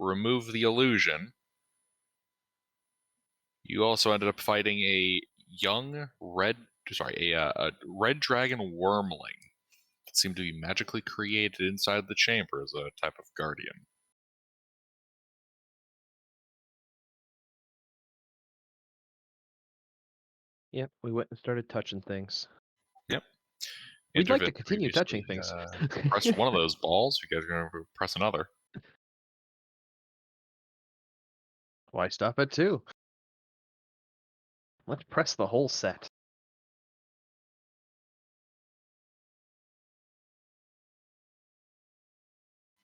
remove the illusion, you also ended up fighting a red dragon wormling that seemed to be magically created inside the chamber as a type of guardian. Yep, we went and started touching things. Yep. We'd like to Intervid continue touching previously things. pressed one of those balls. You guys are going to press another. Why stop at 2? Let's press the whole set.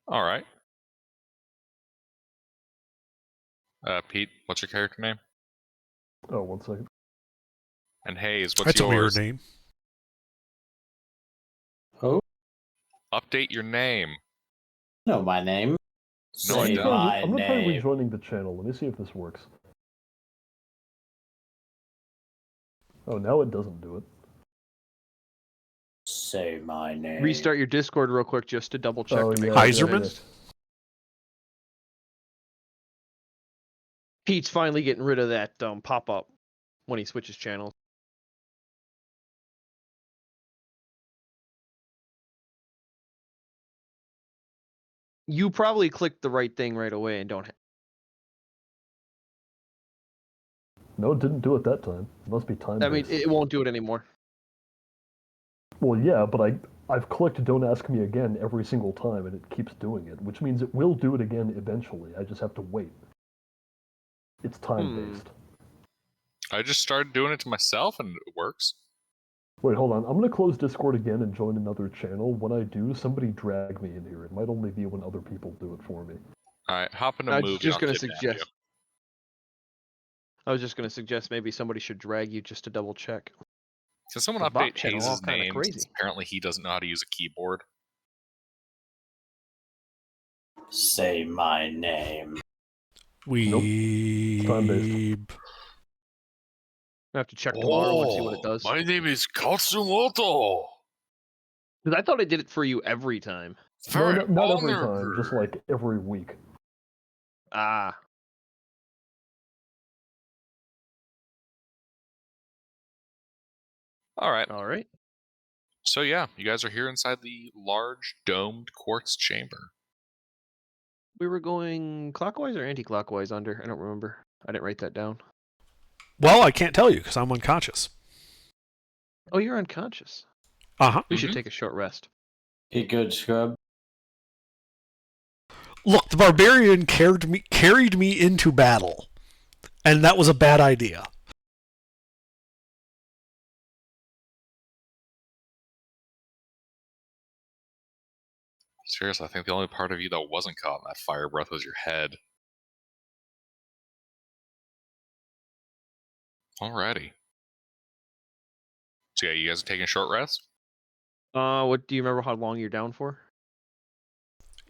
All right. Pete, what's your character name? Oh, 1 second. And Hayes, what's That's yours? a weird name. Oh, Update your name. know my name. No, I Say don't. my I'm gonna try name. rejoining the channel. Let me see if this works. Oh, now it doesn't do it. Say my name. Restart your Discord real quick just to double check to make yeah, sure. Heiserman? yeah. Pete's finally getting rid of that pop-up when he switches channels. You probably clicked the right thing right away and don't. No, it didn't do it that time. It must be time. I mean, it won't do it anymore. Well, yeah, but I've clicked "Don't ask me again" every single time, and it keeps doing it, which means it will do it again eventually. I just have to wait. It's time-based. I just started doing it to myself, and it works. Wait, hold on. I'm gonna close Discord again and join another channel. When I do, somebody drag me in here. It might only be when other people do it for me. All right, hop in a I movie. was just going gonna to suggest. I was just gonna suggest maybe somebody should drag you just to double check. Can someone The bot update channel all Hayes' kinda name? crazy. Since apparently he doesn't know how to use a keyboard. Say my name. Weeb. I have to check tomorrow and see what it does. My name is Katsumoto. Because I thought I did it for you every time. No, not every time. Just like every week. Ah. All right. All right. So yeah, you guys are here inside the large domed quartz chamber. We were going clockwise or anti-clockwise under? I don't remember. I didn't write that down. Well, I can't tell you because I'm unconscious. Oh, you're unconscious. Uh-huh. We should take a short rest. Get good, scrub. Look, the barbarian carried me into battle, and that was a bad idea. Seriously, I think the only part of you that wasn't caught in that fire breath was your head. Alrighty. So yeah, you guys are taking a short rest? What do you remember how long you're down for?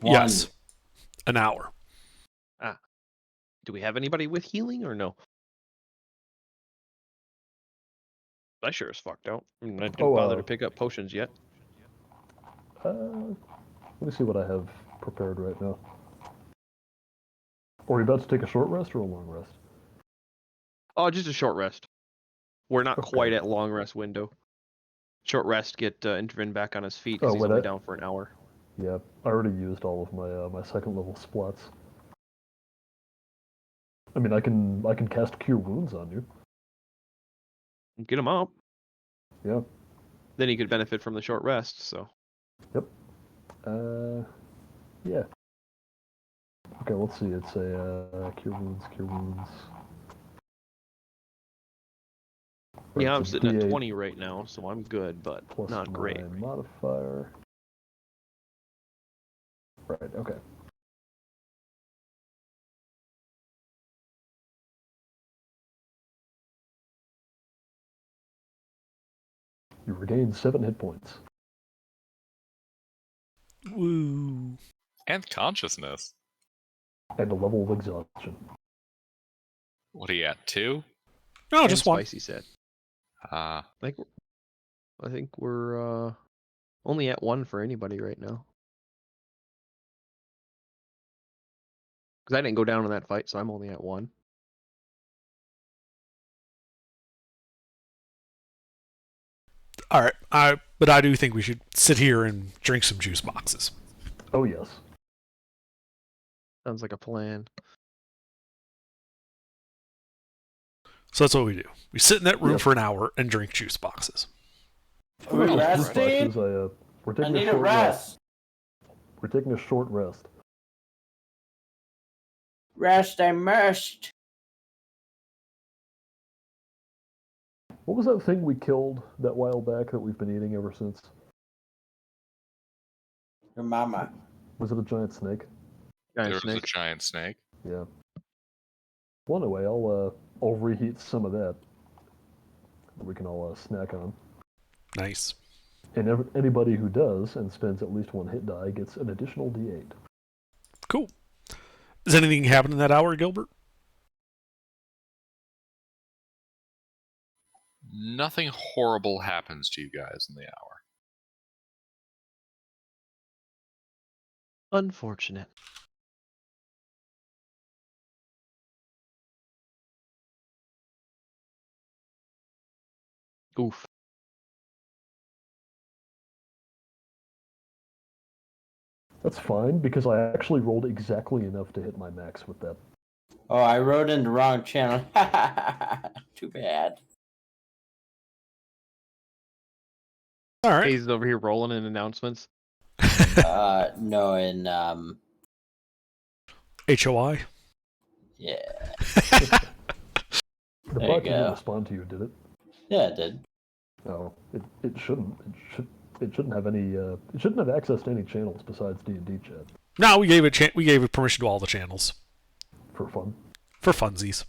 Yes. An hour. Ah. Do we have anybody with healing or no? I sure as fuck don't. I didn't bother to pick up potions yet. Let me see what I have prepared right now. Are you about to take a short rest or a long rest? Oh, just a short rest. We're not quite at long rest window. Short rest, get Intervin back on his feet because he's only down for an hour. Yeah, I already used all of my my second level splats. I mean, I can cast Cure Wounds on you. Get him up. Yeah. Then he could benefit from the short rest. So. Yep. Yeah. Okay, let's see. It's a Cure Wounds. Right, yeah, I'm sitting at 20 right now, so I'm good, but plus not great. Modifier. Right. Okay. You regain 7 hit points. Woo. And consciousness. And a level of exhaustion. What are you at, 2? No, and just one. Spicy said. I think we're only at 1 for anybody right now. Because I didn't go down in that fight, so I'm only at 1. All right, but I do think we should sit here and drink some juice boxes. Oh yes. Sounds like a plan. So that's what we do. We sit in that room Yep. for an hour and drink juice boxes. Are we Juice resting? boxes, we're I taking need a a short rest. We're taking a short rest. Rest, I must. What was that thing we killed that while back that we've been eating ever since? Your mama. Was it a giant snake? Giant There was snake. a giant snake. Yeah. Well, anyway, I'll reheat some of that we can all snack on. Nice. And anybody who does and spends at least 1 hit die gets an additional D8. Cool. Does anything happen in that hour, Gilbert? Nothing horrible happens to you guys in the hour. Unfortunate. Oof. That's fine, because I actually rolled exactly enough to hit my max with that. Oh, I wrote in the wrong channel. Too bad. All right. Hayes is over here rolling in announcements. No, in HOI. yeah. The There bot you didn't go. respond to you, did it? Yeah, it did. No, it shouldn't. It shouldn't have any. It shouldn't have access to any channels besides D&D chat No, we gave it permission to all the channels for fun. for funsies.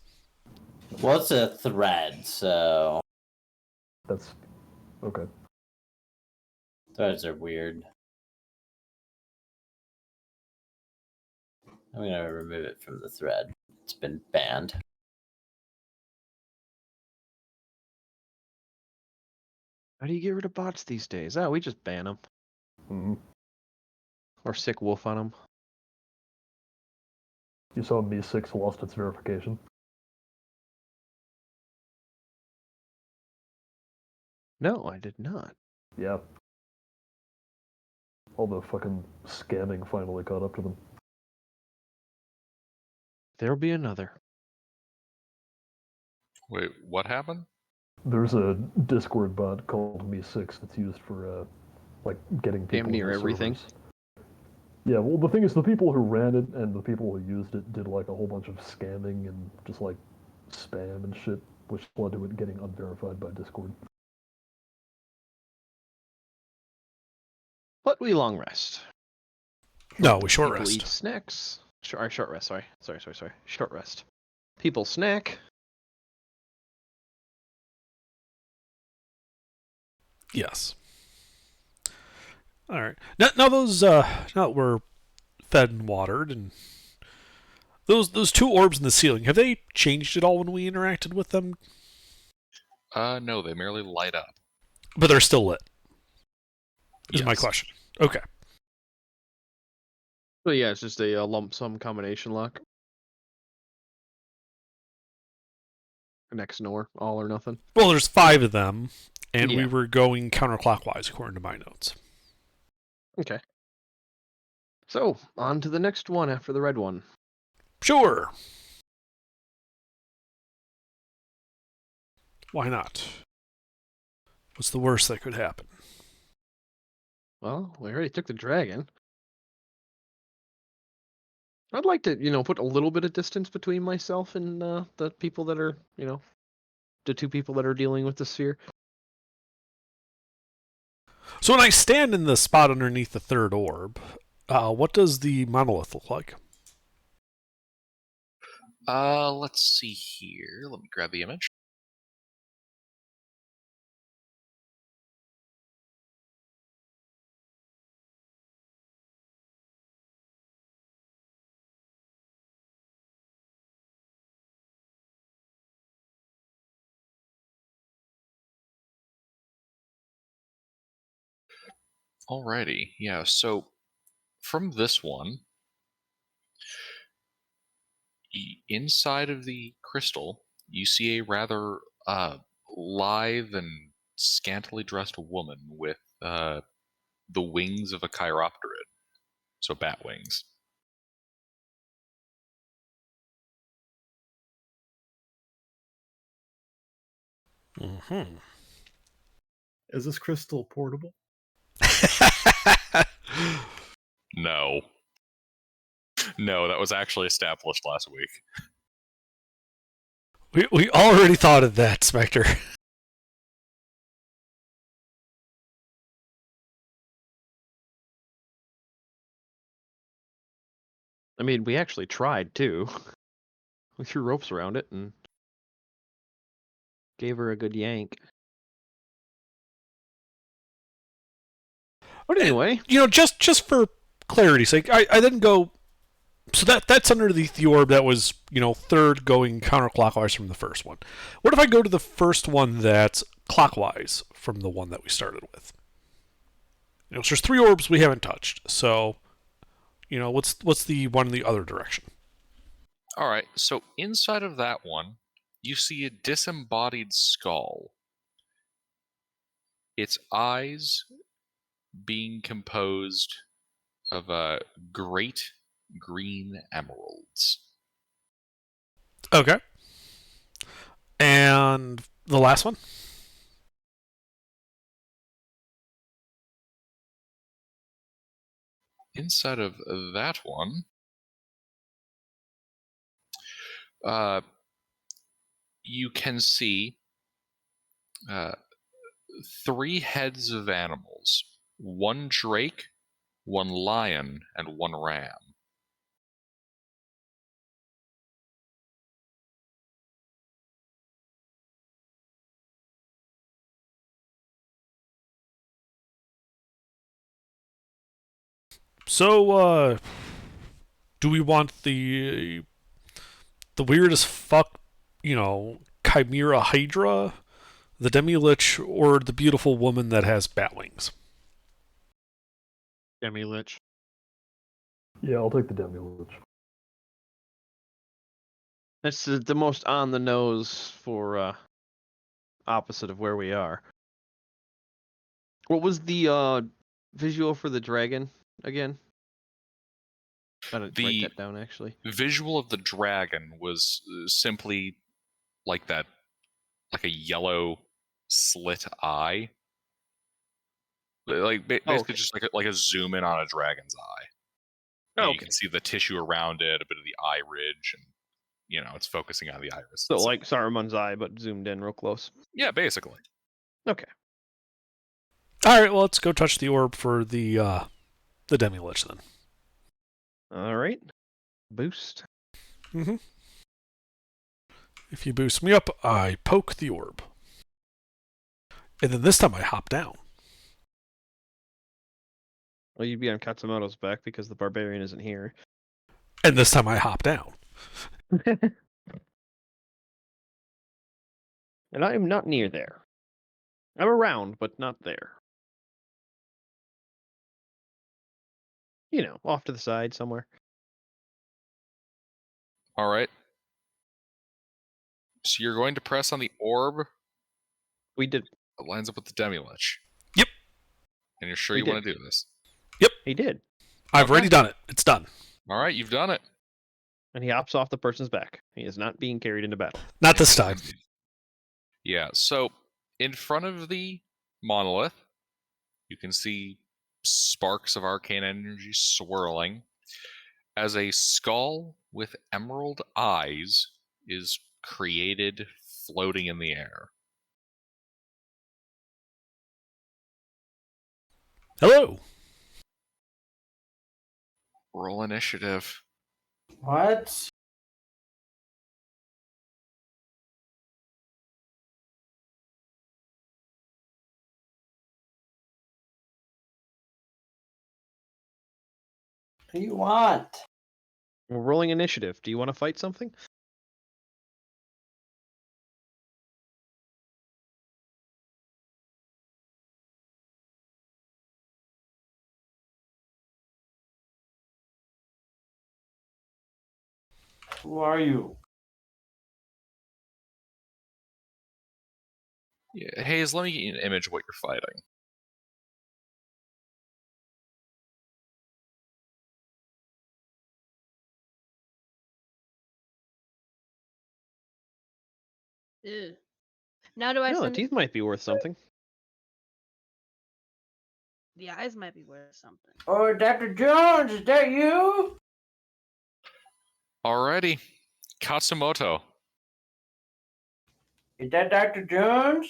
Well, it's a thread, so That's okay. threads are weird. I'm gonna remove it from the thread. It's been banned. How do you get rid of bots these days? Oh, we just ban them. Mm-hmm. Or sick wolf on them. You saw Me6 lost its verification. No, I did not. Yeah. All the fucking scamming finally caught up to them. There'll be another. Wait, what happened? There's a Discord bot called Me6 that's used for like getting people Damn near into everything. servers. Yeah, well, the thing is, the people who ran it and the people who used it did like a whole bunch of scamming and just like spam and shit, which led to it getting unverified by Discord. But we long rest. No, we short People rest. eat snacks. Short rest. Sorry. Short rest. People snack. Yes. All right. Now those now that we're fed and watered, and those 2 orbs in the ceiling, have they changed at all when we interacted with them? No, they merely light up. But they're still lit. Is my Yes. question. Okay. But yeah, it's just a lump sum combination lock. Next nor, all or nothing. Well, there's 5 of them, and we Yeah. were going counterclockwise according to my notes. Okay. So, on to the next one after the red one. Sure. Why not? What's the worst that could happen? Well, we already took the dragon. I'd like to, put a little bit of distance between myself and the people that are, the 2 people that are dealing with the sphere. So when I stand in the spot underneath the 3rd orb, what does the monolith look like? Let's see here. Let me grab the image. Alrighty, yeah, so from this one, inside of the crystal, you see a rather lithe and scantily dressed woman with the wings of a chiropterid, so bat wings. Mm-hmm. Is this crystal portable? No. No, that was actually established last week. We already thought of that, Spectre. I mean, we actually tried too. We threw ropes around it and gave her a good yank. But anyway, just for clarity's sake, I didn't go. So that's underneath the orb that was, third going counterclockwise from the first one. What if I go to the first one that's clockwise from the one that we started with? So there's 3 orbs we haven't touched. So, what's the one in the other direction? All right, so inside of that one, you see a disembodied skull. Its eyes being composed of great green emeralds. Okay. And the last one? Inside of that one, you can see 3 heads of animals: 1 drake, 1 lion, and 1 ram. So, do we want the weirdest fuck, chimera hydra, the demi-lich, or the beautiful woman that has bat wings? Demi-lich. Yeah, I'll take the demi-lich. That's the most on the nose for opposite of where we are. What was the visual for the dragon again? Gotta write that down actually. Visual of the dragon was simply like that, like a yellow slit eye. Like basically just like a zoom in on a dragon's eye. Oh, You can see the tissue around it, a bit of the eye ridge, and it's focusing on the iris. So like Saruman's eye, but zoomed in real close. Yeah, basically. Okay. All right, well, let's go touch the orb for the demi-lich then. All right. Boost. Mm-hmm. If you boost me up, I poke the orb. And then this time I hop down. Well, you'd be on Katsumoto's back because the barbarian isn't here. And this time I hop down. And I am not near there. I'm around, but not there. Off to the side somewhere. All right. So you're going to press on the orb. We did. It lines up with the demi-lich. Yep. And you're sure you want to do this? Yep. He did. I've already done it. It's done. All right, you've done it. And he hops off the person's back. He is not being carried into battle. Not this time. Yeah, so in front of the monolith, you can see sparks of arcane energy swirling as a skull with emerald eyes is created, floating in the air. Hello. Roll initiative. What? What do you want? We're rolling initiative. Do you want to fight something? Who are you? Yeah, Hayes, let me get you an image of what you're fighting. Ew. Now do I No, the send teeth might be worth something. the eyes might be worth something. Oh, Dr. Jones, is that you? Alrighty. Katsumoto. Is that Dr. Jones?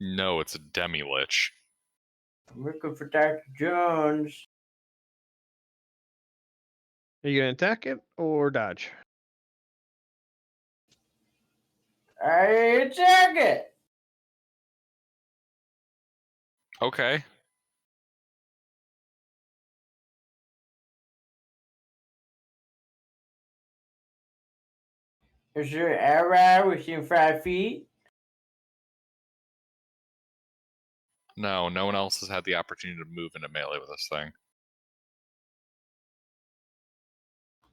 No, it's a demi-lich. I'm looking for Dr. Jones. Are you gonna attack it or dodge? I attack it. Okay. Is there an arrow within 5 feet? No one else has had the opportunity to move into melee with this thing.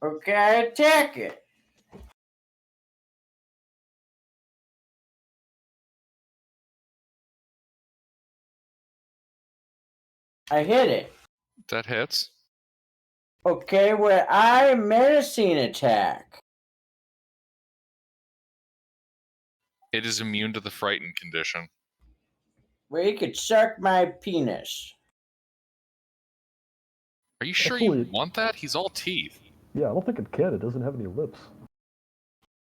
Okay, I attack it. I hit it. That hits. Okay, well, I menacing attack. It is immune to the frightened condition. Well, you could suck my penis. Are you sure Actually- you want that? He's all teeth. Yeah, I don't think it can. It doesn't have any lips.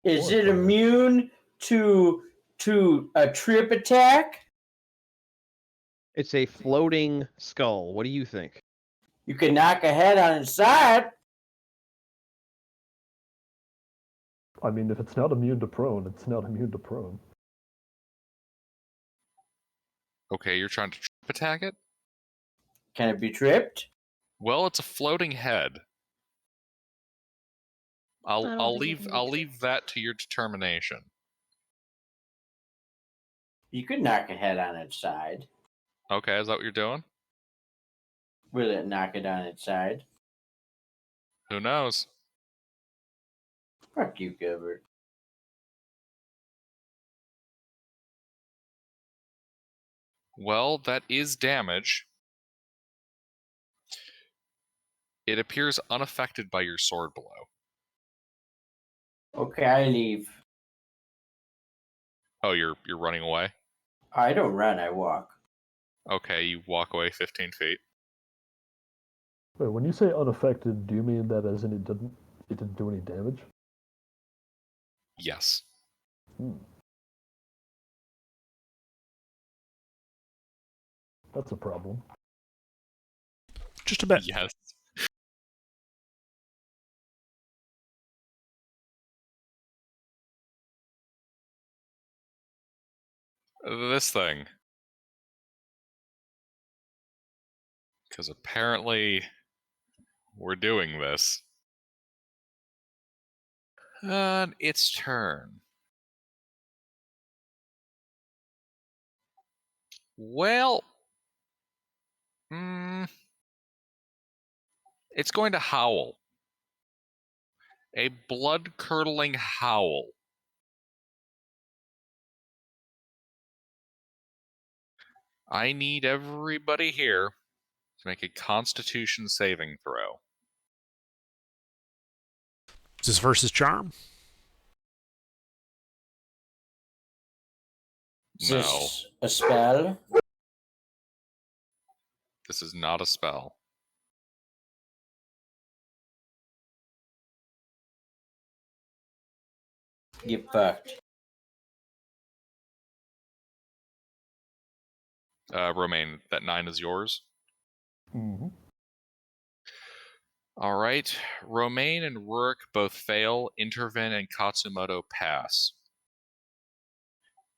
Is Or it tongue. immune to a trip attack? It's a floating skull. What do you think? You can knock a head on its side. I mean, if it's not immune to prone, it's not immune to prone. Okay, you're trying to trip attack it? Can it be tripped? Well, it's a floating head. I don't I'll think it leave can be I'll tripped. leave that to your determination. You could knock a head on its side. Okay, is that what you're doing? Will it knock it on its side? Who knows? Fuck you, Gilbert. Well, that is damage. It appears unaffected by your sword blow. Okay, I leave. Oh, you're running away? I don't run, I walk. Okay, you walk away 15 feet. Wait, when you say unaffected, do you mean that as in it didn't do any damage? Yes. That's a problem. Just a bit. Yes. This thing. Because apparently we're doing this. Its turn. Well, it's going to howl. A blood-curdling howl. I need everybody here to make a Constitution saving throw. Is this versus charm? Is No, this a spell? this is not a spell. Get fucked. Romaine, that 9 is yours. Mm-hmm. All right. Romaine and Rurik both fail. Intervin and Katsumoto pass.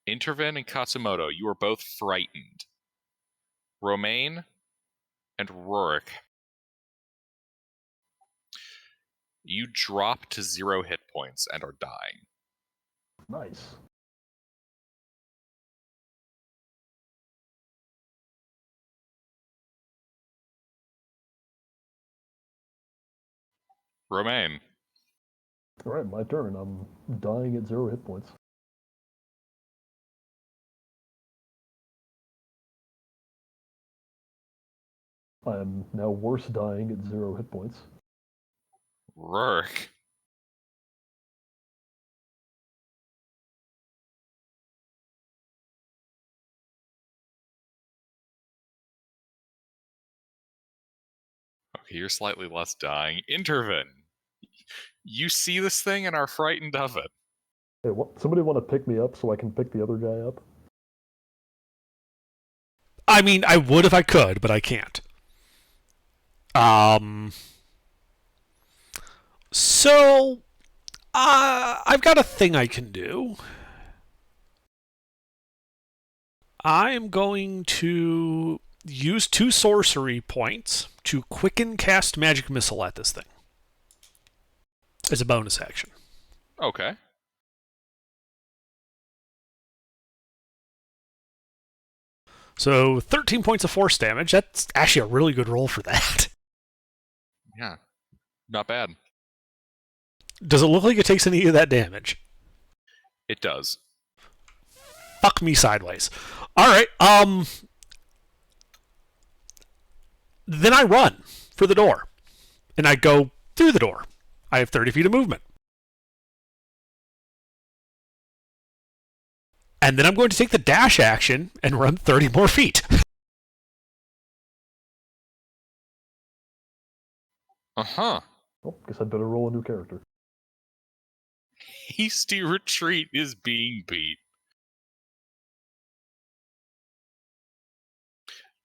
Intervin and Katsumoto, you are both frightened. Romaine and Rurik, you drop to 0 hit points and are dying. Nice. Romaine, All right, my turn. I'm dying at 0 hit points. I am now worse dying at 0 hit points. Rourke. Okay, you're slightly less dying. Intervin. You see this thing and are frightened of it. Hey, somebody want to pick me up so I can pick the other guy up? I mean, I would if I could, but I can't. So, I've got a thing I can do. I am going to use 2 sorcery points to quicken cast magic missile at this thing as a bonus action. Okay. So 13 points of force damage. That's actually a really good roll for that. Yeah. Not bad. Does it look like it takes any of that damage? It does. Fuck me sideways. Alright, then I run for the door. And I go through the door. I have 30 feet of movement. And then I'm going to take the dash action and run 30 more feet. Uh-huh. Oh, guess I'd better roll a new character. Hasty retreat is being beat.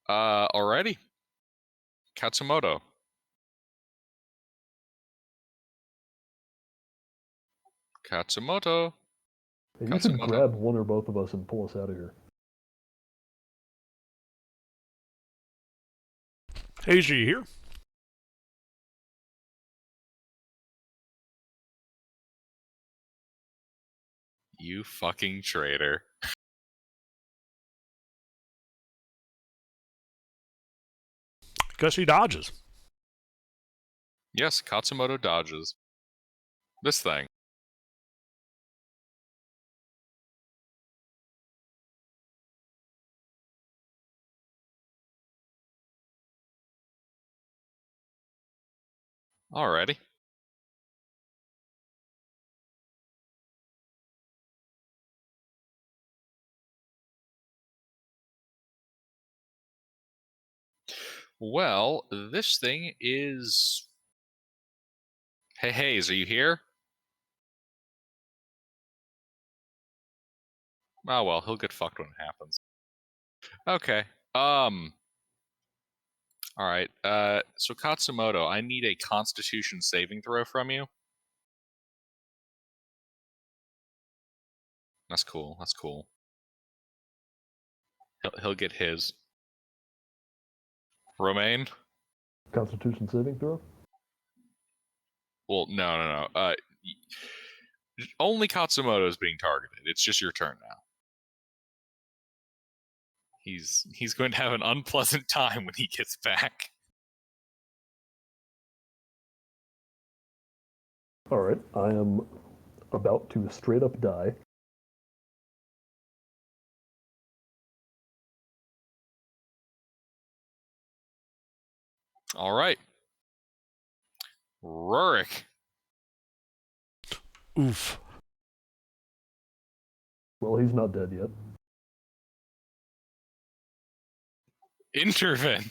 Alrighty. Katsumoto. Katsumoto. Hey, you should Katsumoto. grab one or both of us and pull us out of here. Hey, are you here? You fucking traitor. Guess he dodges. Yes, Katsumoto dodges. This thing. Alrighty. Well, this thing is... Hey, Hayes, are you here? Oh, well, he'll get fucked when it happens. Okay. Alright. So Katsumoto, I need a Constitution saving throw from you. That's cool. That's cool. He'll get his. Romaine? Constitution saving throw? Well, no. Only Katsumoto is being targeted. It's just your turn now. He's going to have an unpleasant time when he gets back. Alright, I am about to straight up die. All right. Rurik. Oof. Well, he's not dead yet. Intervin.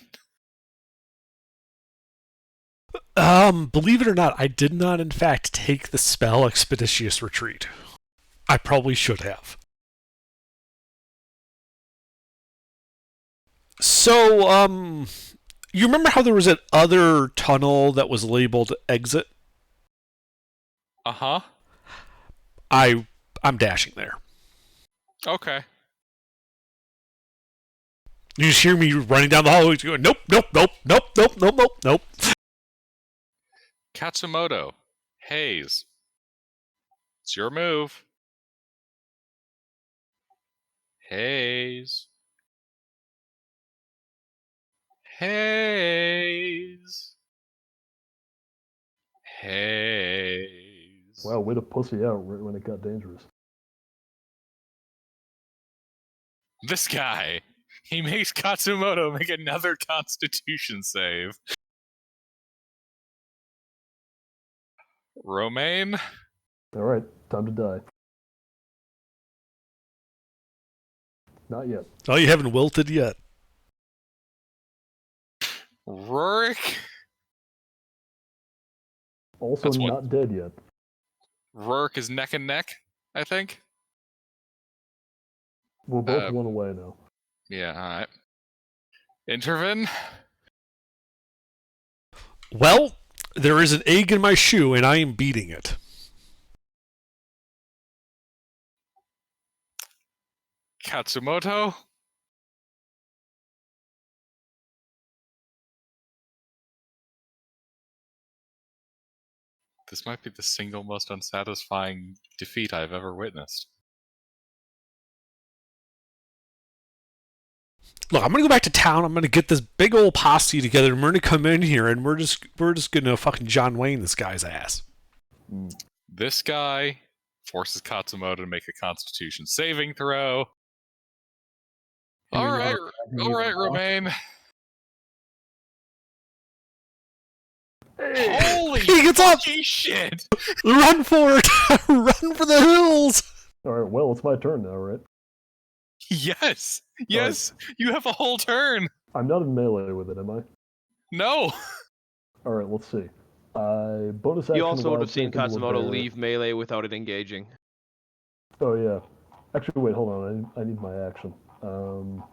Believe it or not, I did not, in fact, take the spell Expeditious Retreat. I probably should have. So, you remember how there was that other tunnel that was labeled exit? Uh-huh. I'm dashing there. Okay. You just hear me running down the hallway going, nope. Katsumoto. Hayes. It's your move. Hayes. Hayes. Hayes. Wow, way to pussy out right when it got dangerous. This guy. He makes Katsumoto make another Constitution save. Romaine? Alright, time to die. Not yet. Oh, you haven't wilted yet. Rurik? Also That's what- not dead yet. Rurik is neck and neck, I think. We're both one away now. Yeah, alright. Intervin? Well, there is an egg in my shoe, and I am beating it. Katsumoto? This might be the single most unsatisfying defeat I've ever witnessed. Look, I'm gonna go back to town. I'm gonna get this big old posse together, and we're gonna come in here, and we're just gonna fucking John Wayne this guy's ass. This guy forces Katsumoto to make a Constitution saving throw. All right, Romaine. Holy He gets up! fucking shit! Run for it! Run for the hills! Alright, well, it's my turn now, right? Yes, yes, you have a whole turn. I'm not in melee with it, am I? No. Alright, let's see. Bonus action. You also would wild have seen shape into a Katsumoto bear. leave melee without it engaging. Oh, yeah. Actually, wait, hold on. I need my action. Oh,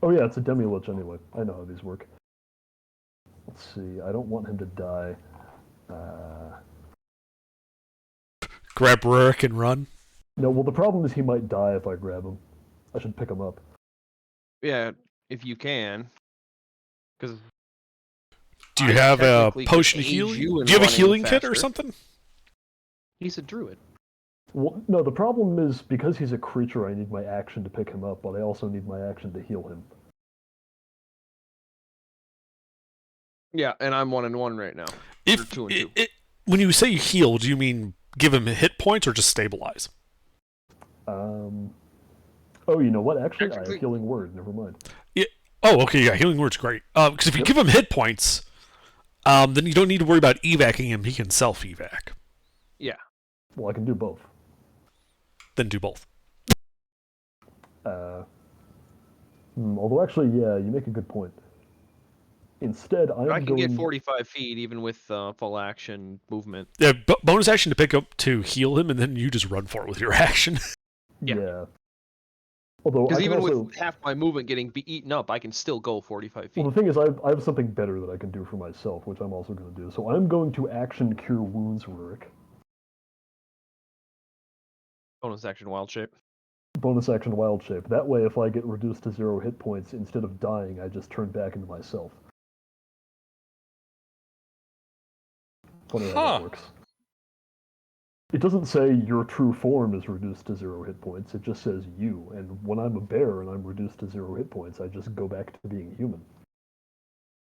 yeah, it's a demi-lich anyway. I know how these work. Let's see. I don't want him to die. Grab Rurik and run. No, well, the problem is he might die if I grab him. I should pick him up. Yeah, if you can. Because Do you have a technically potion could of aid healing? you in Do you have a running healing kit or faster. something? he's a druid. Well, no, the problem is because he's a creature, I need my action to pick him up, but I also need my action to heal him. Yeah, and I'm 1-1 right now. If Or 2-2. when you say heal, do you mean give him hit points or just stabilize? Oh, you know what? Actually, I Actually- have healing word. Never mind. Oh, okay, yeah, healing word's great. Because if you give him hit points, then you don't need to worry about evacing him. He can self-evac. Yeah. Well, I can do both. Then do both. Although, actually, yeah, you make a good point. Instead, I'm I can going... get 45 feet even with full action movement. Yeah, bonus action to pick up to heal him, and then you just run for it with your action. Yeah. Although, I Because can even also... with half my movement getting eaten up, I can still go 45 feet. Well, the thing is, I have something better that I can do for myself, which I'm also going to do. So I'm going to action Cure Wounds, Rurik. Bonus action wild shape. Bonus action Wild Shape. That way, if I get reduced to 0 hit points, instead of dying, I just turn back into myself. Funny how that works. It doesn't say your true form is reduced to 0 hit points, it just says you, and when I'm a bear and I'm reduced to 0 hit points, I just go back to being human.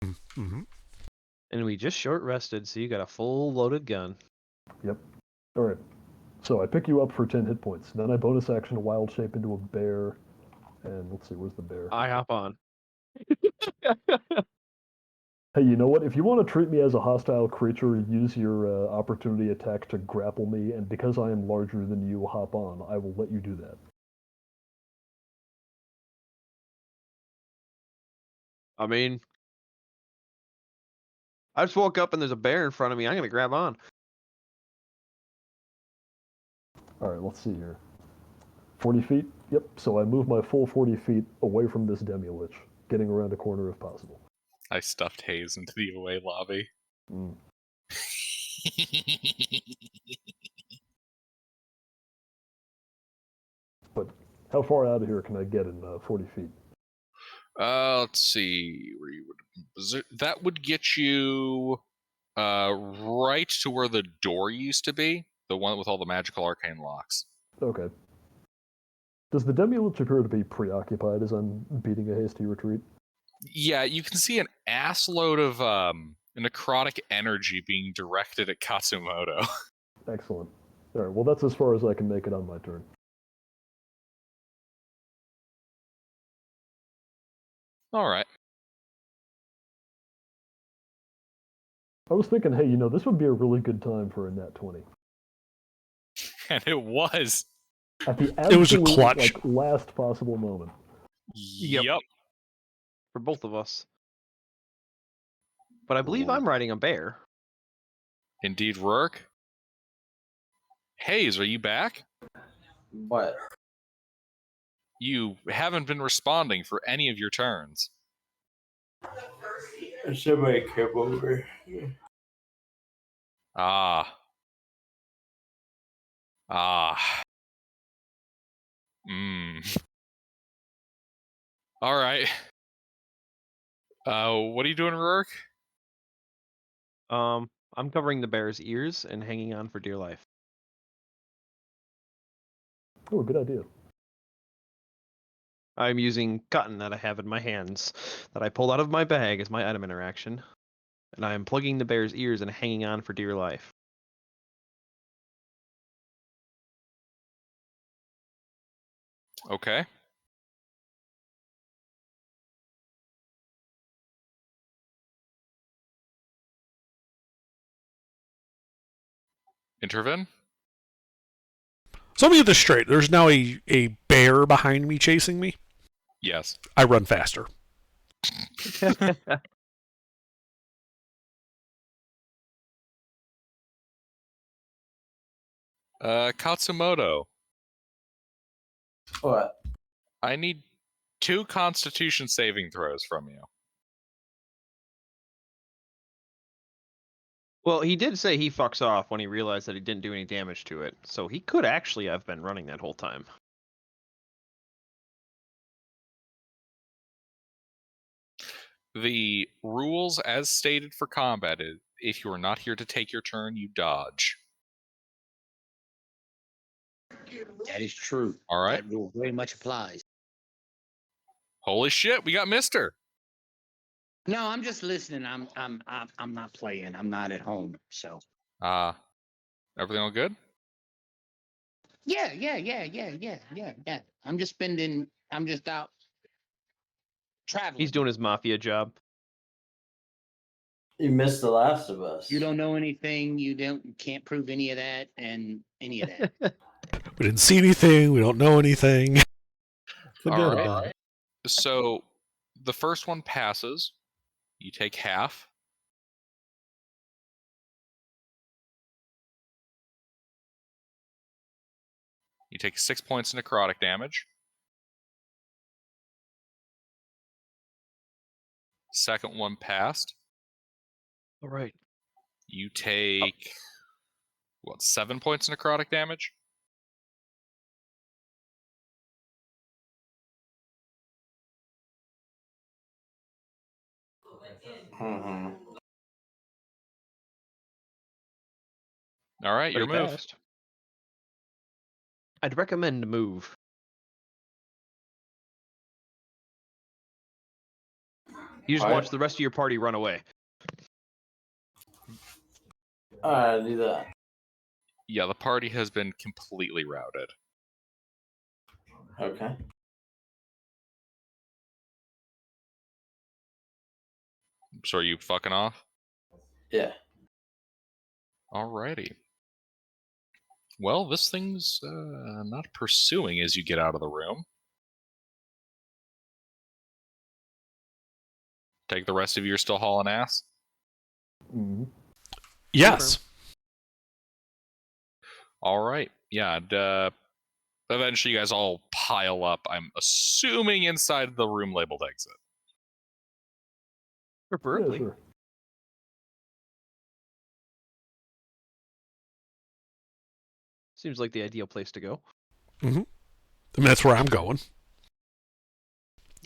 Mm-hmm. And we just short rested, so you got a full loaded gun. Yep. Alright. So I pick you up for 10 hit points. Then I bonus action Wild Shape into a bear. And let's see, where's the bear? I hop on. Hey, you know what? If you want to treat me as a hostile creature, use your opportunity attack to grapple me, and because I am larger than you, hop on. I will let you do that. I mean, I just woke up and there's a bear in front of me. I'm gonna grab on. Alright, let's see here. 40 feet? Yep, so I move my full 40 feet away from this demi-lich, getting around a corner if possible. I stuffed Hayes into the away lobby. Mm. But how far out of here can I get in 40 feet? Let's see where you would. That would get you right to where the door used to be, the one with all the magical arcane locks. Okay. Does the demi-lich appear to be preoccupied as I'm beating a hasty retreat? Yeah, you can see an assload of necrotic energy being directed at Katsumoto. Excellent. All right. Well, that's as far as I can make it on my turn. All right. I was thinking, hey, this would be a really good time for a nat 20. And it was. At the It was a absolute clutch. last possible moment. Yep. For both of us. But I believe Ooh. I'm riding a bear. Indeed, Rourke. Hayes, are you back? What? You haven't been responding for any of your turns. Somebody came over. Ah. All right. What are you doing, Rourke? I'm covering the bear's ears and hanging on for dear life. Oh, good idea. I'm using cotton that I have in my hands that I pulled out of my bag as my item interaction. And I am plugging the bear's ears and hanging on for dear life. Okay. Intervene? So let me get this straight. There's now a bear behind me chasing me. Yes. I run faster. Katsumoto. What? I need 2 Constitution saving throws from you. Well, he did say he fucks off when he realized that he didn't do any damage to it. So he could actually have been running that whole time. The rules as stated for combat is if you are not here to take your turn, you dodge. That is true. All right. That rule very much applies. Holy shit, we got Mister. No, I'm just listening. I'm not playing. I'm not at home. So Everything all good? yeah. I'm just out traveling. He's doing his mafia job. You missed The Last of Us. You don't know anything. You can't prove any of that and any of that. We didn't see anything. We don't know anything. Forget All right. about it. So the first one passes. You take half. You take 6 points of necrotic damage. Second one passed. All right. You take 7 points of necrotic damage? Mm-hmm. All right, But your he move. passed. I'd recommend move. You just watch the rest of your party run away. Alright, do that. Yeah, the party has been completely routed. Okay. So are you fucking off? Yeah. Alrighty. Well, this thing's not pursuing as you get out of the room. Take the rest of you are still hauling ass? Mm-hmm. Yes. Alright. Yeah, and eventually you guys all pile up, I'm assuming inside the room labeled exit. Preferably. Yeah, sure. Seems like the ideal place to go. I mean, that's where I'm going.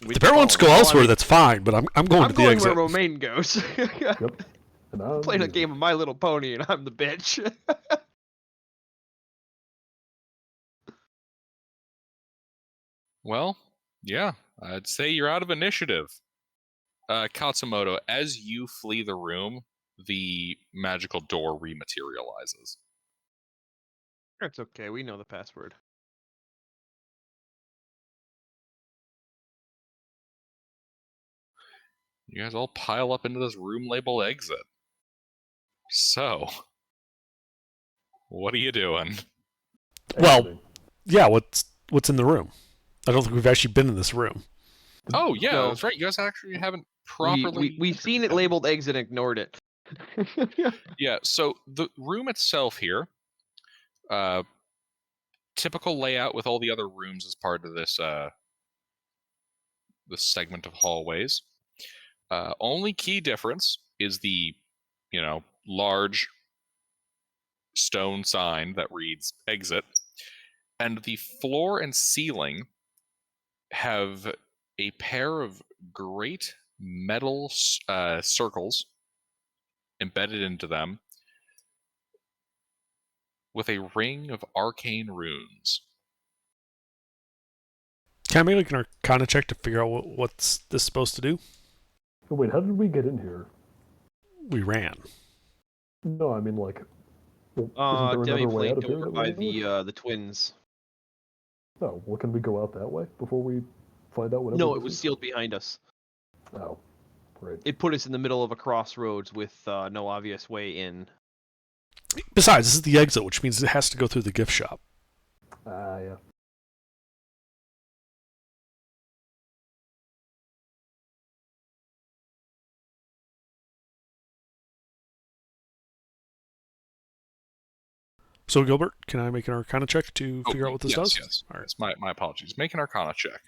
We If the bear wants to go elsewhere, that's fine. But I'm going to the going exit. where Romaine goes. Yep. And I'm Playing a leaving. game of My Little Pony, and I'm the bitch. Well, yeah, I'd say you're out of initiative. Katsumoto, as you flee the room, the magical door rematerializes. That's okay. We know the password. You guys all pile up into this room labeled exit. So, what are you doing? Well, Exiting. yeah. What's in the room? I don't think we've actually been in this room. Oh, yeah, No. that's right. You guys actually haven't We properly. we've seen it labeled exit and ignored it. Yeah, so the room itself here, typical layout with all the other rooms as part of this this segment of hallways. Only key difference is the, large stone sign that reads exit, and the floor and ceiling have a pair of great metal circles embedded into them with a ring of arcane runes. Can I make like an Arcana check to figure out what's this supposed to do? Oh, wait, how did we get in here? We ran. No, I mean like, well, isn't there Demi another way out flanked of here over that by we know? the twins. No, well, can we go out that way before we find out whatever? No, this it was is? sealed behind us. Oh, great. It put us in the middle of a crossroads with no obvious way in. Besides, this is the exit, which means it has to go through the gift shop. Ah, yeah. So, Gilbert, can I make an Arcana check to figure out what this does? Yes. All right. Yes, my apologies. Make an Arcana check.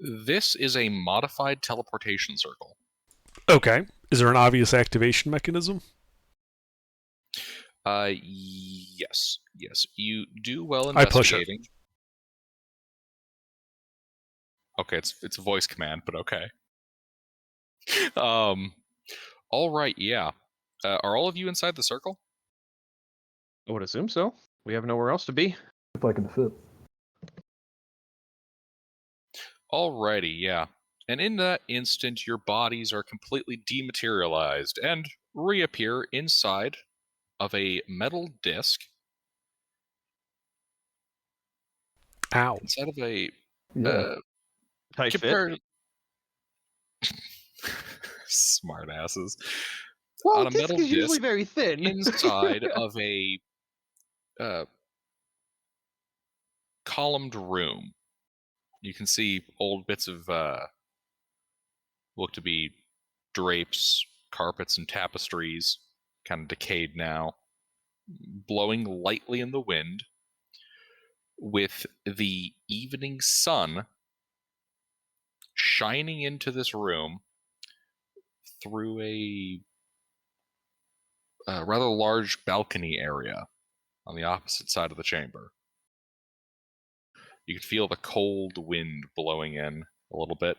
This is a modified teleportation circle. Okay. Is there an obvious activation mechanism? Yes. You do well I push it. investigating. Okay, it's a voice command, but okay. All right, yeah. Are all of you inside the circle? I would assume so. We have nowhere else to be. If I can fit. Alrighty, yeah. And in that instant, your bodies are completely dematerialized and reappear inside of a metal disc. Ow. Inside of a Yeah. Tight fit. comparative smart asses. Well, On a disc metal is usually disc very thin. inside of a columned room. You can see old bits of look to be drapes, carpets, and tapestries, kind of decayed now, blowing lightly in the wind, with the evening sun shining into this room through a rather large balcony area on the opposite side of the chamber. You can feel the cold wind blowing in a little bit.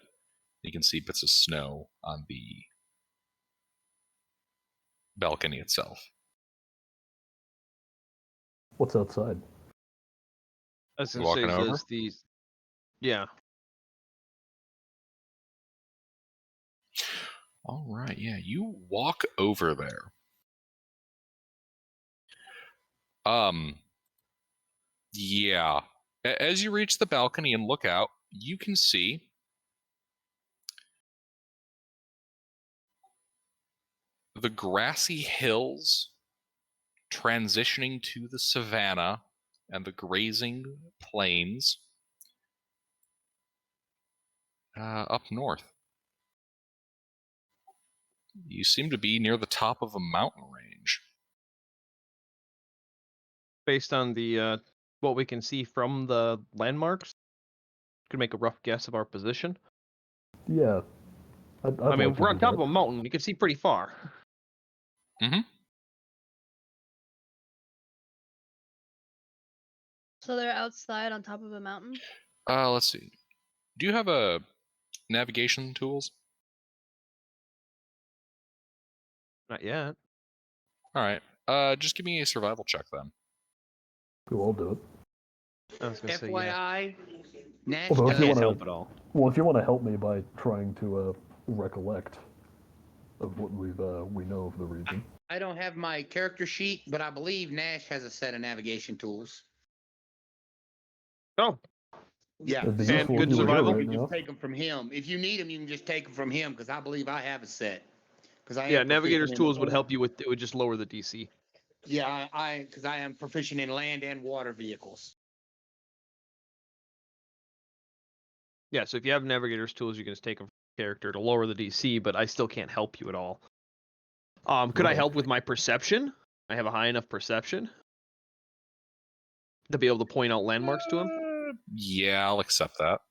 You can see bits of snow on the balcony itself. What's outside? I was You gonna say, walking over? does these? Yeah. All right, yeah, you walk over there. Yeah. As you reach the balcony and look out, you can see the grassy hills transitioning to the savanna and the grazing plains up north. You seem to be near the top of a mountain range. Based on the what we can see from the landmarks, could make a rough guess of our position. Yeah. I'd I mean, like to we're on do top that. of a mountain. You can see pretty far. Mm-hmm. So they're outside on top of a mountain. Let's see. Do you have a navigation tools? Not yet. All right. Just give me a survival check then. Cool, I'll do it. I was gonna say, yeah. FYI, Nash Although if you Can't wanna, help at all. well, if you want to help me by trying to recollect of what we know of the region. I don't have my character sheet, but I believe Nash has a set of navigation tools. Oh, Yeah. It'd be And useful if good you were here survival? You right can now. just take them from him. If you need them, you can just take them from him because I believe I have a set. Because I yeah. am Navigator's proficient in- tools would help you with. It would just lower the DC. Yeah, because I am proficient in land and water vehicles. Yeah. So if you have Navigator's tools, you can just take them from the character to lower the DC. But I still can't help you at all. Could I Right. help with my perception? I have a high enough perception to be able to point out landmarks to him. Yeah, I'll accept that.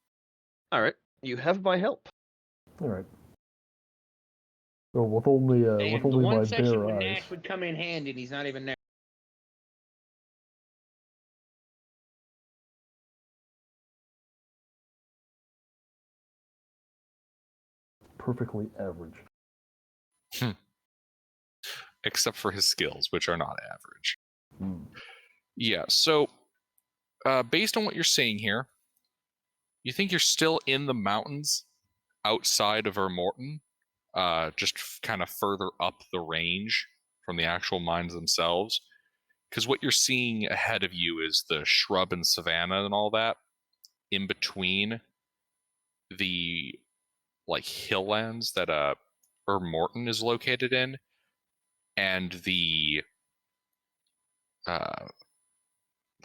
All right. You have my help. All right. So with only And the my one section bare where eyes. Nash would come in handy, and he's not even there. Perfectly average. Except for his skills, which are not average. Hmm. Yeah, so based on what you're saying here, you think you're still in the mountains outside of Vermorton, just kind of further up the range from the actual mines themselves. Because what you're seeing ahead of you is the shrub and savanna and all that in between the like hilllands that Vermorton is located in, and the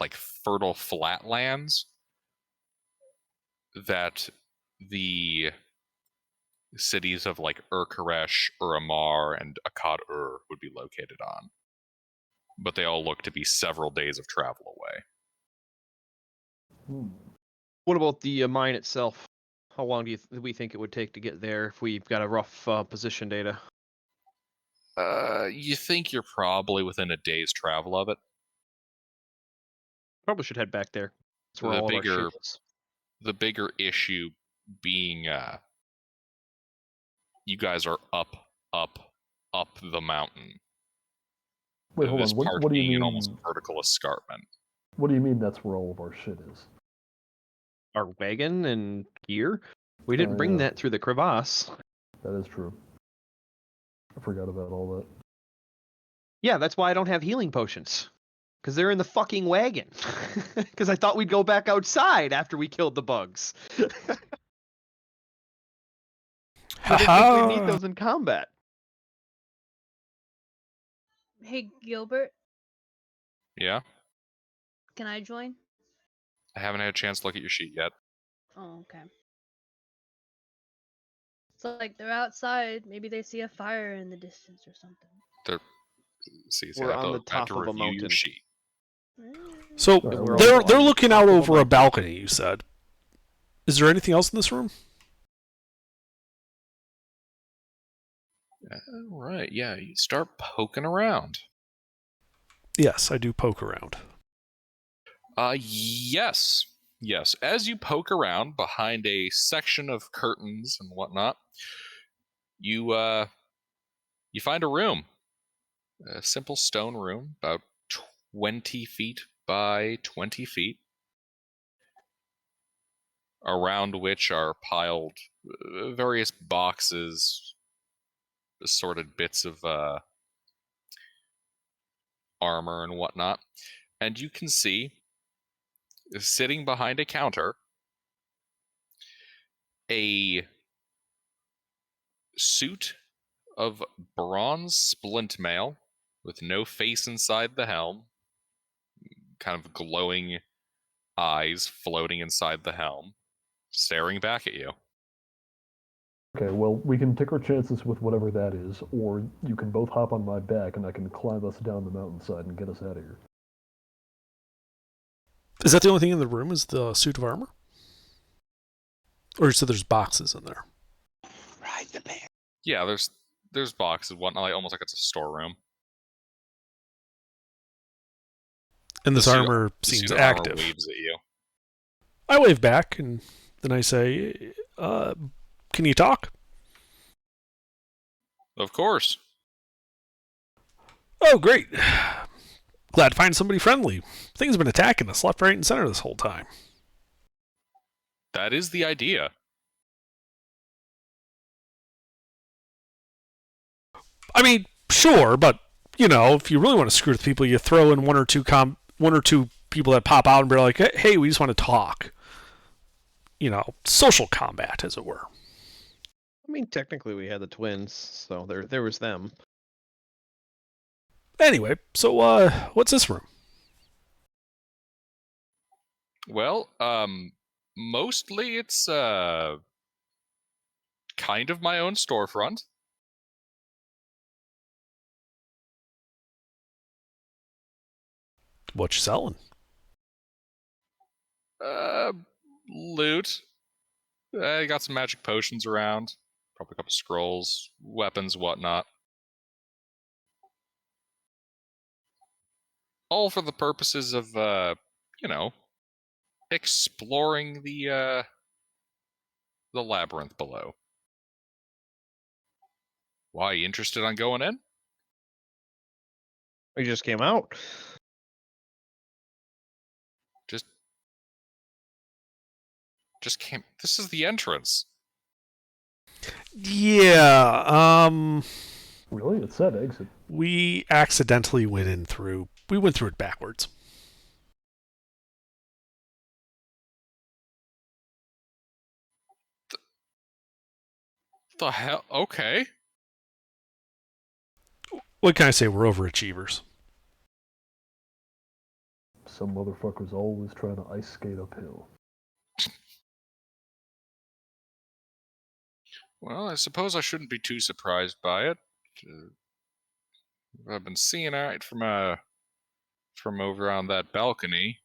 like fertile flatlands that the cities of like Urkaresh, Uramar, and Akkad-Ur would be located on. But they all look to be several days of travel away. Hmm. What about the mine itself? How long do we think it would take to get there if we've got a rough position data? You think you're probably within a day's travel of it. Probably should head back there. That's where The all of our bigger- shit is. The bigger issue being you guys are up the mountain. Wait, hold This on. part What do you being an mean? almost vertical escarpment. What do you mean that's where all of our shit is? Our wagon and gear? We didn't bring yeah. that through the crevasse. That is true. I forgot about all that. Yeah, that's why I don't have healing potions. Because they're in the fucking wagon. Because I thought we'd go back outside after we killed the bugs. I didn't think we'd need those in combat. Hey, Gilbert, Yeah? can I join? I haven't had a chance to look at your sheet yet. Oh, okay. So, like, they're outside. Maybe they see a fire in the distance or something. We're on the I have top to of a review your mountain. sheet. So Right, we're they're also on looking top out of a over a mountain. balcony. You said. Is there anything else in this room? Right, yeah, you start poking around. Yes, I do poke around. Yes. Yes. As you poke around behind a section of curtains and whatnot, you find a room. A simple stone room, about 20 feet by 20 feet, around which are piled various boxes, assorted bits of armor and whatnot. And you can see, sitting behind a counter, a suit of bronze splint mail with no face inside the helm, kind of glowing eyes floating inside the helm, staring back at you. Okay, well, we can take our chances with whatever that is, or you can both hop on my back and I can climb us down the mountainside and get us out of here. Is that the only thing in the room? Is the suit of armor? Or you said there's boxes in there? Ride the bear. Yeah, there's boxes, whatnot, like, almost like it's a storeroom. And this The suit- armor The seems suit of armor active. waves at you. I wave back and then I say, can you talk? Of course. Oh, great. Glad to find somebody friendly. Things have been attacking us left, right, and center this whole time. That is the idea. I mean, sure, but if you really want to screw with people, you throw in one or two people that pop out and be like, "Hey, we just want to talk." Social combat, as it were. I mean, technically, we had the twins, so there was them. Anyway, so what's this room? Well, mostly it's kind of my own storefront. What you selling? Loot. I got some magic potions around. Probably a couple scrolls, weapons, whatnot. All for the purposes of, exploring the labyrinth below. Why, you interested on going in? We just came out. Just came. This is the entrance. Yeah, Really? It said exit. we accidentally went through it backwards. The hell? Okay. What can I say? We're overachievers. Some motherfucker's always trying to ice skate uphill. Well, I suppose I shouldn't be too surprised by it. I've been seeing it from over on that balcony.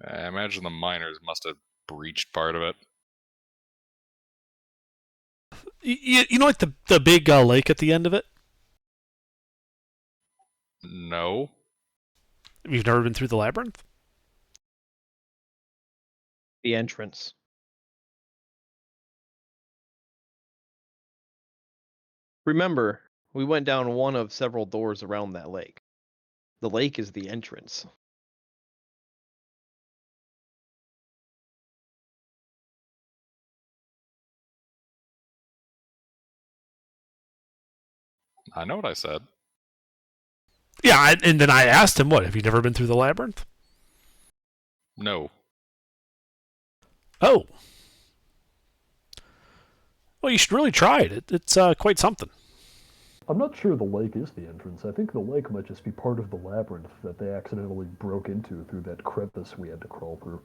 I imagine the miners must have breached part of it. You know, like the big lake at the end of it? No. You've never been through the labyrinth? The entrance. Remember, we went down one of several doors around that lake. The lake is the entrance. I know what I said. Yeah, and then I asked him, what, have you never been through the labyrinth? No. Oh. Well, you should really try it. It's quite something. I'm not sure the lake is the entrance. I think the lake might just be part of the labyrinth that they accidentally broke into through that crevice we had to crawl through.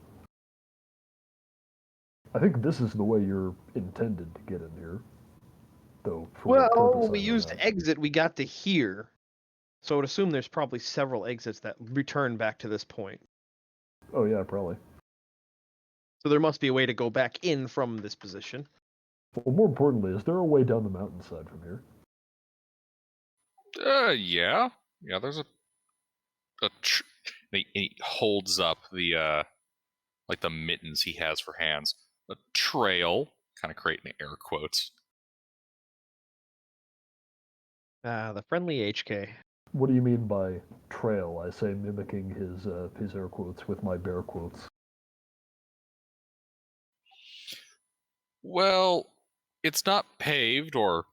I think this is the way you're intended to get in here. Though, for what purpose, Well, I we know used not. exit, we got to here. So I would assume there's probably several exits that return back to this point. Oh yeah, probably. So there must be a way to go back in from this position. Well, more importantly, is there a way down the mountainside from here? Yeah. Yeah, there's and he holds up the, like the mittens he has for hands. A trail, kind of creating air quotes. The friendly HK. What do you mean by trail? I say, mimicking his air quotes with my bear quotes. Well, it's not paved or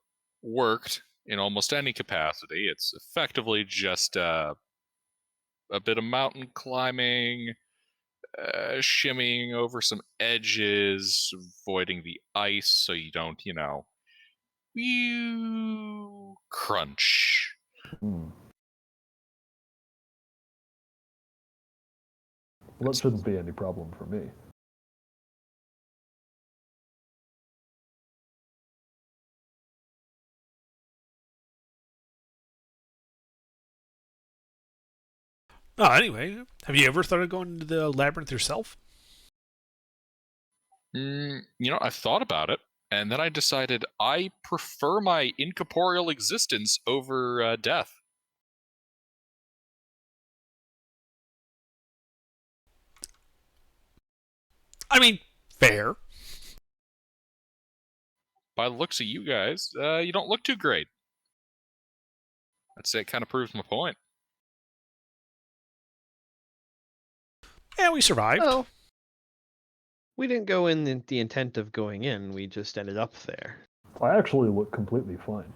worked in almost any capacity. It's effectively just a bit of mountain climbing, shimmying over some edges, avoiding the ice so you don't, crunch. Hmm. Well, that shouldn't be any problem for me. Oh, anyway, have you ever thought of going to the labyrinth yourself? I've thought about it, and then I decided I prefer my incorporeal existence over death. I mean, fair. By the looks of you guys, you don't look too great. I'd say it kind of proves my point. And we survived. Well, we didn't go in the intent of going in. We just ended up there. I actually look completely fine.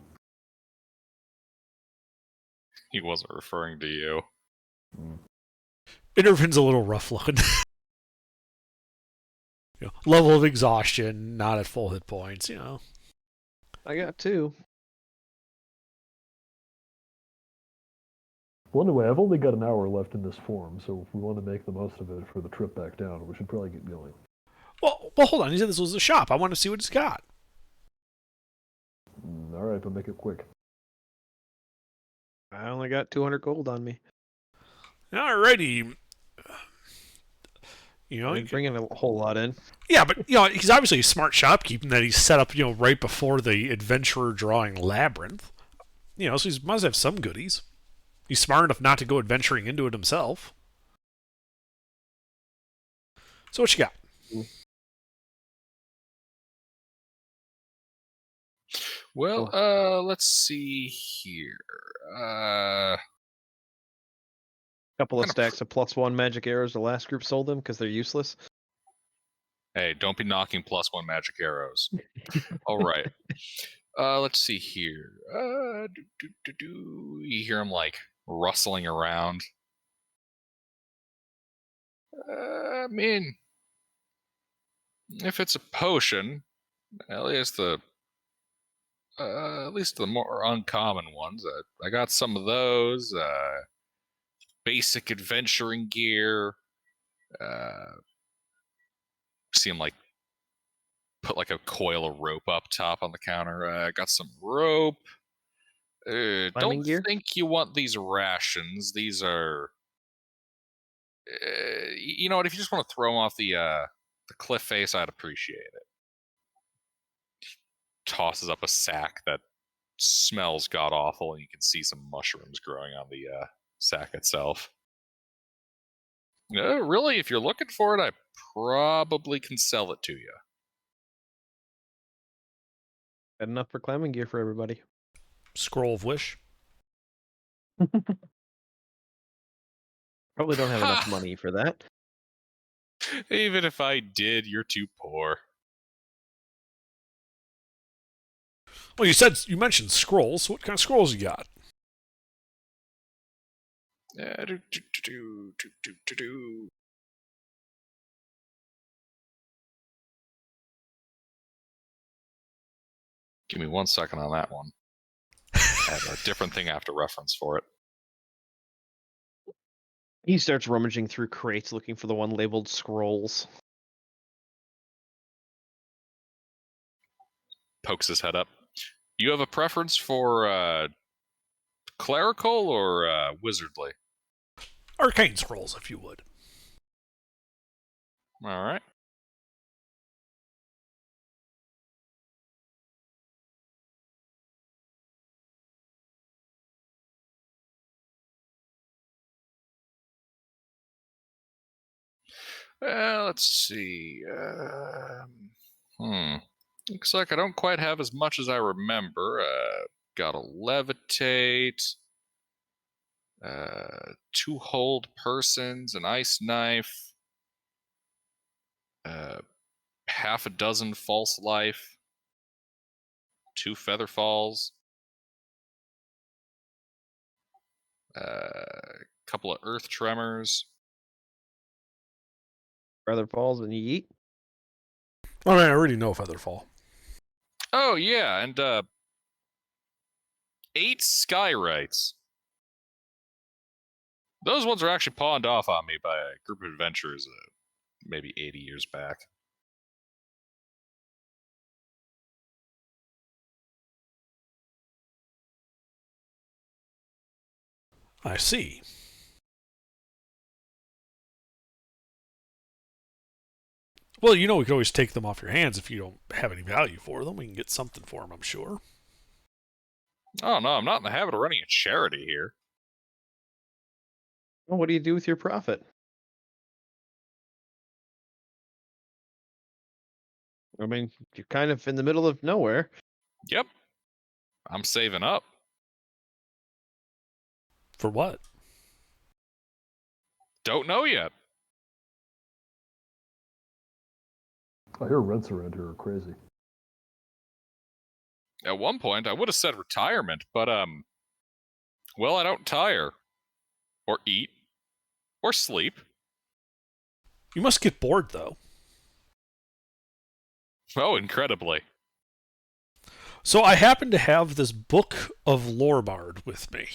He wasn't referring to you. Intervin's a little rough looking. Level of exhaustion, not at full hit points, I got 2. Well, anyway, I've only got an hour left in this form, so if we want to make the most of it for the trip back down, we should probably get going. Well, hold on. He said this was a shop. I want to see what it's got. All right, but make it quick. I only got 200 gold on me. Alrighty. I didn't bring in a whole lot in. Yeah, but he's obviously a smart shopkeeping that he's set up, right before the adventurer drawing labyrinth. So he must have some goodies. He's smart enough not to go adventuring into it himself. So what you got? Well, let's see here. Couple of stacks of +1 magic arrows. The last group sold them because they're useless. Hey, don't be knocking +1 magic arrows. All right. Let's see here. You hear him like rustling around. I mean, if it's a potion, at least the more uncommon ones. I got some of those. Basic adventuring gear. See him like put like a coil of rope up top on the counter. I got some rope. Don't gear? think you want these rations. These are. You know what? If you just want to throw them off the cliff face, I'd appreciate it. Tosses up a sack that smells god awful, and you can see some mushrooms growing on the sack itself. Really, if you're looking for it, I probably can sell it to you. Got enough for climbing gear for everybody. Scroll of Wish. Probably don't have enough money for that. Even if I did, you're too poor. Well, you mentioned scrolls. What kind of scrolls you got? Give me 1 second on that one. I have a different thing I have to reference for it. He starts rummaging through crates looking for the one labeled scrolls. Pokes his head up. You have a preference for clerical or wizardly? Arcane scrolls, if you would. All right. Let's see. Looks like I don't quite have as much as I remember. Got a levitate, 2 hold persons, an ice knife, half a dozen false life, 2 feather falls, a couple of earth tremors. Rather falls than yeet. I already know Featherfall. Oh yeah, and 8 skywrights. Those ones are actually pawned off on me by a group of adventurers maybe 80 years back. I see. Well, we can always take them off your hands if you don't have any value for them. We can get something for them, I'm sure. Oh no, I'm not in the habit of running a charity here. Well, what do you do with your profit? I mean, you're kind of in the middle of nowhere. Yep. I'm saving up. For what? Don't know yet. I hear rents around here are crazy. At one point, I would have said retirement, but, well, I don't tire. Or eat. Or sleep. You must get bored, though. Oh, incredibly. So I happen to have this book of Lorebard with me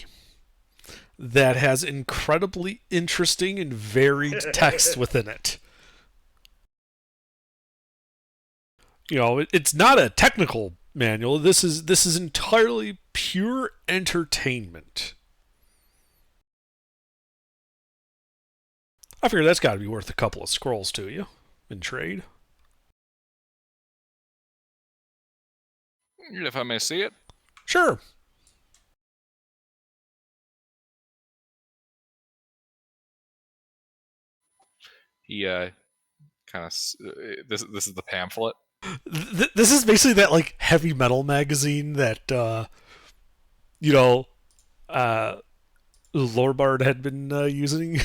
that has incredibly interesting and varied text within it. You know, it's not a technical manual. This is entirely pure entertainment. I figure that's got to be worth a couple of scrolls to you in trade. If I may see it. Sure. He, kind of... This is the pamphlet. This is basically that, like, heavy metal magazine that, you know, Lorebard had been using.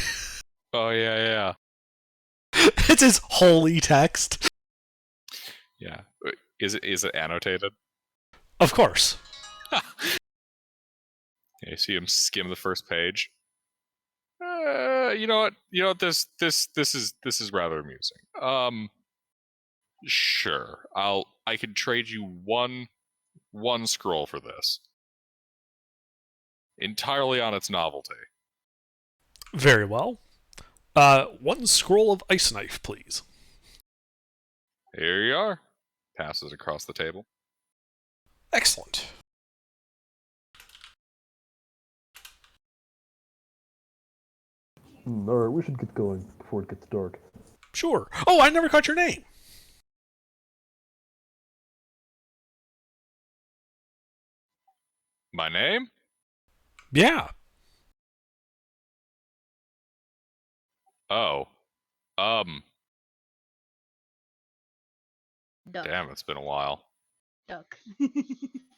Oh, yeah. It's his holy text. Yeah. Is it annotated? Of course. Yeah, you see him skim the first page. You know what? This is rather amusing. Sure. I can trade you one scroll for this. Entirely on its novelty. Very well. One scroll of ice knife, please. Here you are. Passes across the table. Excellent. Alright, we should get going before it gets dark. Sure. Oh, I never caught your name. My name? Yeah. Oh. Duck. Damn, it's been a while. Duck.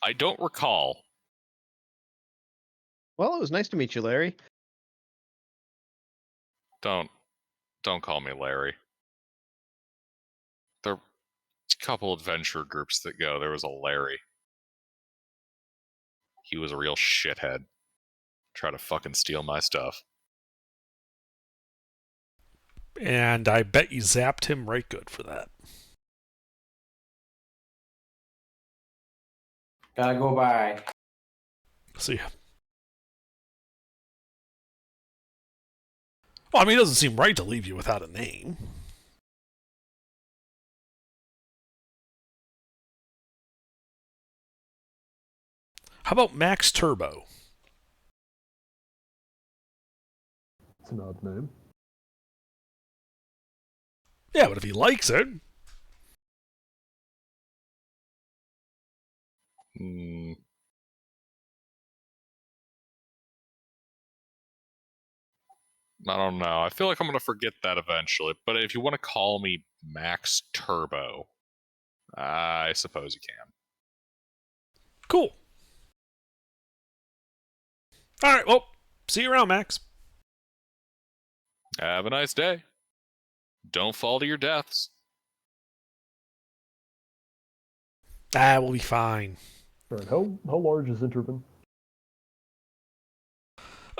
I don't recall. Well, it was nice to meet you, Larry. Don't call me Larry. There are a couple adventure groups that go. There was a Larry. He was a real shithead. Try to fucking steal my stuff. And I bet you zapped him right good for that. Gotta go by. See ya. Well, I mean, it doesn't seem right to leave you without a name. How about Max Turbo? It's an odd name. Yeah, but if he likes it. I don't know. I feel like I'm going to forget that eventually. But if you want to call me Max Turbo, I suppose you can. Cool. All right, well, see you around, Max. Have a nice day. Don't fall to your deaths. We'll be fine. Alright, how large is Intervin?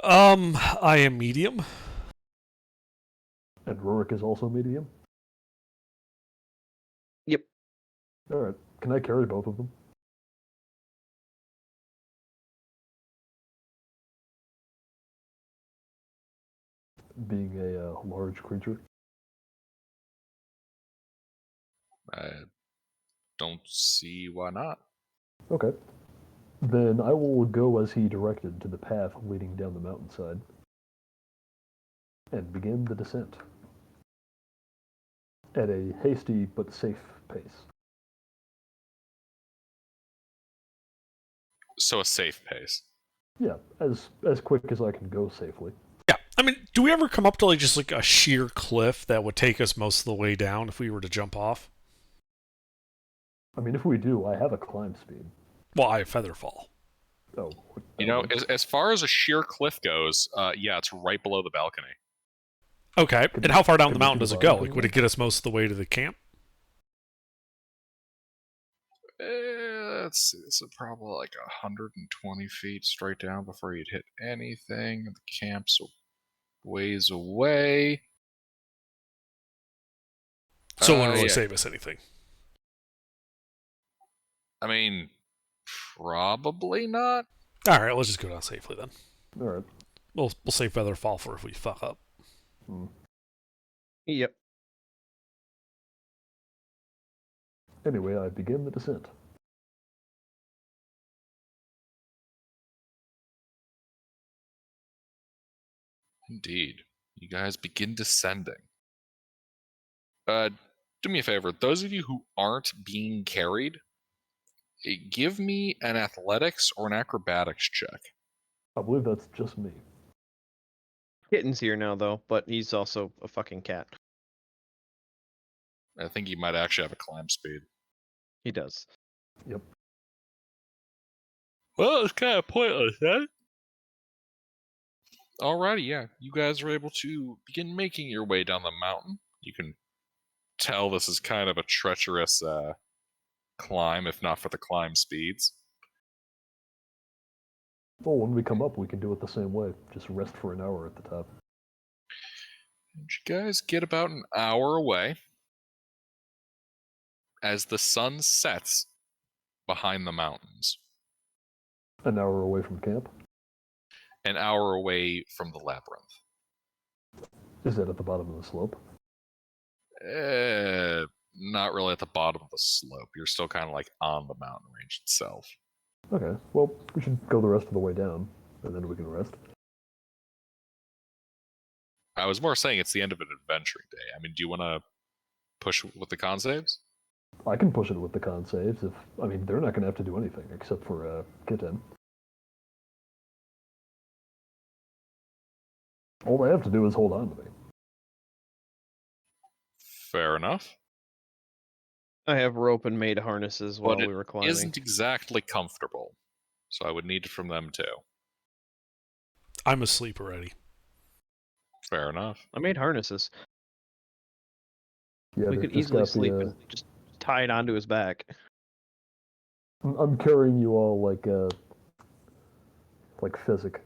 I am medium. And Rurik is also medium? Yep. Alright, can I carry both of them? Being a large creature? I don't see why not. Okay. Then I will go as he directed to the path leading down the mountainside and begin the descent at a hasty but safe pace. So a safe pace. Yeah, as quick as I can go safely. Yeah, I mean, do we ever come up to like just like a sheer cliff that would take us most of the way down if we were to jump off? I mean, if we do, I have a climb speed. Well, I have featherfall. Oh. You know, as far as a sheer cliff goes, yeah, it's right below the balcony. Okay, and how far down the mountain do does it the go? balcony Like, would it get us most of the way to the camp? Let's see. This is probably like 120 feet straight down before you'd hit anything. The camp's a ways away. So it wouldn't really Yeah. save us anything. I mean, probably not. All right, let's just go down safely then. All right. We'll save feather fall for if we fuck up. Yep. Anyway, I begin the descent. Indeed. You guys begin descending. Do me a favor. Those of you who aren't being carried, give me an athletics or an acrobatics check. I believe that's just me. Kitten's here now, though, but he's also a fucking cat. I think you might actually have a climb speed. He does. Yep. Well, it's kind of pointless, huh? Alrighty, yeah. You guys are able to begin making your way down the mountain. You can tell this is kind of a treacherous climb, if not for the climb speeds. Well, when we come up, we can do it the same way. Just rest for an hour at the top. And you guys get about an hour away as the sun sets behind the mountains. An hour away from camp? An hour away from the labyrinth. Is that at the bottom of the slope? Not really at the bottom of the slope. You're still kind of like on the mountain range itself. Okay, well, we should go the rest of the way down, and then we can rest. I was more saying it's the end of an adventuring day. I mean, do you want to push with the con saves? I can push it with the con saves. I mean, they're not going to have to do anything except for Kitten. All they have to do is hold on to me. Fair enough. I have rope and made harnesses while But it we were climbing. isn't exactly comfortable, so I would need it from them too. I'm asleep already. Fair enough. I made harnesses. Yeah, We they could just easily got sleep the, and just tie it onto his back. I'm carrying you all like physic.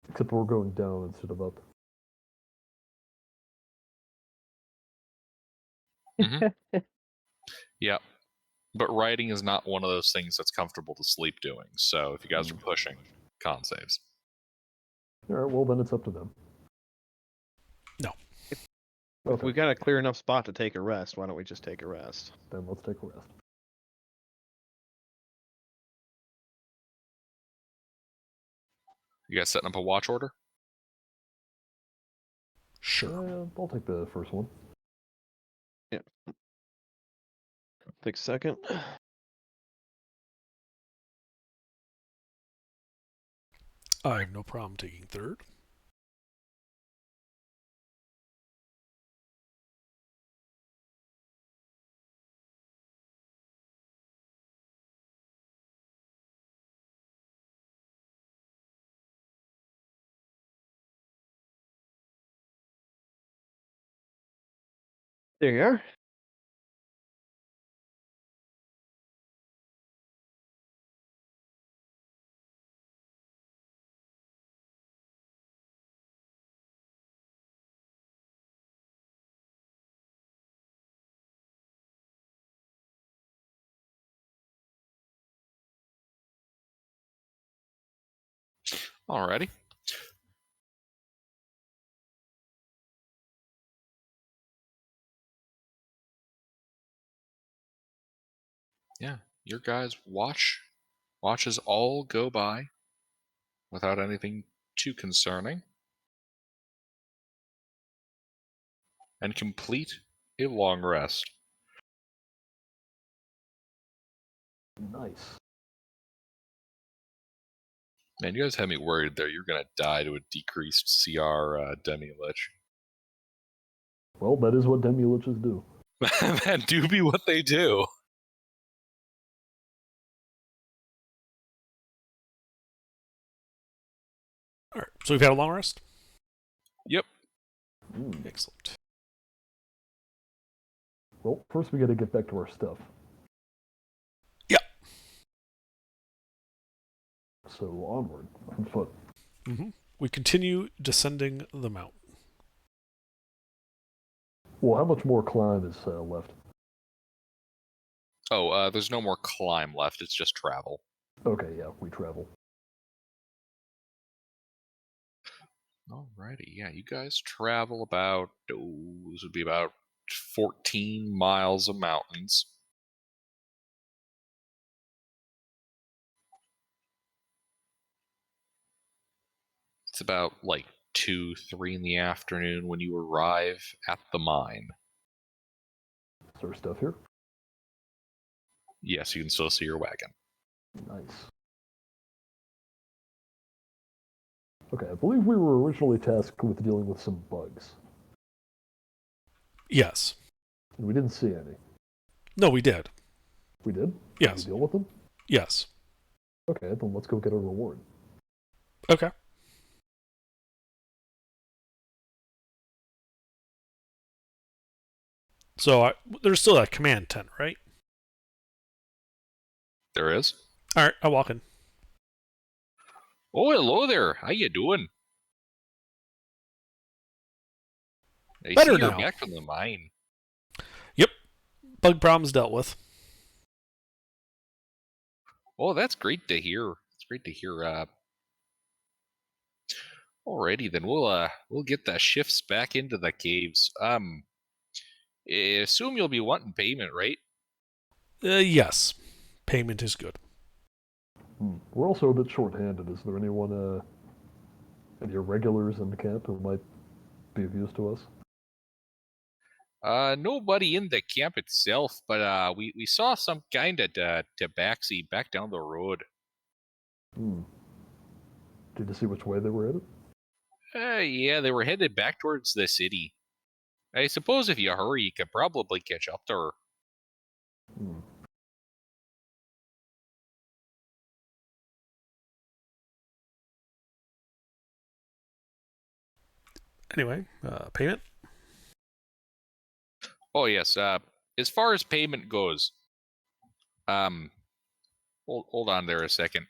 Except we're going down instead of up. Yeah. But riding is not one of those things that's comfortable to sleep doing, so if you guys are pushing, con saves. All right, well, then it's up to them. No. If Okay, we got a clear enough spot to take a rest, why don't we just take a rest? then let's take a rest. You guys setting up a watch order? Sure. I'll take the first one. Take a second. I have no problem taking third. There you are. Alrighty. Yeah, your guys' watches all go by without anything too concerning. And complete a long rest. Nice. Man, you guys had me worried there. You're going to die to a decreased CR Demi-Lich. Well, that is what Demi-Liches do. That do be what they do. All right. So we've had a long rest. Yep. Excellent. Well, first we got to get back to our stuff. Yeah. So onward, on foot. We continue descending the mountain. Well, how much more climb is left? Oh, there's no more climb left. It's just travel. Okay, yeah, we travel. Alrighty, yeah, you guys travel about, this would be about 14 miles of mountains. It's about like 2, 3 in the afternoon when you arrive at the mine. Is there stuff here? Yes, you can still see your wagon. Nice. Okay, I believe we were originally tasked with dealing with some bugs. Yes. And we didn't see any. No, we did. We did? Yes. Did we deal with them? Yes. Okay, then let's go get a reward. Okay. So there's still that command tent, right? There is. All right, I walk in. Oh, hello there. How you doing? I Better see you're now. back from the mine. Yep. Bug problems dealt with. Oh, that's great to hear. It's great to hear. Alrighty, then we'll get the shifts back into the caves. I assume you'll be wanting payment, right? Yes. Payment is good. We're also a bit short-handed. Is there anyone, any irregulars in the camp who might be of use to us? Nobody in the camp itself, but we saw some kind of tabaxi back down the road. Did you see which way they were headed? Yeah, they were headed back towards the city. I suppose if you hurry, you could probably catch up to her. Anyway, payment? Oh yes. As far as payment goes, hold on there a second.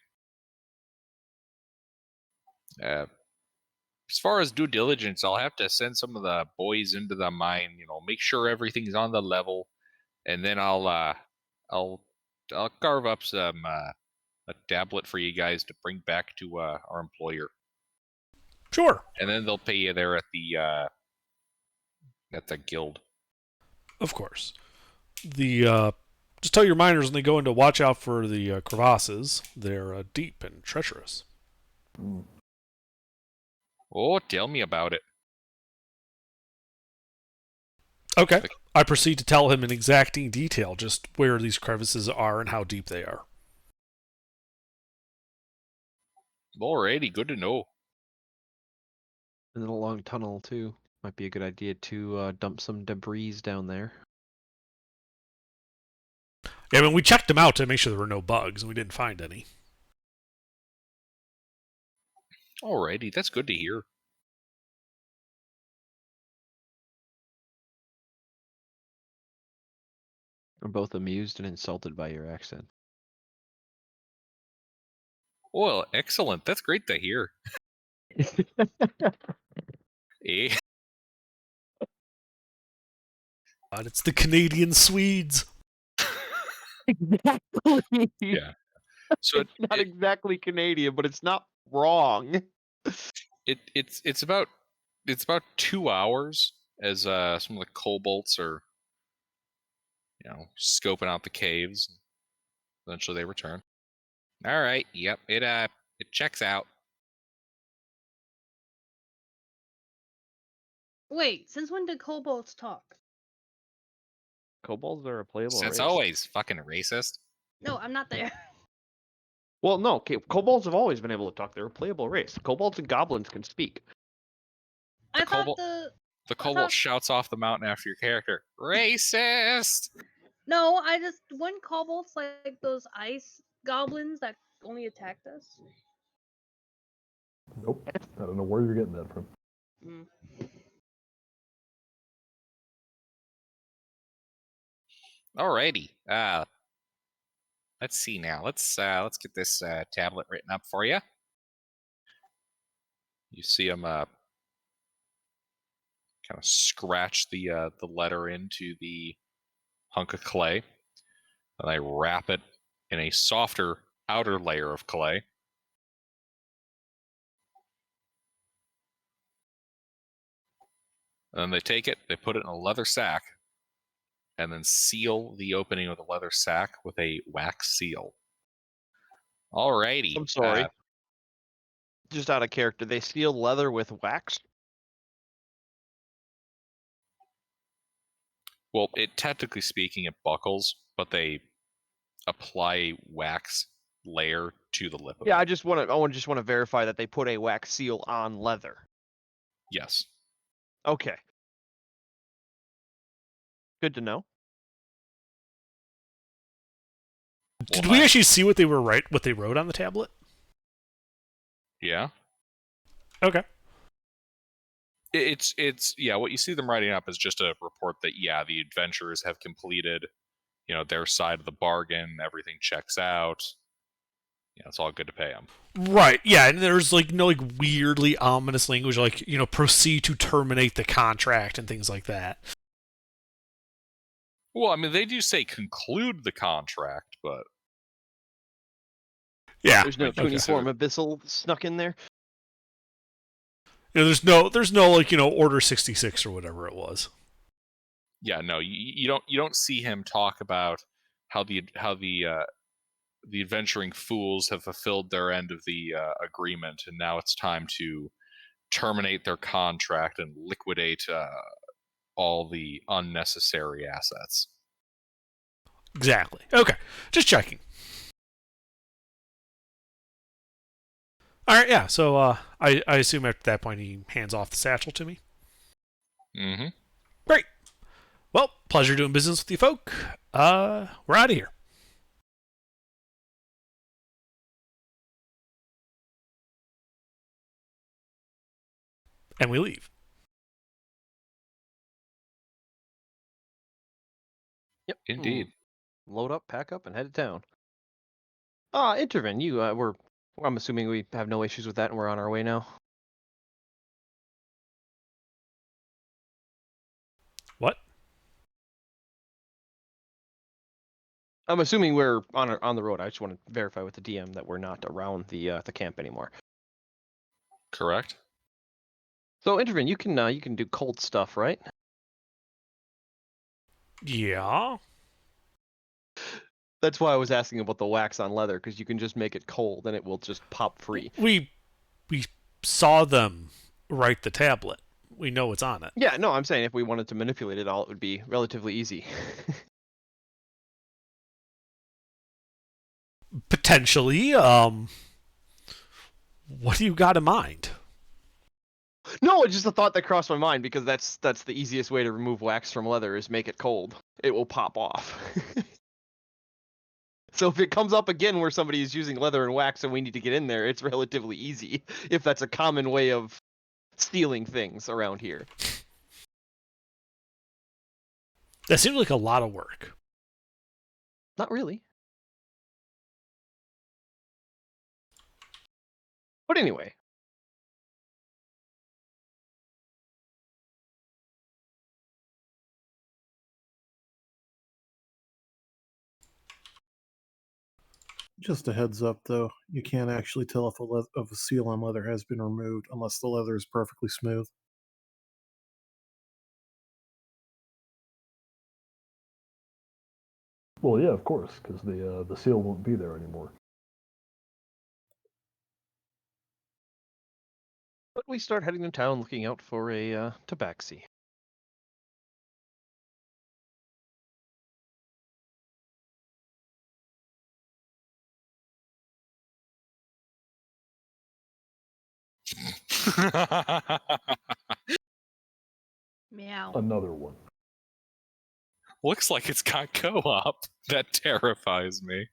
As far as due diligence, I'll have to send some of the boys into the mine. Make sure everything's on the level, and then I'll carve up some a tablet for you guys to bring back to our employer, Sure. and then they'll pay you there at the guild. Of course. Just tell your miners when they go in to watch out for the crevasses. They're deep and treacherous. Oh, tell me about it. Okay. I proceed to tell him in exacting detail just where these crevices are and how deep they are. Alrighty, good to know. And then a long tunnel too. Might be a good idea to dump some debris down there. Yeah, I mean, we checked them out to make sure there were no bugs, and we didn't find any. Alrighty, that's good to hear. I'm both amused and insulted by your accent. Well, excellent. That's great to hear. Eh? God, it's the Canadian Swedes. Exactly. Yeah. So It's not exactly Canadian, but it's not wrong. it's about 2 hours as some of the kobolds are scoping out the caves. Eventually they return. All right. Yep. It checks out. Wait, since when did kobolds talk? Kobolds are a playable Since race. always, fucking racist. No, I'm not there. Well, no, kobolds have always been able to talk. They're a playable race. Kobolds and goblins can speak. I thought kobold- the The kobold shouts off the mountain after your character. Racist. No, when kobolds like those ice goblins that only attacked us. Nope. I don't know where you're getting that from. Mm. Alrighty. Let's see now. Let's get this tablet written up for you. You see him kind of scratch the letter into the hunk of clay, and I wrap it in a softer outer layer of clay. And then they take it, they put it in a leather sack, and then seal the opening of the leather sack with a wax seal. Alrighty. I'm sorry. Just out of character, they seal leather with wax? Well, technically speaking, it buckles, but they apply a wax layer to the lip of Yeah, it. I just want to verify that they put a wax seal on leather. Yes. Okay. Good to know. Did we actually see what they wrote on the tablet? Yeah. Okay. It's yeah, what you see them writing up is just a report that the adventurers have completed, their side of the bargain, everything checks out. It's all good to pay them. Right. Yeah, and there's no weirdly ominous language like, proceed to terminate the contract and things like that. Well, I mean, they do say conclude the contract, but yeah, there's no cuneiform abyssal snuck in there. There's no Order 66 or whatever it was. Yeah, no, you don't see him talk about how the adventuring fools have fulfilled their end of the agreement, and now it's time to terminate their contract and liquidate all the unnecessary assets. Exactly. Okay, just checking. All right, yeah. So I assume after that point he hands off the satchel to me. Mm-hmm. Great. Well, pleasure doing business with you folk. We're out of here. And we leave. Yep. Indeed. Load up, pack up, and head to town. Intervin, I'm assuming we have no issues with that and we're on our way now. What? I'm assuming we're on the road. I just want to verify with the DM that we're not around the camp anymore. Correct. So, Intervin, you can do cold stuff, right? Yeah. That's why I was asking about the wax on leather, because you can just make it cold and it will just pop free. We saw them write the tablet. We know what's on it. Yeah, no, I'm saying if we wanted to manipulate it all, it would be relatively easy. Potentially. What do you got in mind? No, it's just a thought that crossed my mind, because that's the easiest way to remove wax from leather is make it cold. It will pop off. So if it comes up again where somebody is using leather and wax and we need to get in there, it's relatively easy, if that's a common way of stealing things around here. That seems like a lot of work. Not really. But anyway. Just a heads up, though, you can't actually tell if a seal on leather has been removed unless the leather is perfectly smooth. Well, yeah, of course, because the seal won't be there anymore. But we start heading to town looking out for a tabaxi. Meow. Another one. Looks like it's got co-op. That terrifies me.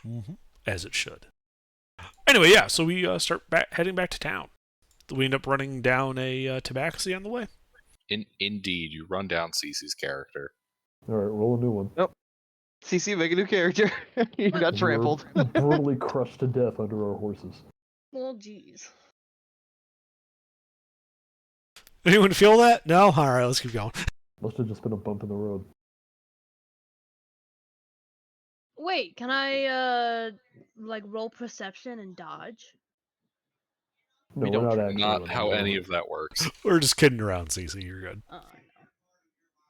Mm-hmm. As it should. Anyway, yeah, so we start heading back to town. We end up running down a tabaxi on the way. Indeed, you run down Cece's character. All right, roll a new one. CC, make a new character. You got And we were trampled. brutally crushed to death under our horses. Well, jeez. Anyone feel that? No? Alright, let's keep going. Must have just been a bump in the road. Wait, can I like roll perception and dodge? No, We we're don't not try- actually. Not running how the any road. of that works. We're just kidding around, Cece. You're good. Oh, I know.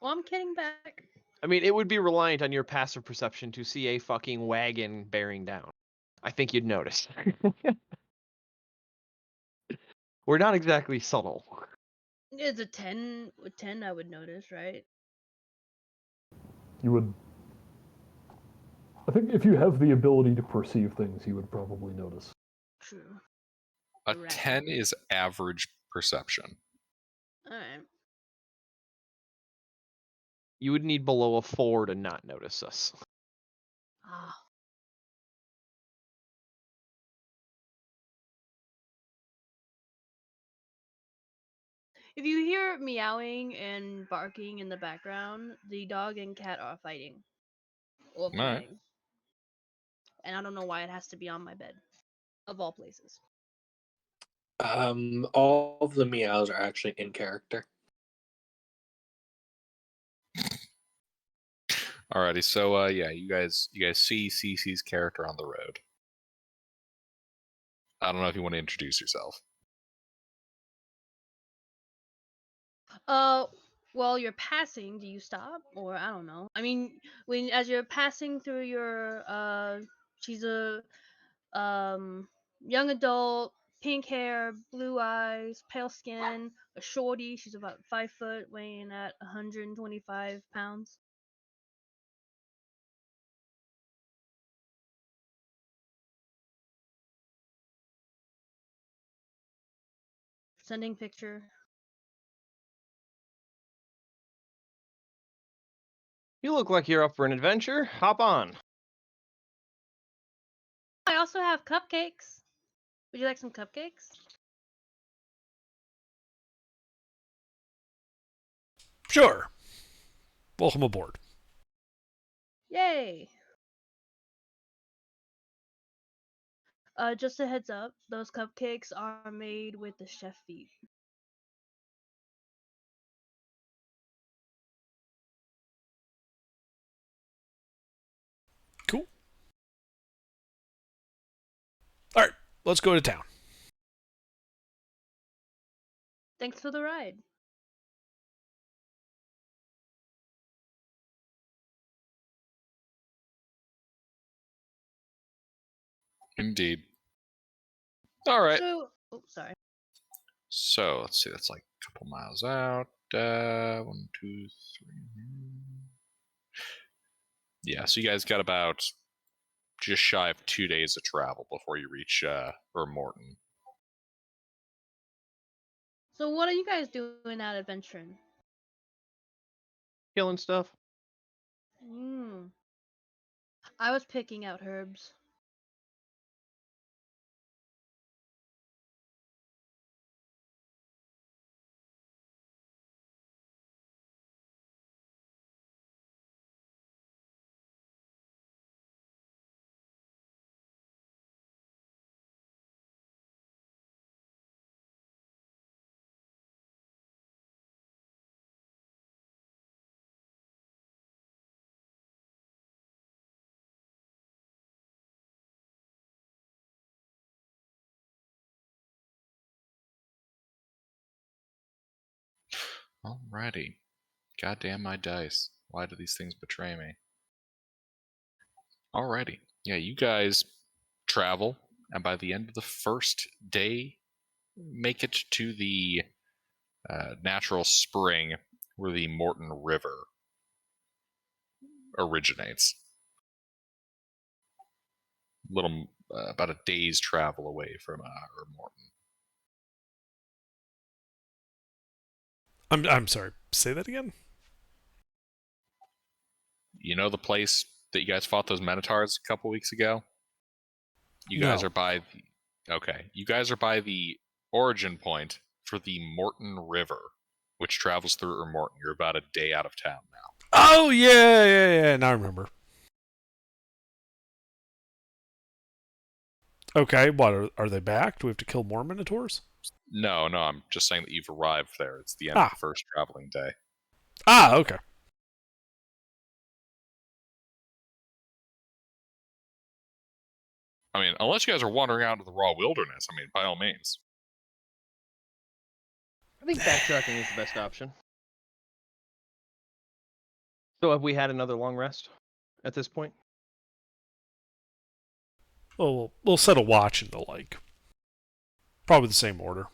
Well, I'm kidding back. I mean, it would be reliant on your passive perception to see a fucking wagon bearing down. I think you'd notice. We're not exactly subtle. It's a 10. With 10, I would notice, right? You would. I think if you have the ability to perceive things, you would probably notice. True. A Right. 10 is average perception. Alright. You would need below a 4 to not notice us. Ah. If you hear meowing and barking in the background, the dog and cat are fighting. Or Alright. playing. And I don't know why it has to be on my bed. Of all places. All of the meows are actually in character. Alrighty, so yeah, you guys see Cece's character on the road. I don't know if you want to introduce yourself. Well, you're passing, do you stop? Or I don't know. I mean, as you're passing through your she's a young adult, pink hair, blue eyes, pale skin, a shorty, she's about 5 foot, weighing at 125 pounds. Sending picture. You look like you're up for an adventure. Hop on. I also have cupcakes. Would you like some cupcakes? Sure. Welcome aboard. Yay! Just a heads up, those cupcakes are made with the chef feet. Cool. Alright, let's go to town. Thanks for the ride. Indeed. Alright. So, oh, sorry. So let's see, that's like a couple miles out. 1, 2, 3. Yeah, so you guys got about just shy of 2 days of travel before you reach Morton. So what are you guys doing out adventuring? Killing stuff. I was picking out herbs. Alrighty. Goddamn my dice. Why do these things betray me? Alrighty. Yeah, you guys travel, and by the end of the first day, make it to the natural spring where the Morton River originates. Little, about a day's travel away from Morton. I'm sorry. Say that again? You know the place that you guys fought those Minotaurs a couple weeks ago? You guys No. are by the... Okay. You guys are by the origin point for the Morton River. which travels through Morton. You're about a day out of town now. Oh, yeah. Now I remember. Okay, what, are they back? Do we have to kill more Minotaurs? No, I'm just saying that you've arrived there. It's the end of the first traveling day. Okay. I mean, unless you guys are wandering out into the raw wilderness, I mean, by all means. I think backtracking is the best option. So have we had another long rest at this point? Well, we'll set a watch into, like, probably the same order.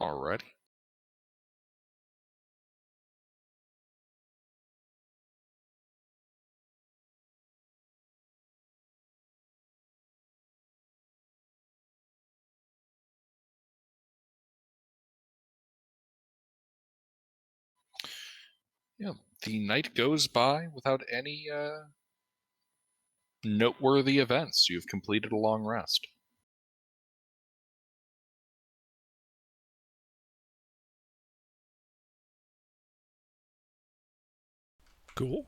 Alrighty. Yeah, the night goes by without any noteworthy events. You've completed a long rest. Cool.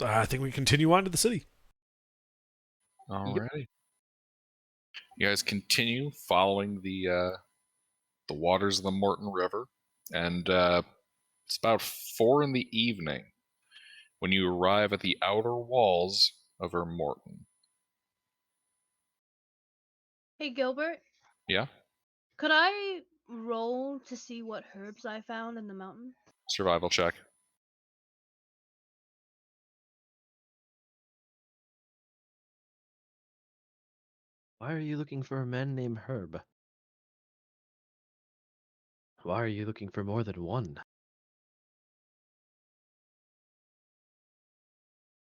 I think we continue on to the city. Alrighty. You guys continue following the waters of the Morton River, and it's about 4 in the evening when you arrive at the outer walls of Morton. Hey, Gilbert, Yeah? could I roll to see what herbs I found in the mountain? Survival check. Why are you looking for a man named Herb? Why are you looking for more than one?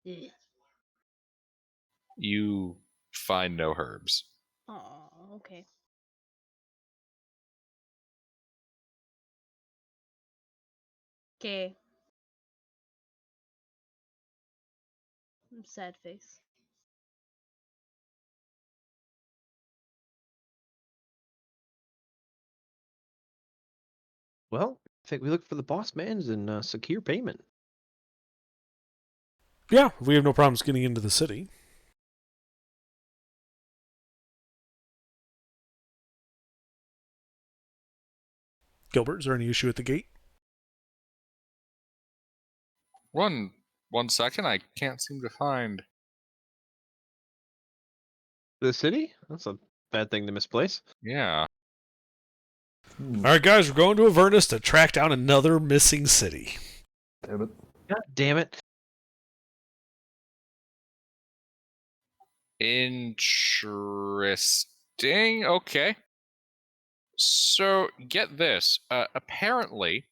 Yeah. You find no herbs. Oh, okay. Okay. Sad face. Well, I think we look for the boss man's and secure payment. Yeah, we have no problems getting into the city. Gilbert, is there any issue at the gate? One second, I can't seem to find. The city? That's a bad thing to misplace. Yeah. All right, guys, we're going to Avernus to track down another missing city. Damn it. God damn it. Interesting. Okay. So get this. Apparently,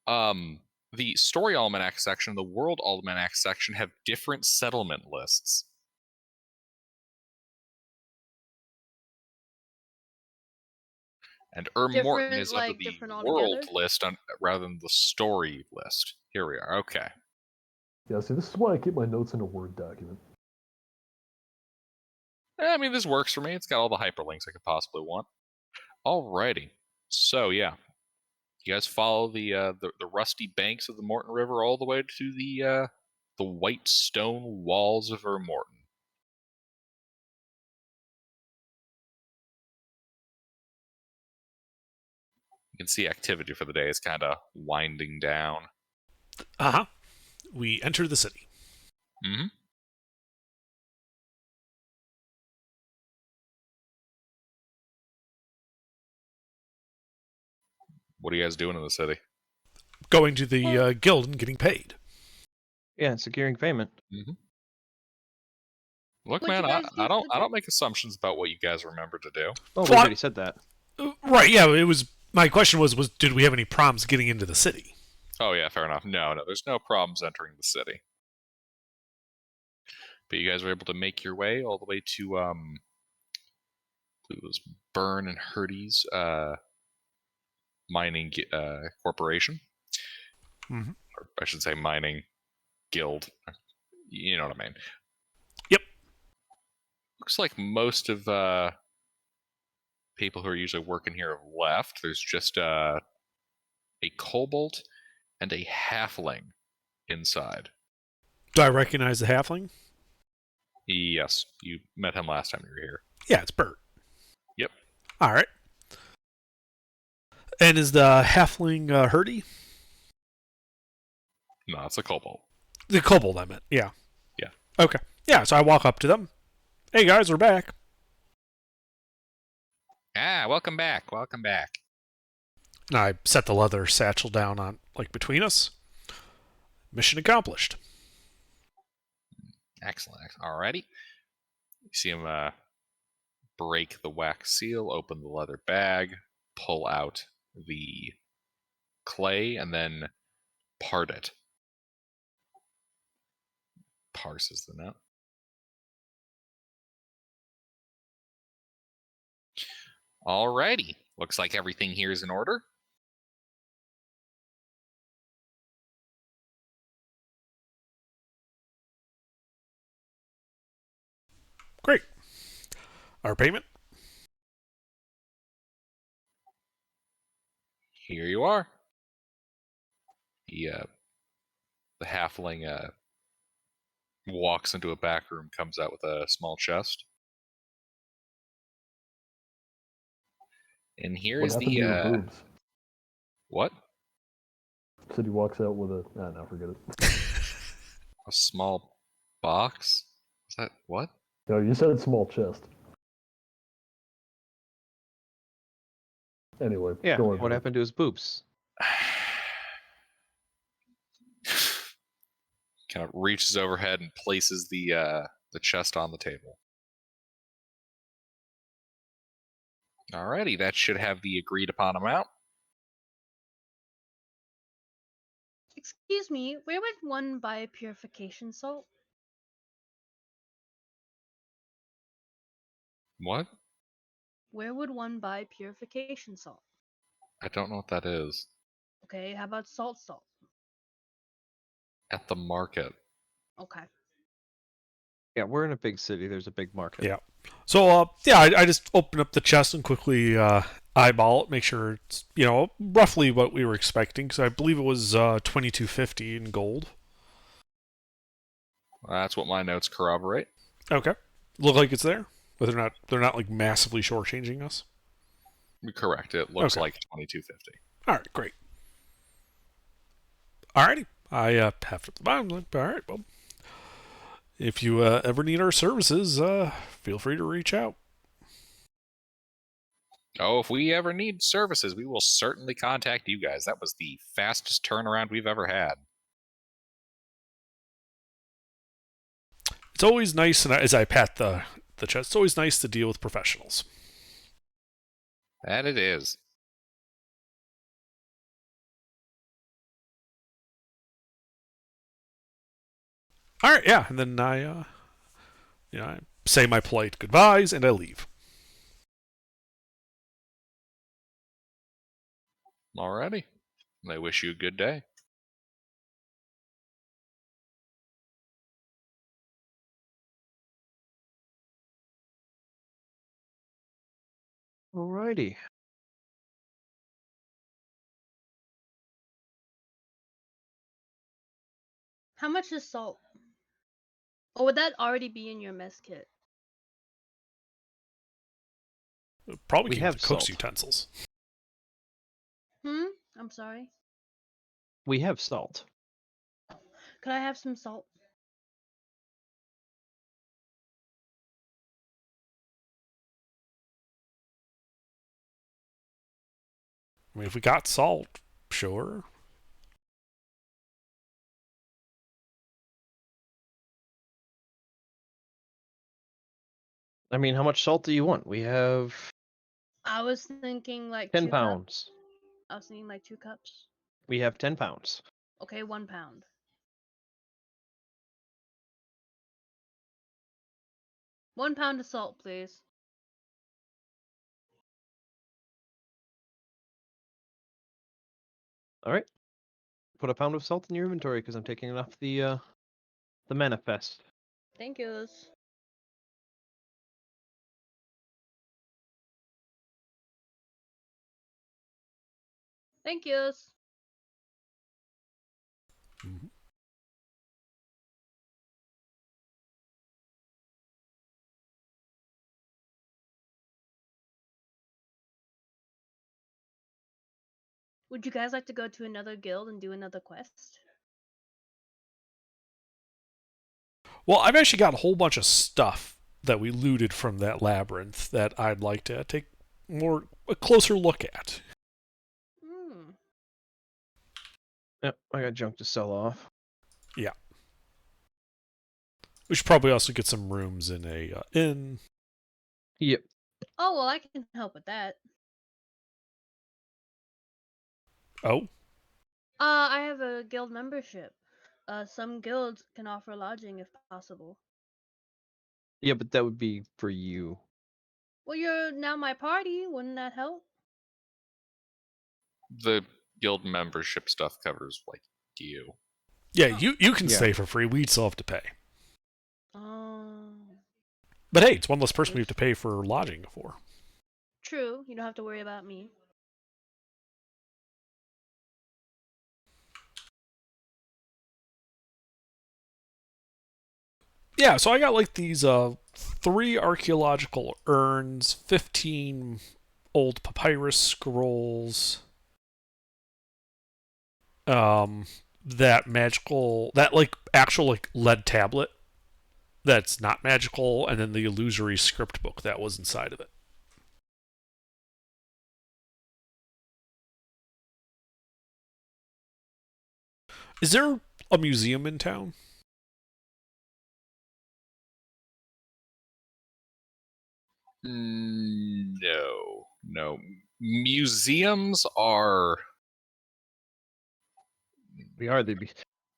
the story almanac section, the world almanac section have different settlement lists. And Morton is under the world list rather than the story list. Here we are. Okay. Yeah, see, this is why I keep my notes in a Word document. I mean, this works for me. It's got all the hyperlinks I could possibly want. Alrighty. So, yeah. You guys follow the rusty banks of the Morton River all the way to the white stone walls of Morton. You can see activity for the day is kind of winding down. Uh-huh. We enter the city. Mm-hmm. What are you guys doing in the city? Going to the guild and getting paid. Yeah, securing payment. Mm-hmm. Look, man, I don't make assumptions about what you guys remember to do. Oh, we already said that. Right, yeah, it was. My question was did we have any problems getting into the city? Oh, yeah, fair enough. No, there's no problems entering the city. But you guys were able to make your way all the way to It was Byrne and Hurdy's mining corporation. Mhm. Or I should say mining guild. You know what I mean. Yep. Looks like most of people who are usually working here have left. There's just a kobold and a halfling inside. Do I recognize the halfling? Yes, you met him last time you were here. Yeah, it's Bert. Yep. All right. And is the halfling Hurdy? No, it's a kobold. The kobold, I meant. Yeah. Yeah. Okay. Yeah, so I walk up to them. Hey, guys, we're back. Ah, welcome back. Welcome back. And I set the leather satchel down on, like, between us. Mission accomplished. Excellent. Alrighty. You see him break the wax seal, open the leather bag, pull out the clay, and then part it. Parses the nut. Alrighty. Looks like everything here is in order. Great. Our payment? Here you are. The halfling walks into a back room, comes out with a small chest. And here What is happened the to your boobs? what? Said he walks out with a. Ah, no, forget it. A small box? Is that what? No, you said small chest. Anyway, Yeah. go ahead. What happened to his boobs? Kind of reaches overhead and places the chest on the table. Alrighty, that should have the agreed upon amount. Excuse me, where would one buy purification salt? What? Where would one buy purification salt? I don't know what that is. Okay, how about salt? At the market. Okay. Yeah, we're in a big city. There's a big market. Yeah. So, I just open up the chest and quickly eyeball it, make sure it's, roughly what we were expecting, because I believe it was $22.50 in gold. That's what my notes corroborate. Okay. Look like it's there, but they're not like massively shortchanging us. Correct. It looks Okay. like 2250. All right, great. Alrighty. I have to the bottom. Like, all right, well, if you ever need our services, feel free to reach out. Oh, if we ever need services, we will certainly contact you guys. That was the fastest turnaround we've ever had. It's always nice, and as I pat the chest, it's always nice to deal with professionals. That it is. All right, yeah, and then I say my polite goodbyes and I leave. Alrighty. I wish you a good day. Alrighty. How much is salt? Or would that already be in your mess kit? Probably We came have with cook's salt. utensils. I'm sorry. We have salt. Could I have some salt? I mean, if we got salt, sure. I mean, how much salt do you want? We have I was thinking like 10 2 cups. pounds. I was thinking like 2 cups. We have 10 pounds. Okay, 1 pound. 1 pound of salt, please. All right. Put a pound of salt in your inventory because I'm taking it off the manifest. Thank you. Thank you. Mhm. Would you guys like to go to another guild and do another quest? Well, I've actually got a whole bunch of stuff that we looted from that labyrinth that I'd like to take a closer look at. Hmm. Yep, I got junk to sell off. Yeah. We should probably also get some rooms in a inn. Yep. Oh, well, I can help with that. Oh, I have a guild membership. Some guilds can offer lodging if possible. Yeah, but that would be for you. Well, you're now my party. Wouldn't that help? The guild membership stuff covers like you. yeah, Oh. you can Yeah. stay for free. We'd still have to pay. Um. But hey, it's one less person we have to pay for lodging for. True. You don't have to worry about me. Yeah, so I got like these 3 archaeological urns, 15 old papyrus scrolls, that like actual like lead tablet that's not magical, and then the illusory script book that was inside of it. Is there a museum in town? No. Museums are We are the.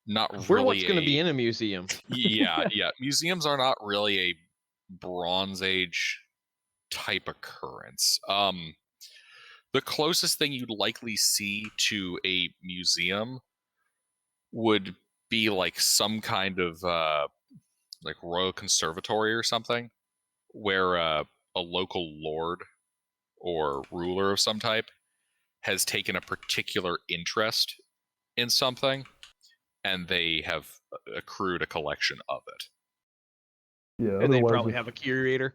not We're what's really going to be a in a museum. yeah. Museums are not really a Bronze Age type occurrence. The closest thing you'd likely see to a museum would be like some kind of like royal conservatory or something, where a local lord or ruler of some type has taken a particular interest in something, and they have accrued a collection of it. Yeah, And they'd otherwise, probably have a curator.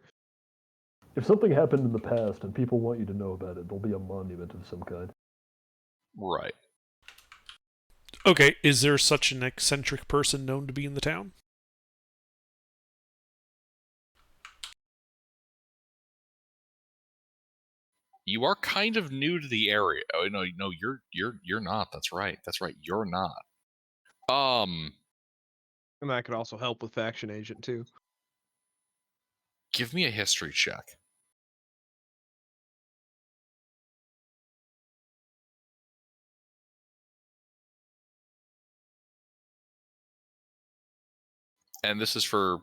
if something happened in the past and people want you to know about it, there'll be a monument of some kind. Right. Okay, is there such an eccentric person known to be in the town? You are kind of new to the area. Oh no, you're not. That's right. You're not. And that could also help with faction agent too. Give me a history check. And this is for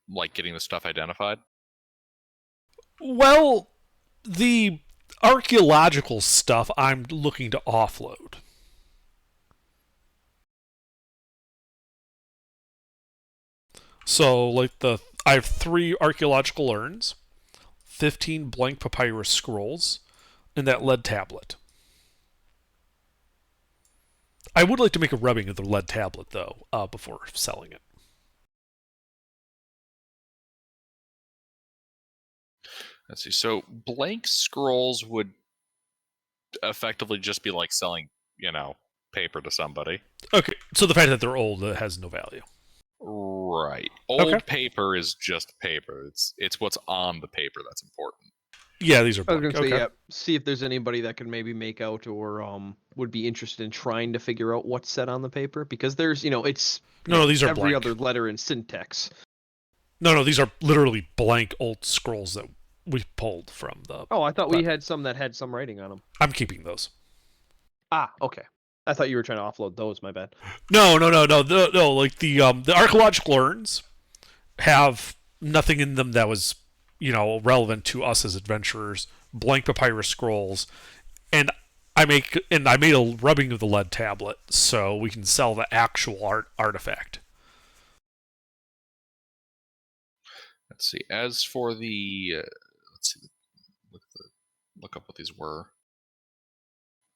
like getting the stuff identified. Well, the archaeological stuff I'm looking to offload. So, like I have 3 archaeological urns, 15 blank papyrus scrolls, and that lead tablet. I would like to make a rubbing of the lead tablet though, before selling it. Let's see. So blank scrolls would effectively just be like selling, paper to somebody. Okay, so the fact that they're old has no value. Right. Old Okay. paper is just paper. It's what's on the paper that's important. Yeah, these are I was blank. gonna say, Okay. yeah. See if there's anybody that could maybe make out or would be interested in trying to figure out what's said on the paper, because there's it's No, these are every blank. other letter in syntax. No, these are literally blank old scrolls that we pulled from the. Oh, I thought we But- had some that had some writing on them. I'm keeping those. Ah, okay. I thought you were trying to offload those. My bad. No. Like the archaeological urns have nothing in them that was, relevant to us as adventurers. Blank papyrus scrolls, and I made a rubbing of the lead tablet, so we can sell the actual artifact. Let's see. As for the, let's see, look up what these were.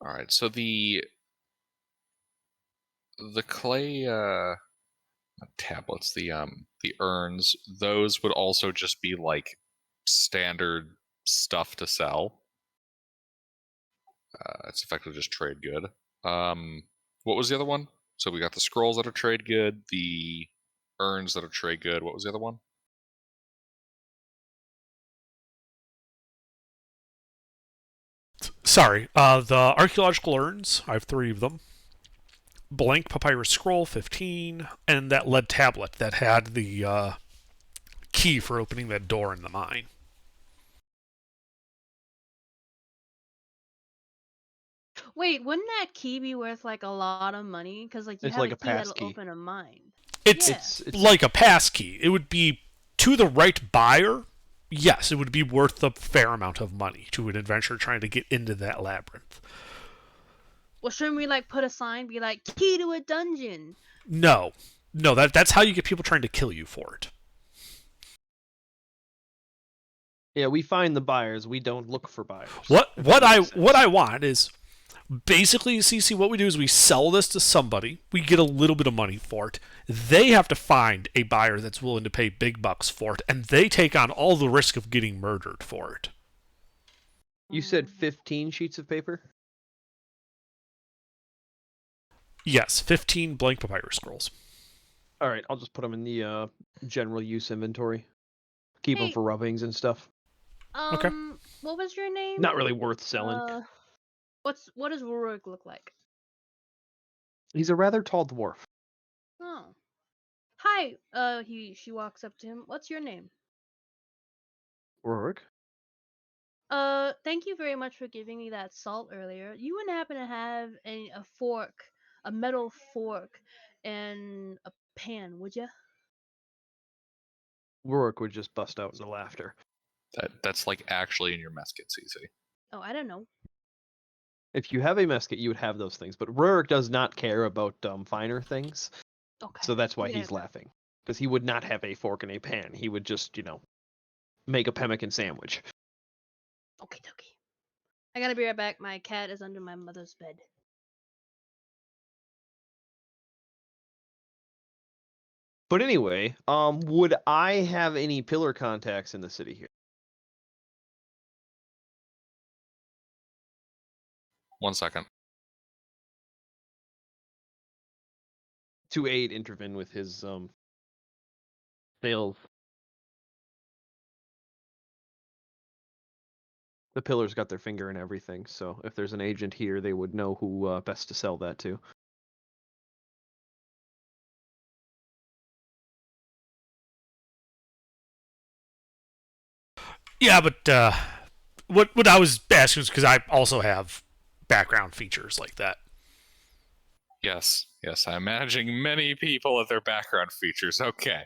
All right, so the clay tablets, the urns, those would also just be like standard stuff to sell. It's effectively just trade good. What was the other one? So we got the scrolls that are trade good, the urns that are trade good. What was the other one? Sorry, the archaeological urns. I have 3 of them. Blank papyrus scroll, 15, and that lead tablet that had the key for opening that door in the mine. Wait, wouldn't that key be worth like a lot of money? Because like you It's have like a a key pass that'll key. open a mine. It's Yeah. It's like a pass key. It would be to the right buyer. Yes, it would be worth a fair amount of money to an adventurer trying to get into that labyrinth. Well, shouldn't we like put a sign, be like key to a dungeon? No, that's how you get people trying to kill you for it. yeah, we find the buyers. We don't look for buyers. What if what that I makes sense. what I want is basically, CC, what we do is we sell this to somebody. We get a little bit of money for it. They have to find a buyer that's willing to pay big bucks for it, and they take on all the risk of getting murdered for it. You said 15 sheets of paper? Yes, 15 blank papyrus scrolls. All right, I'll just put them in the general use inventory. Keep them Hey. for rubbings and stuff. Okay. What was your name? Not really worth selling. What does Rurik look like? He's a rather tall dwarf. Oh. Hi. She walks up to him. What's your name? Rorik? Thank you very much for giving me that salt earlier. You wouldn't happen to have a fork, a metal fork, and a pan, would you? Rorik would just bust out into laughter. That's like actually in your mess kit, CC. Oh, I don't know. If you have a mess kit, you would have those things. But Rorik does not care about finer things. Okay. So that's why Yeah. he's laughing. Because he would not have a fork and a pan. He would just, make a pemmican sandwich. Okay, dokie. I gotta be right back. My cat is under my mother's bed. But anyway, would I have any pillar contacts in the city here? 1 second. To aid Intervin with his sales. The pillars got their finger in everything, so if there's an agent here, they would know who best to sell that to. Yeah, but what I was asking is because I also have background features like that. Yes, I'm managing many people at their background features. Okay.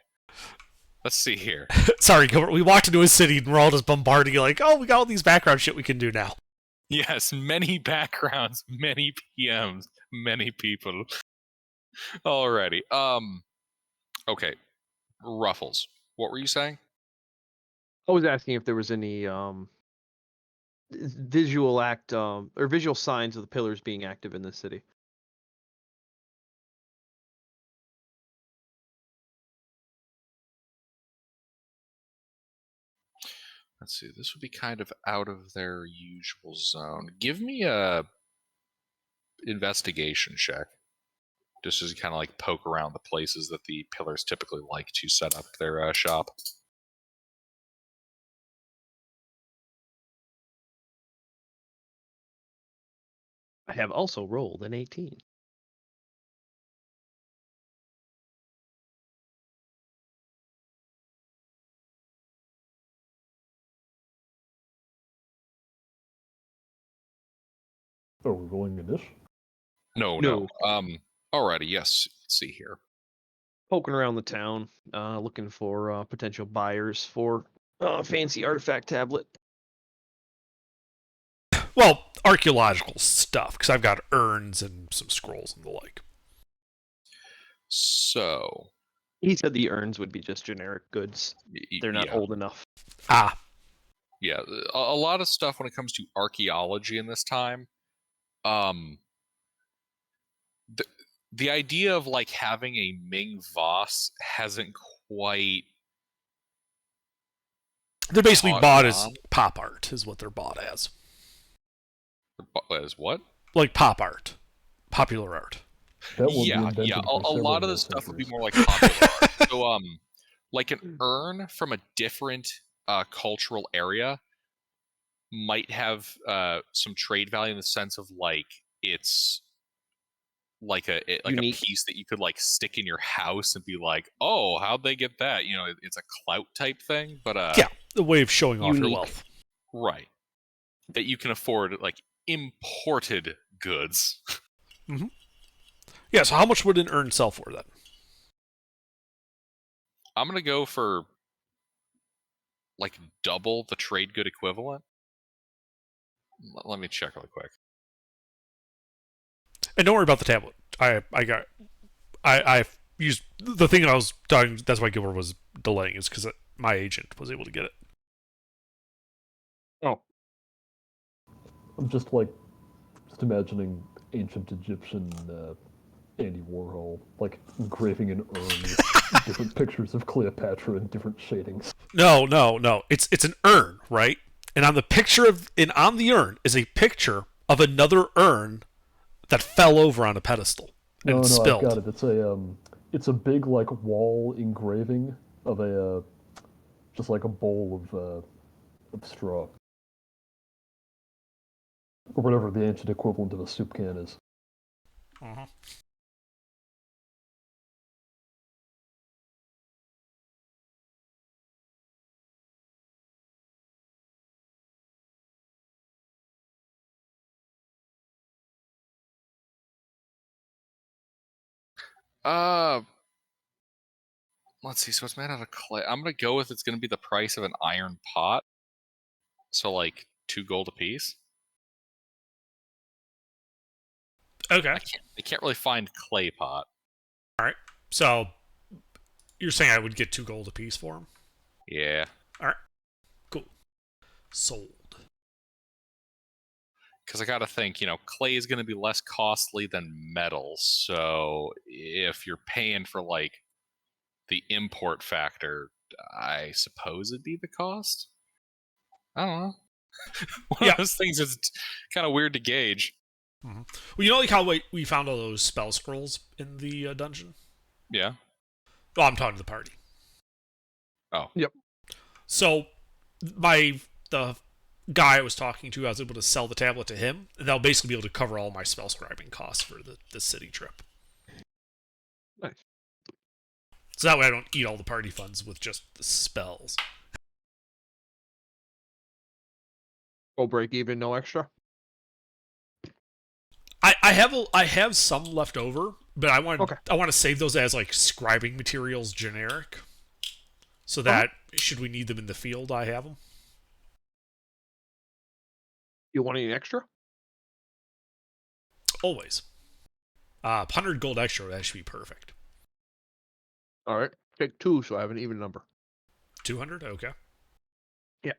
Let's see here. Sorry, Gilbert, we walked into a city and we're all just bombarding you like, oh, we got all these background shit we can do now. Yes, many backgrounds, many PMs, many people. Alrighty. Okay. Ruffles. What were you saying? I was asking if there was any visual or visual signs of the pillars being active in this city. Let's see. This would be kind of out of their usual zone. Give me a investigation check. Just as you kind of like poke around the places that the pillars typically like to set up their shop. I have also rolled an 18. Oh, we're rolling in this? No. Alrighty, yes. Let's see here. Poking around the town, looking for potential buyers for a fancy artifact tablet. Well, archaeological stuff, because I've got urns and some scrolls and the like. So, He said the urns would be just generic goods. They're not yeah, old enough. Ah, yeah, a lot of stuff when it comes to archaeology in this time. Um, the the idea of like having a Ming vase hasn't quite they're basically caught bought as on. pop art, is what they're bought as. As what? Like pop art, popular art. That won't be Yeah, invented for a several lot of more this stuff would be centuries. more like popular art. So, like an urn from a different cultural area might have some trade value in the sense of like it's like a Unique. piece that you could like stick in your house and be like, oh, how'd they get that? You know, it's a clout type thing, but Yeah, the way of showing off your Unique. wealth. right, that you can afford like imported goods. Yeah, so how much would an urn sell for then? I'm gonna go for like double the trade good equivalent. Let me check really quick. And don't worry about the tablet. I used the thing I was talking. That's why Gilbert was delaying, is because my agent was able to get it. Oh, I'm just imagining ancient Egyptian Andy Warhol, like engraving an urn with different pictures of Cleopatra in different shadings. No. It's an urn, right? And on the picture of and on the urn is a picture of another urn that fell over on a pedestal and No, I've spilled. got it. It's a big like wall engraving of a just like a bowl of straw, or whatever the ancient equivalent of a soup can is. Uh-huh. Uh, let's see. So it's made out of clay. I'm gonna go with it's gonna be the price of an iron pot. So like 2 gold apiece. Okay. I can't really find clay pot. All right. So you're saying I would get 2 gold apiece for them? Yeah. All right. Cool. Sold. Because I got to think, clay is going to be less costly than metal. So if you're paying for like the import factor, I suppose it'd be the cost. I don't know. One of those things is kind of weird to gauge. Mm-hmm. Well, you know, like how we found all those spell scrolls in the dungeon? Yeah. Oh, I'm talking to the party. Oh. Yep. So the guy I was talking to, I was able to sell the tablet to him, and that'll basically be able to cover all my spell scribing costs for the city trip. Nice. So that way I don't eat all the party funds with just the spells. Full break even, no extra. I have some left over, but I want to save those as like scribing materials generic, so that should we need them in the field, I have them. You want any extra? Always. 100 gold extra, that should be perfect. All right, take 2, so I have an even number. 200, okay. Yeah.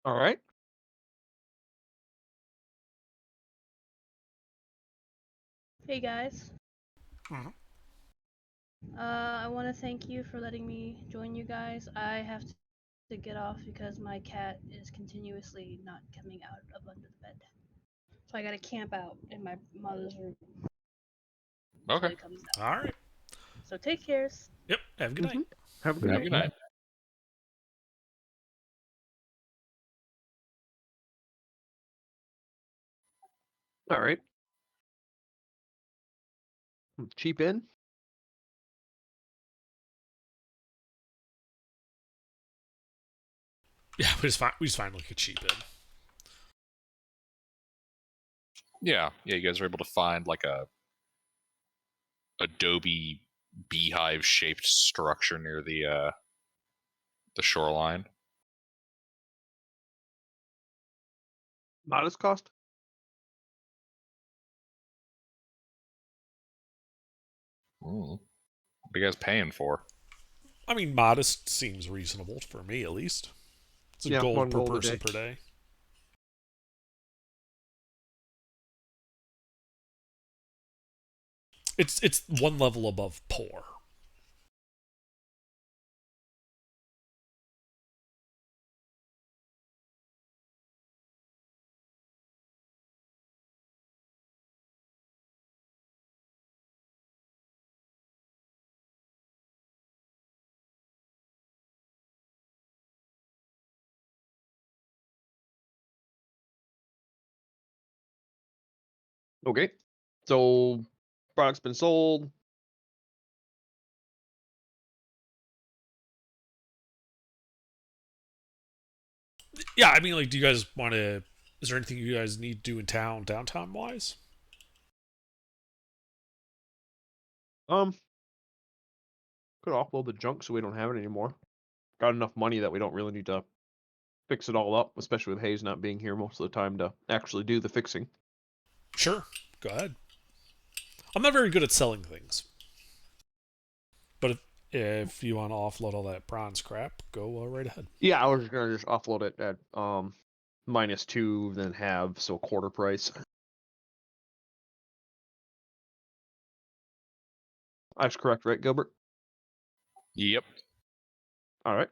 All right. Hey guys. Mm-hmm. I want to thank you for letting me join you guys. I have to get off because my cat is continuously not coming out of under the bed. So I gotta camp out in my mother's room. Okay. It comes out. All right. So take cares. Yep. Have a good night. Have a good Have a night. good night. All right. Cheap in. Yeah, we just find like a cheap in. Yeah, you guys are able to find like a adobe beehive shaped structure near the shoreline. Modest cost? What are you guys paying for? I mean, modest seems reasonable for me, at least. It's a Yeah, gold 1 per gold a person day. per day. It's one level above poor. Okay. So product's been sold. Yeah, I mean, like, do you guys want to? Is there anything you guys need to do in town, downtown wise? Um, could offload the junk so we don't have it anymore. Got enough money that we don't really need to fix it all up, especially with Hayes not being here most of the time to actually do the fixing. Sure, go ahead. I'm not very good at selling things, but if you want to offload all that bronze crap, go right ahead. Yeah, I was gonna just offload it at -2, then have so quarter price. That's correct, right, Gilbert? Yep. All right.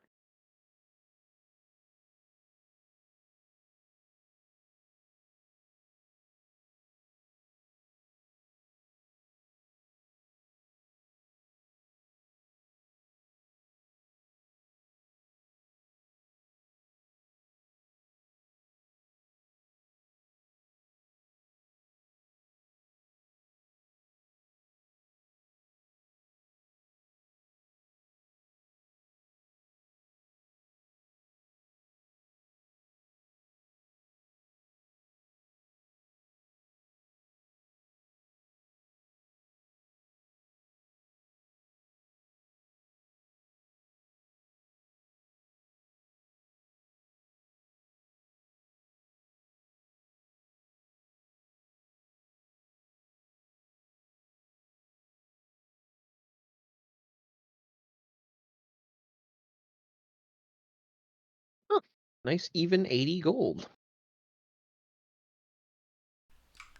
Huh. Nice even 80 gold.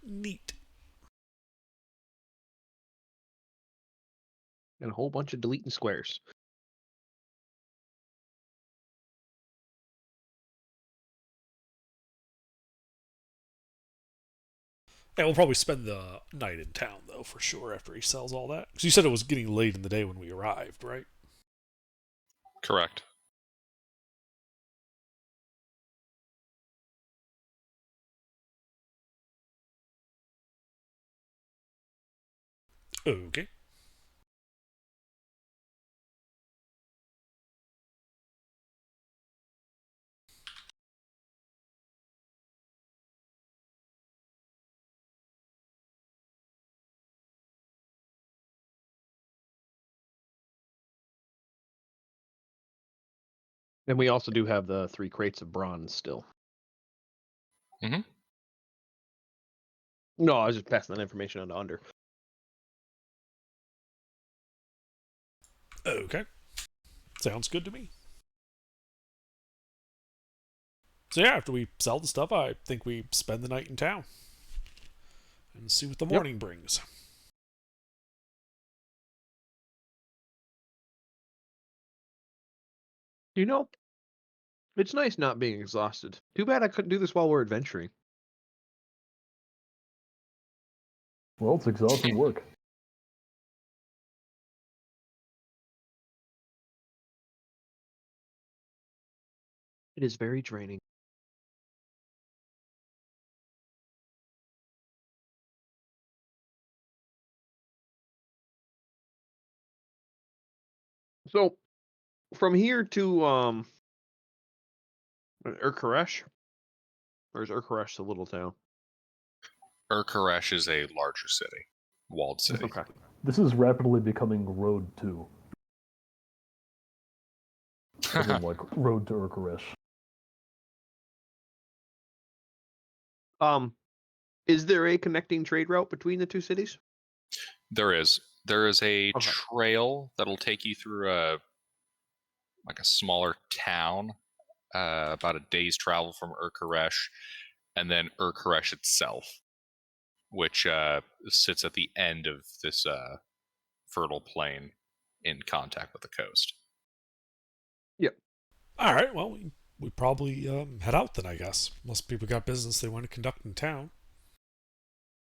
Neat. And a whole bunch of deleting squares. Yeah, we'll probably spend the night in town though, for sure. After he sells all that, because you said it was getting late in the day when we arrived, right? Correct. Okay. And we also do have the 3 crates of bronze still. Mm-hmm. No, I was just passing that information on to Under. Okay. Sounds good to me. So yeah, after we sell the stuff, I think we spend the night in town and see what the morning brings. You know, it's nice not being exhausted. Too bad I couldn't do this while we're adventuring. Well, it's exhausting work. It is very draining. So, from here to Urkaresh, or is Urkaresh the little town? Urkaresh is a larger city, walled city. Okay. This is rapidly becoming Road 2. As in, like, Road to Urkaresh. Is there a connecting trade route between the two cities? There is a Okay. trail that'll take you through a smaller town, about a day's travel from Urkaresh, and then Urkaresh itself, which sits at the end of this fertile plain in contact with the coast. Yep. All right. Well, we probably head out then, I guess. Most people got business they want to conduct in town.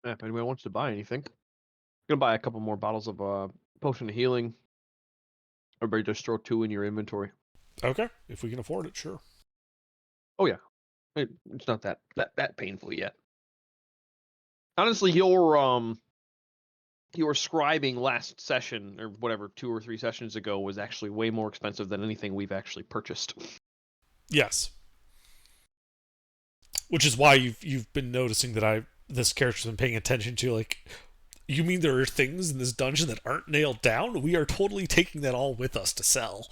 Yeah, if anyone wants to buy anything, I'm gonna buy a couple more bottles of potion of healing. Everybody just throw 2 in your inventory. Okay, if we can afford it, sure. Oh yeah, it's not that painful yet. Honestly, your scribing last session or whatever 2 or 3 sessions ago was actually way more expensive than anything we've actually purchased. Yes. Which is why you've been noticing that this character's been paying attention to, like, you mean there are things in this dungeon that aren't nailed down? We are totally taking that all with us to sell.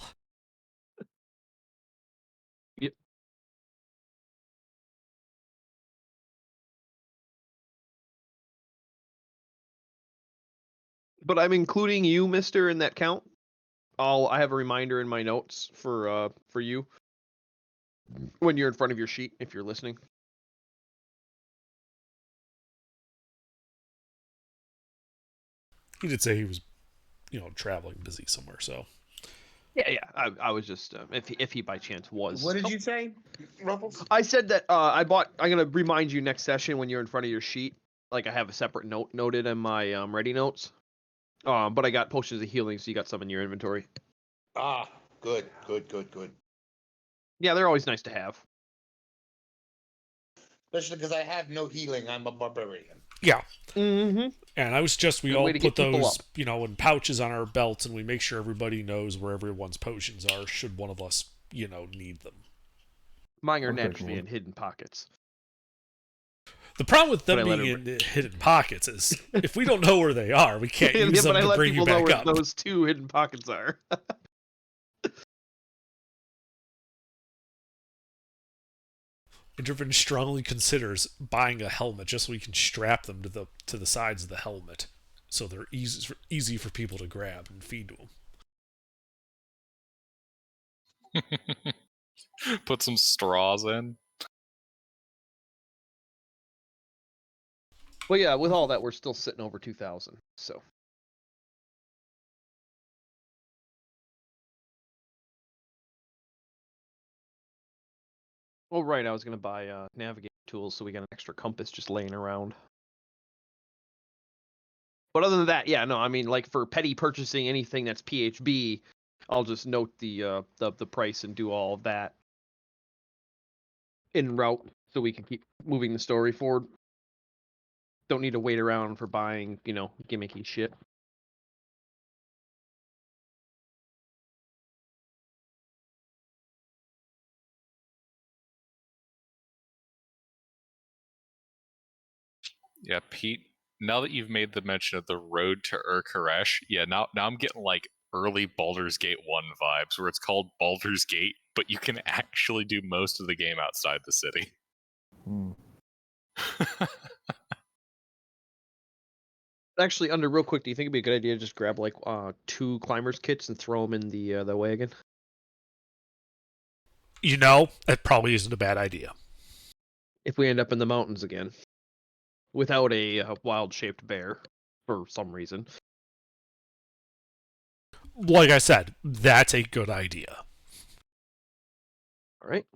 Yep. But I'm including you, Mister, in that count. I have a reminder in my notes for you when you're in front of your sheet if you're listening. He did say he was, traveling busy somewhere, so. Yeah. I was just if he by chance was. What did you say, Ruffles? I said that I'm gonna remind you next session when you're in front of your sheet. Like I have a separate note noted in my ready notes. But I got potions of healing, so you got some in your inventory. Ah, good. Yeah, they're always nice to have. Especially because I have no healing. I'm a barbarian. Yeah. Mm-hmm. And I would suggest we Good all way to put get people those, up. in pouches on our belts, and we make sure everybody knows where everyone's potions are should one of us, need them. Mine are I'm taking naturally one. in hidden pockets. The problem with But them I let being in hidden pockets is if we don't know where they are, we can't Yeah, use but them I to let bring you people know back where up. those 2 hidden pockets are. Intervin strongly considers buying a helmet just so we can strap them to the sides of the helmet, so they're easy for people to grab and feed to them. Put some straws in. Well, yeah, with all that, we're still sitting over 2,000. So. Well, right. I was gonna buy navigation tools, so we got an extra compass just laying around. But other than that, yeah, no. I mean, like for petty purchasing anything that's PHB, I'll just note the price and do all of that en route, so we can keep moving the story forward. Don't need to wait around for buying, gimmicky shit. Yeah, Pete, now that you've made the mention of the road to Urkaresh, yeah, now I'm getting like early Baldur's Gate 1 vibes where it's called Baldur's Gate, but you can actually do most of the game outside the city. Hmm. Actually, under real quick, do you think it'd be a good idea to just grab like 2 climbers kits and throw them in the wagon? That probably isn't a bad idea. If we end up in the mountains again, without a wild-shaped bear, for some reason. Like I said, that's a good idea. All right.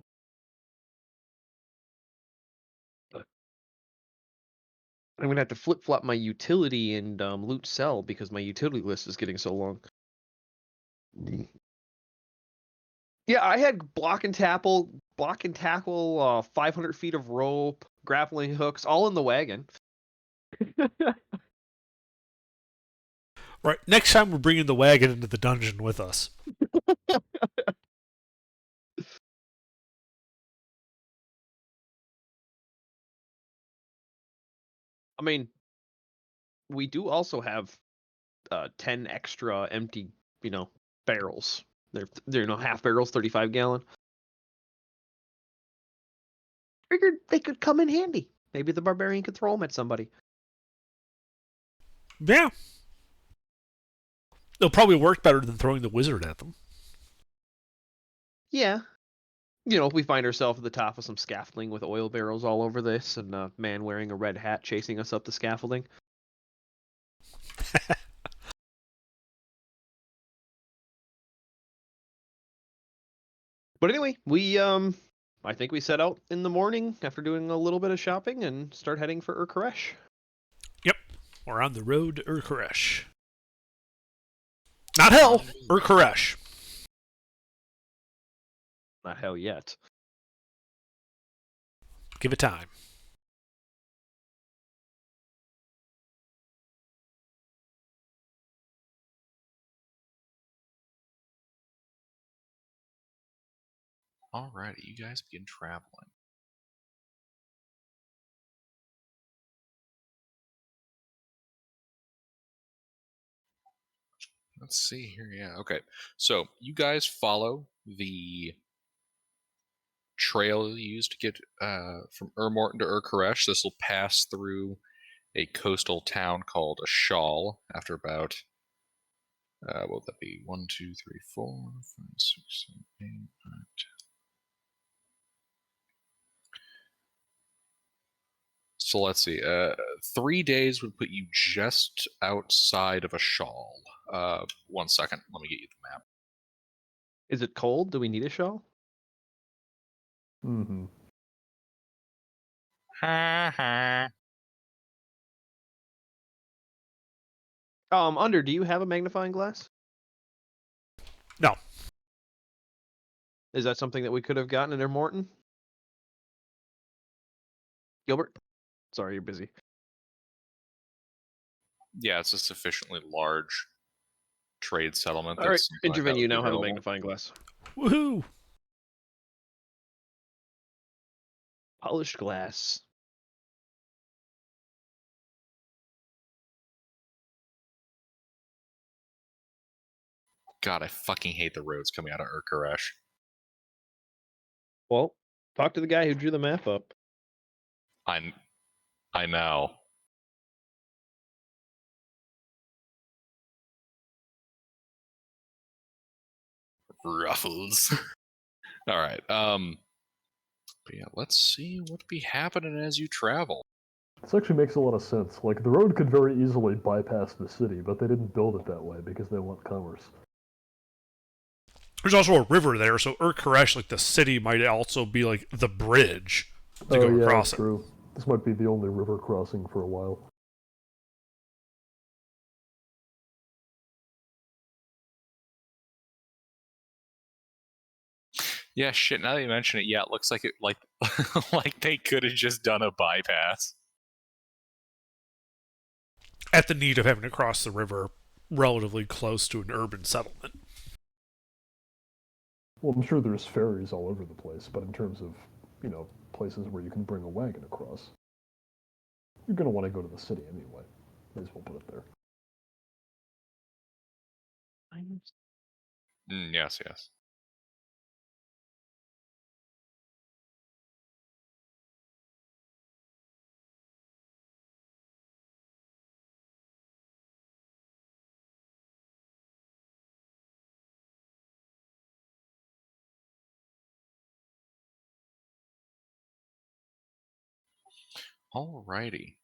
I'm gonna have to flip-flop my utility and loot sell because my utility list is getting so long. Yeah, I had block and tackle, 500 feet of rope, grappling hooks, all in the wagon. Right. Next time we're bringing the wagon into the dungeon with us. I mean, we do also have 10 extra empty, barrels. They're half barrels, 35 gallon. Figured they could come in handy. Maybe the barbarian could throw them at somebody. Yeah. They'll probably work better than throwing the wizard at them. Yeah. If we find ourselves at the top of some scaffolding with oil barrels all over this and a man wearing a red hat chasing us up the scaffolding. But anyway, I think we set out in the morning after doing a little bit of shopping and start heading for Urkaresh. Yep. We're on the road to Urkaresh. Not hell, Urkaresh. Not hell yet. Give it time. Alrighty, you guys begin traveling. Let's see here. Yeah, okay. So you guys follow the trail you used to get from Morton to Urkaresh. This will pass through a coastal town called Ashal after about, what would that be? 1, 2, 3, 4, 5, 6, 7, 8, 9, 10. So let's see. 3 days would put you just outside of Ashal. 1 second. Let me get you the map. Is it cold? Do we need a shawl? Mm-hmm. Under, do you have a magnifying glass? No. Is that something that we could have gotten in Morton? Gilbert? Sorry, you're busy. Yeah, it's a sufficiently large trade settlement. All right, something like that Intervene, would you be now have a available. magnifying glass. Woohoo! Polished glass. God, I fucking hate the roads coming out of Urkaresh. Well, talk to the guy who drew the map up. I know. Ruffles. All right. But yeah, let's see what be happening as you travel. This actually makes a lot of sense. Like, the road could very easily bypass the city, but they didn't build it that way because they want commerce. There's also a river there, so Urkaresh, like the city, might also be like the bridge to go across it. True. This might be the only river crossing for a while. Yeah, shit. Now that you mention it, yeah, it looks like like they could have just done a bypass. At the need of having to cross the river relatively close to an urban settlement. Well, I'm sure there's ferries all over the place, but in terms of, places where you can bring a wagon across, you're going to want to go to the city anyway. May as well put it there. Yes, yes. Alrighty.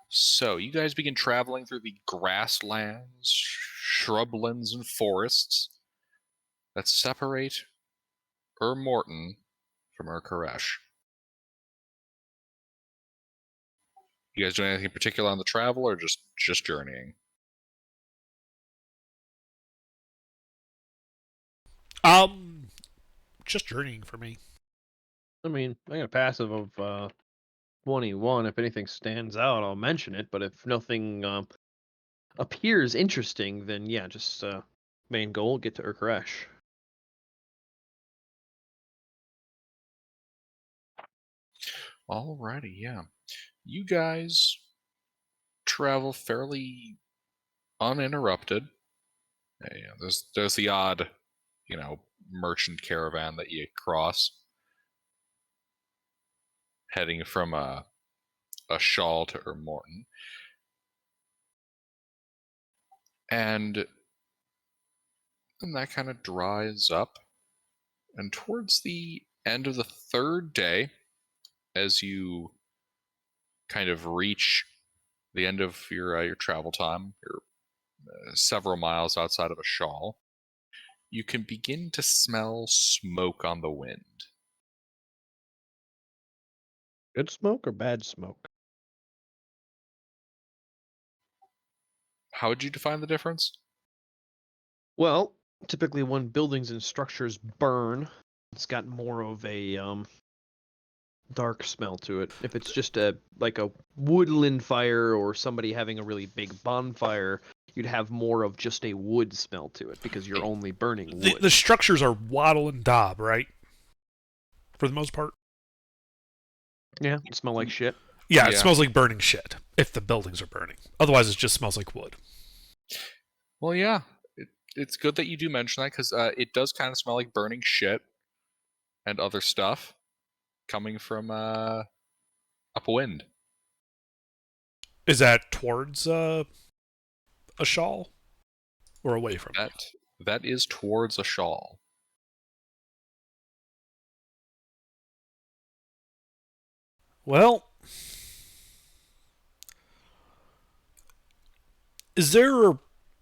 So you guys begin traveling through the grasslands, shrublands, and forests that separate Morton from Urkaresh. You guys doing anything particular on the travel, or just journeying? Just journeying for me. I mean, I got a passive of 21. If anything stands out, I'll mention it. But if nothing appears interesting, then yeah, just main goal, get to Urkaresh. Alrighty, yeah. you guys travel fairly uninterrupted. There's the odd, merchant caravan that you cross, heading from a Shawl to Morton. And then that kind of dries up. And towards the end of the third day, as you kind of reach the end of your travel time, you're several miles outside of a Shawl, you can begin to smell smoke on the wind. Good smoke or bad smoke? How would you define the difference? Well, typically when buildings and structures burn, it's got more of a dark smell to it. If it's just a woodland fire or somebody having a really big bonfire, you'd have more of just a wood smell to it because you're only burning wood. The structures are wattle and daub, right? For the most part. Yeah, it smell like shit. Yeah, it smells like burning shit if the buildings are burning. Otherwise, it just smells like wood. Well, yeah. It's good that you do mention that because it does kind of smell like burning shit and other stuff coming from upwind. Is that towards a Shawl or away from it? That is towards a Shawl. Well, is there...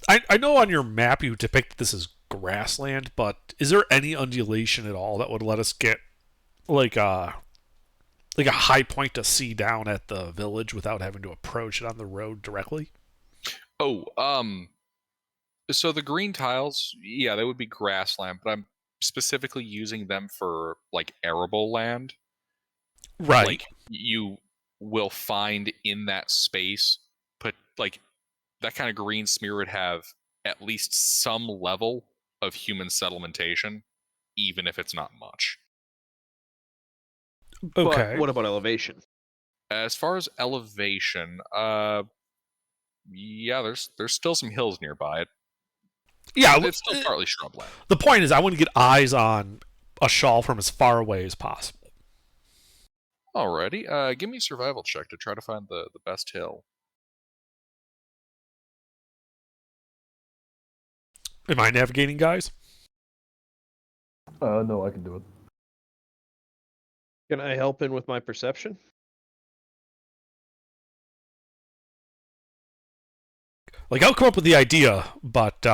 I know on your map you depict this as grassland, but is there any undulation at all that would let us get like a high point to see down at the village without having to approach it on the road directly? Oh, so the green tiles, yeah, they would be grassland, but I'm specifically using them for like arable land. Right. Like you will find in that space, but like that kind of green smear would have at least some level of human settlementation, even if it's not much. Okay. But what about elevation? As far as elevation, yeah, there's still some hills nearby. Yeah, It's still partly shrubland. the point is I want to get eyes on a Shawl from as far away as possible. Alrighty, give me a survival check to try to find the best hill. Am I navigating, guys? No, I can do it. Can I help in with my perception? Like, I'll come up with the idea, but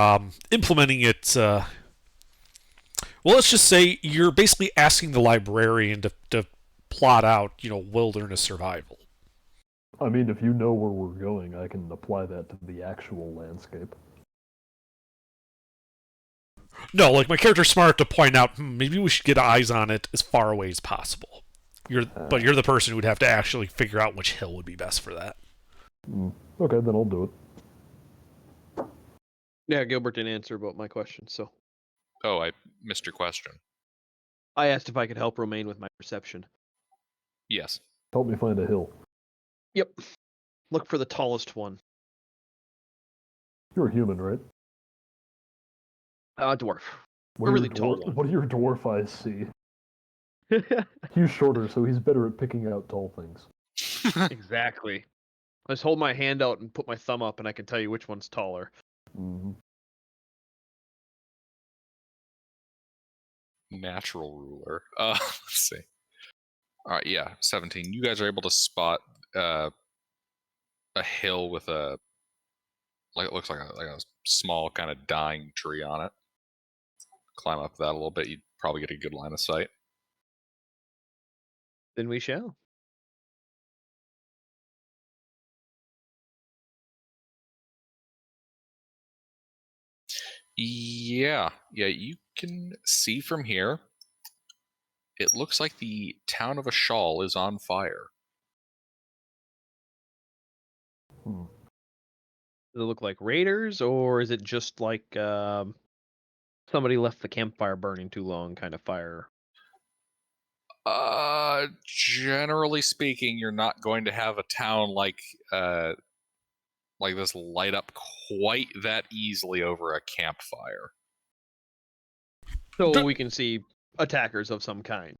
implementing it... well, let's just say you're basically asking the librarian to plot out, wilderness survival. I mean, if you know where we're going, I can apply that to the actual landscape. No, like, my character's smart to point out, maybe we should get eyes on it as far away as possible. But you're the person who would have to actually figure out which hill would be best for that. Okay, then I'll do it. Yeah, Gilbert didn't answer about my question, so. Oh, I missed your question. I asked if I could help Romaine with my perception. Yes. Help me find a hill. Yep. Look for the tallest one. You're a human, right? Dwarf. What A do really your tall one. What do your dwarf eyes see? He's shorter, so he's better at picking out tall things. Exactly. I just hold my hand out and put my thumb up, and I can tell you which one's taller. Mm-hmm. Natural ruler. Let's see. All right, yeah, 17. You guys are able to spot a hill with it looks like a small kind of dying tree on it. Climb up that a little bit, you'd probably get a good line of sight. Then we shall. Yeah, you can see from here. It looks like the town of a Shawl is on fire. Hmm. Does it look like raiders, or is it just like somebody left the campfire burning too long kind of fire? Generally speaking, you're not going to have a town like this light up quite that easily over a campfire. So we can see attackers of some kind.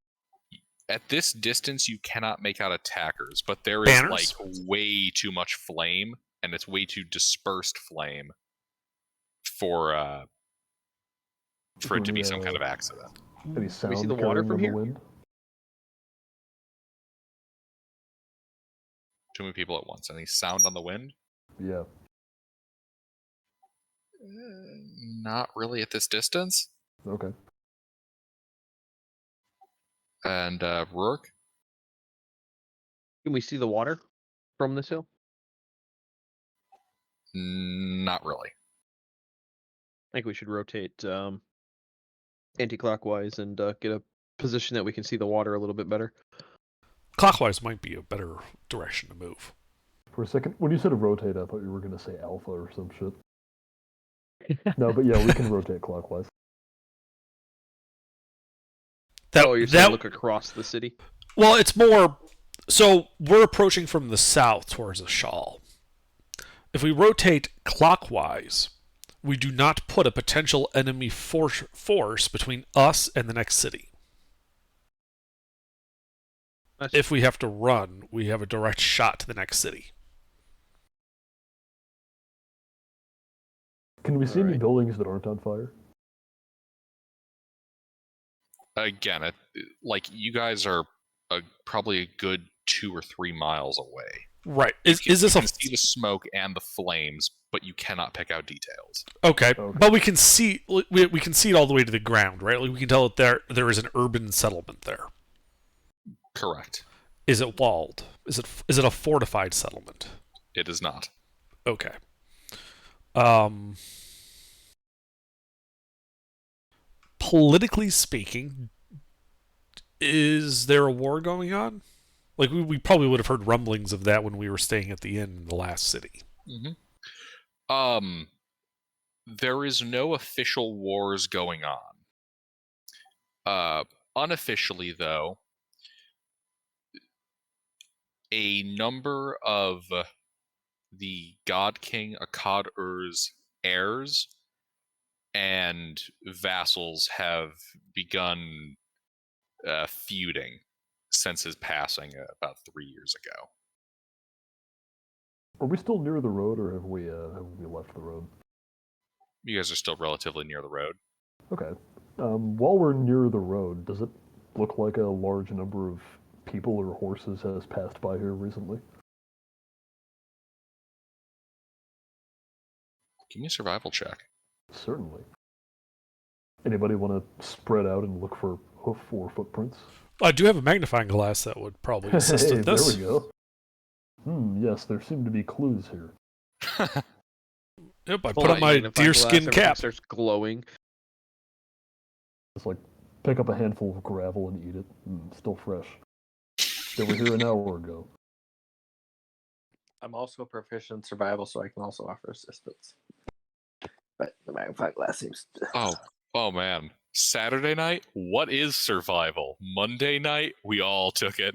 At this distance, you cannot make out attackers, but there is Banners? like way too much flame, and it's way too dispersed flame for it to be some kind of accident. Any sound see the water carrying from on here? the wind? Too many people at once. Any sound on the wind? Yeah. Not really at this distance. Okay. And Rourke? Can we see the water from this hill? Not really. I think we should rotate anti-clockwise and get a position that we can see the water a little bit better. Clockwise might be a better direction to move. For a second, when you said rotate, I thought you were going to say alpha or some shit. No, but yeah, we can rotate clockwise. You're saying look across the city? Well, it's more... So, we're approaching from the south towards the Shawl. If we rotate clockwise, we do not put a potential enemy force between us and the next city. If we have to run, we have a direct shot to the next city. Can we see any buildings that aren't on fire? Again, you guys are probably a good 2 or 3 miles away. Right. Is this you can see the smoke and the flames, but you cannot pick out details. Okay. But we can see we can see it all the way to the ground, right? Like we can tell that there is an urban settlement there. Correct. Is it walled? Is it a fortified settlement? It is not. Okay. Politically speaking, is there a war going on? Like, we probably would have heard rumblings of that when we were staying at the inn in the last city. Mm-hmm. There is no official wars going on. Unofficially, though, a number of the God King Akkad-Ur's heirs and vassals have begun feuding since his passing about 3 years ago. Are we still near the road, or have we left the road? You guys are still relatively near the road. Okay. While we're near the road, does it look like a large number of people or horses has passed by here recently? Give me a survival check. Certainly. Anybody want to spread out and look for hoof or footprints? I do have a magnifying glass that would probably assist with this. There we go. Yes, there seem to be clues here. Yep, I put on my deerskin cap. Starts glowing. It's like pick up a handful of gravel and eat it. Still fresh. They were here an hour ago. I'm also proficient in survival, so I can also offer assistance. But the magnifying glass seems. Oh man. Saturday night, what is survival? Monday night, we all took it.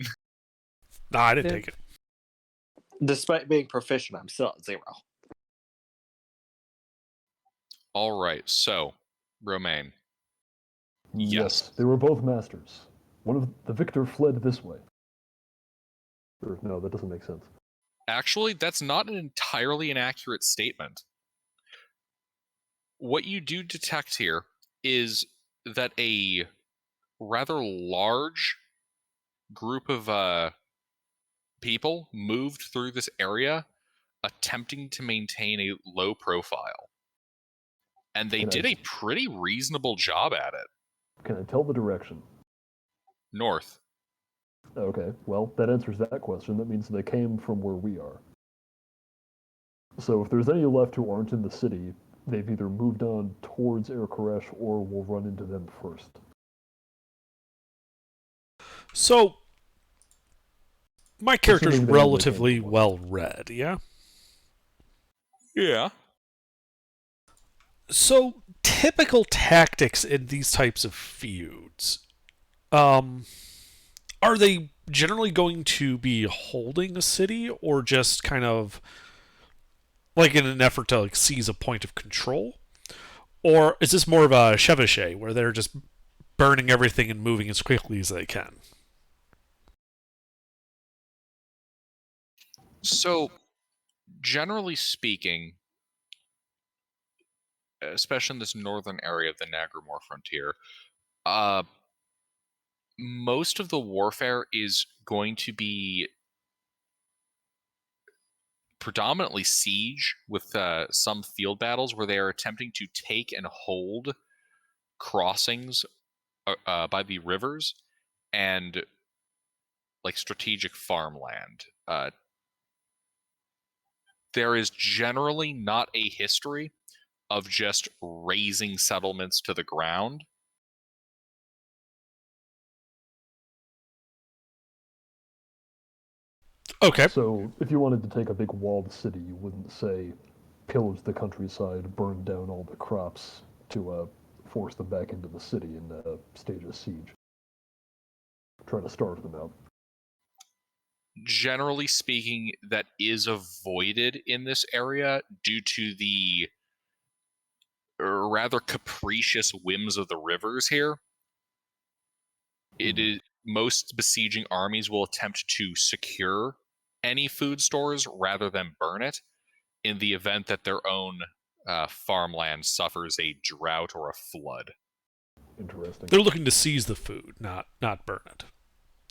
Nah, I didn't take it. Despite being proficient, I'm still at 0. All right, so Romaine. Yes, they were both masters. One of the victor fled this way. Or, no, that doesn't make sense. Actually, that's not an entirely inaccurate statement. What you do detect here is that a rather large group of people moved through this area attempting to maintain a low profile. And they did a pretty reasonable job at it. Can I tell the direction? North. Okay, well, that answers that question. That means they came from where we are. So if there's any left who aren't in the city, they've either moved on towards Air Koresh or we'll run into them first. So, my character's relatively well read, yeah? Yeah. So, typical tactics in these types of feuds. Are they generally going to be holding a city, or just kind of like in an effort to like seize a point of control? Or is this more of a chevauché where they're just burning everything and moving as quickly as they can? So, generally speaking, especially in this northern area of the Nagramore frontier, uh, most of the warfare is going to be predominantly siege, with some field battles where they are attempting to take and hold crossings by the rivers and like strategic farmland. There is generally not a history of just razing settlements to the ground. Okay. So if you wanted to take a big walled city, you wouldn't say pillage the countryside, burn down all the crops to force them back into the city and stage a siege. Try to starve them out. Generally speaking, that is avoided in this area due to the rather capricious whims of the rivers here. It is most besieging armies will attempt to secure any food stores rather than burn it in the event that their own farmland suffers a drought or a flood. Interesting. They're looking to seize the food, not burn it.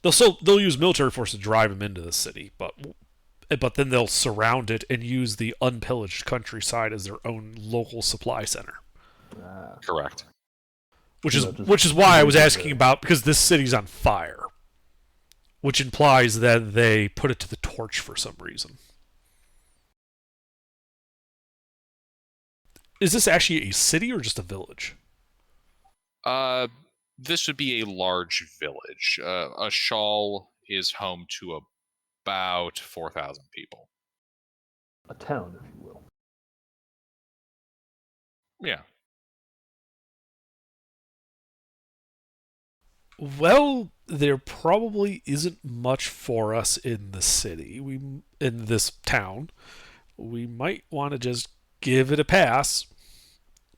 They'll use military force to drive them into the city, but then they'll surround it and use the unpillaged countryside as their own local supply center. Correct. Which So is not just which is why I was leave it asking there. about, because this city's on fire, which implies that they put it to the torch for some reason. Is this actually a city or just a village? This would be a large village. A shawl is home to about 4,000 people. A town, if you will. Yeah. Well, there probably isn't much for us in the city. In this town. We might want to just give it a pass,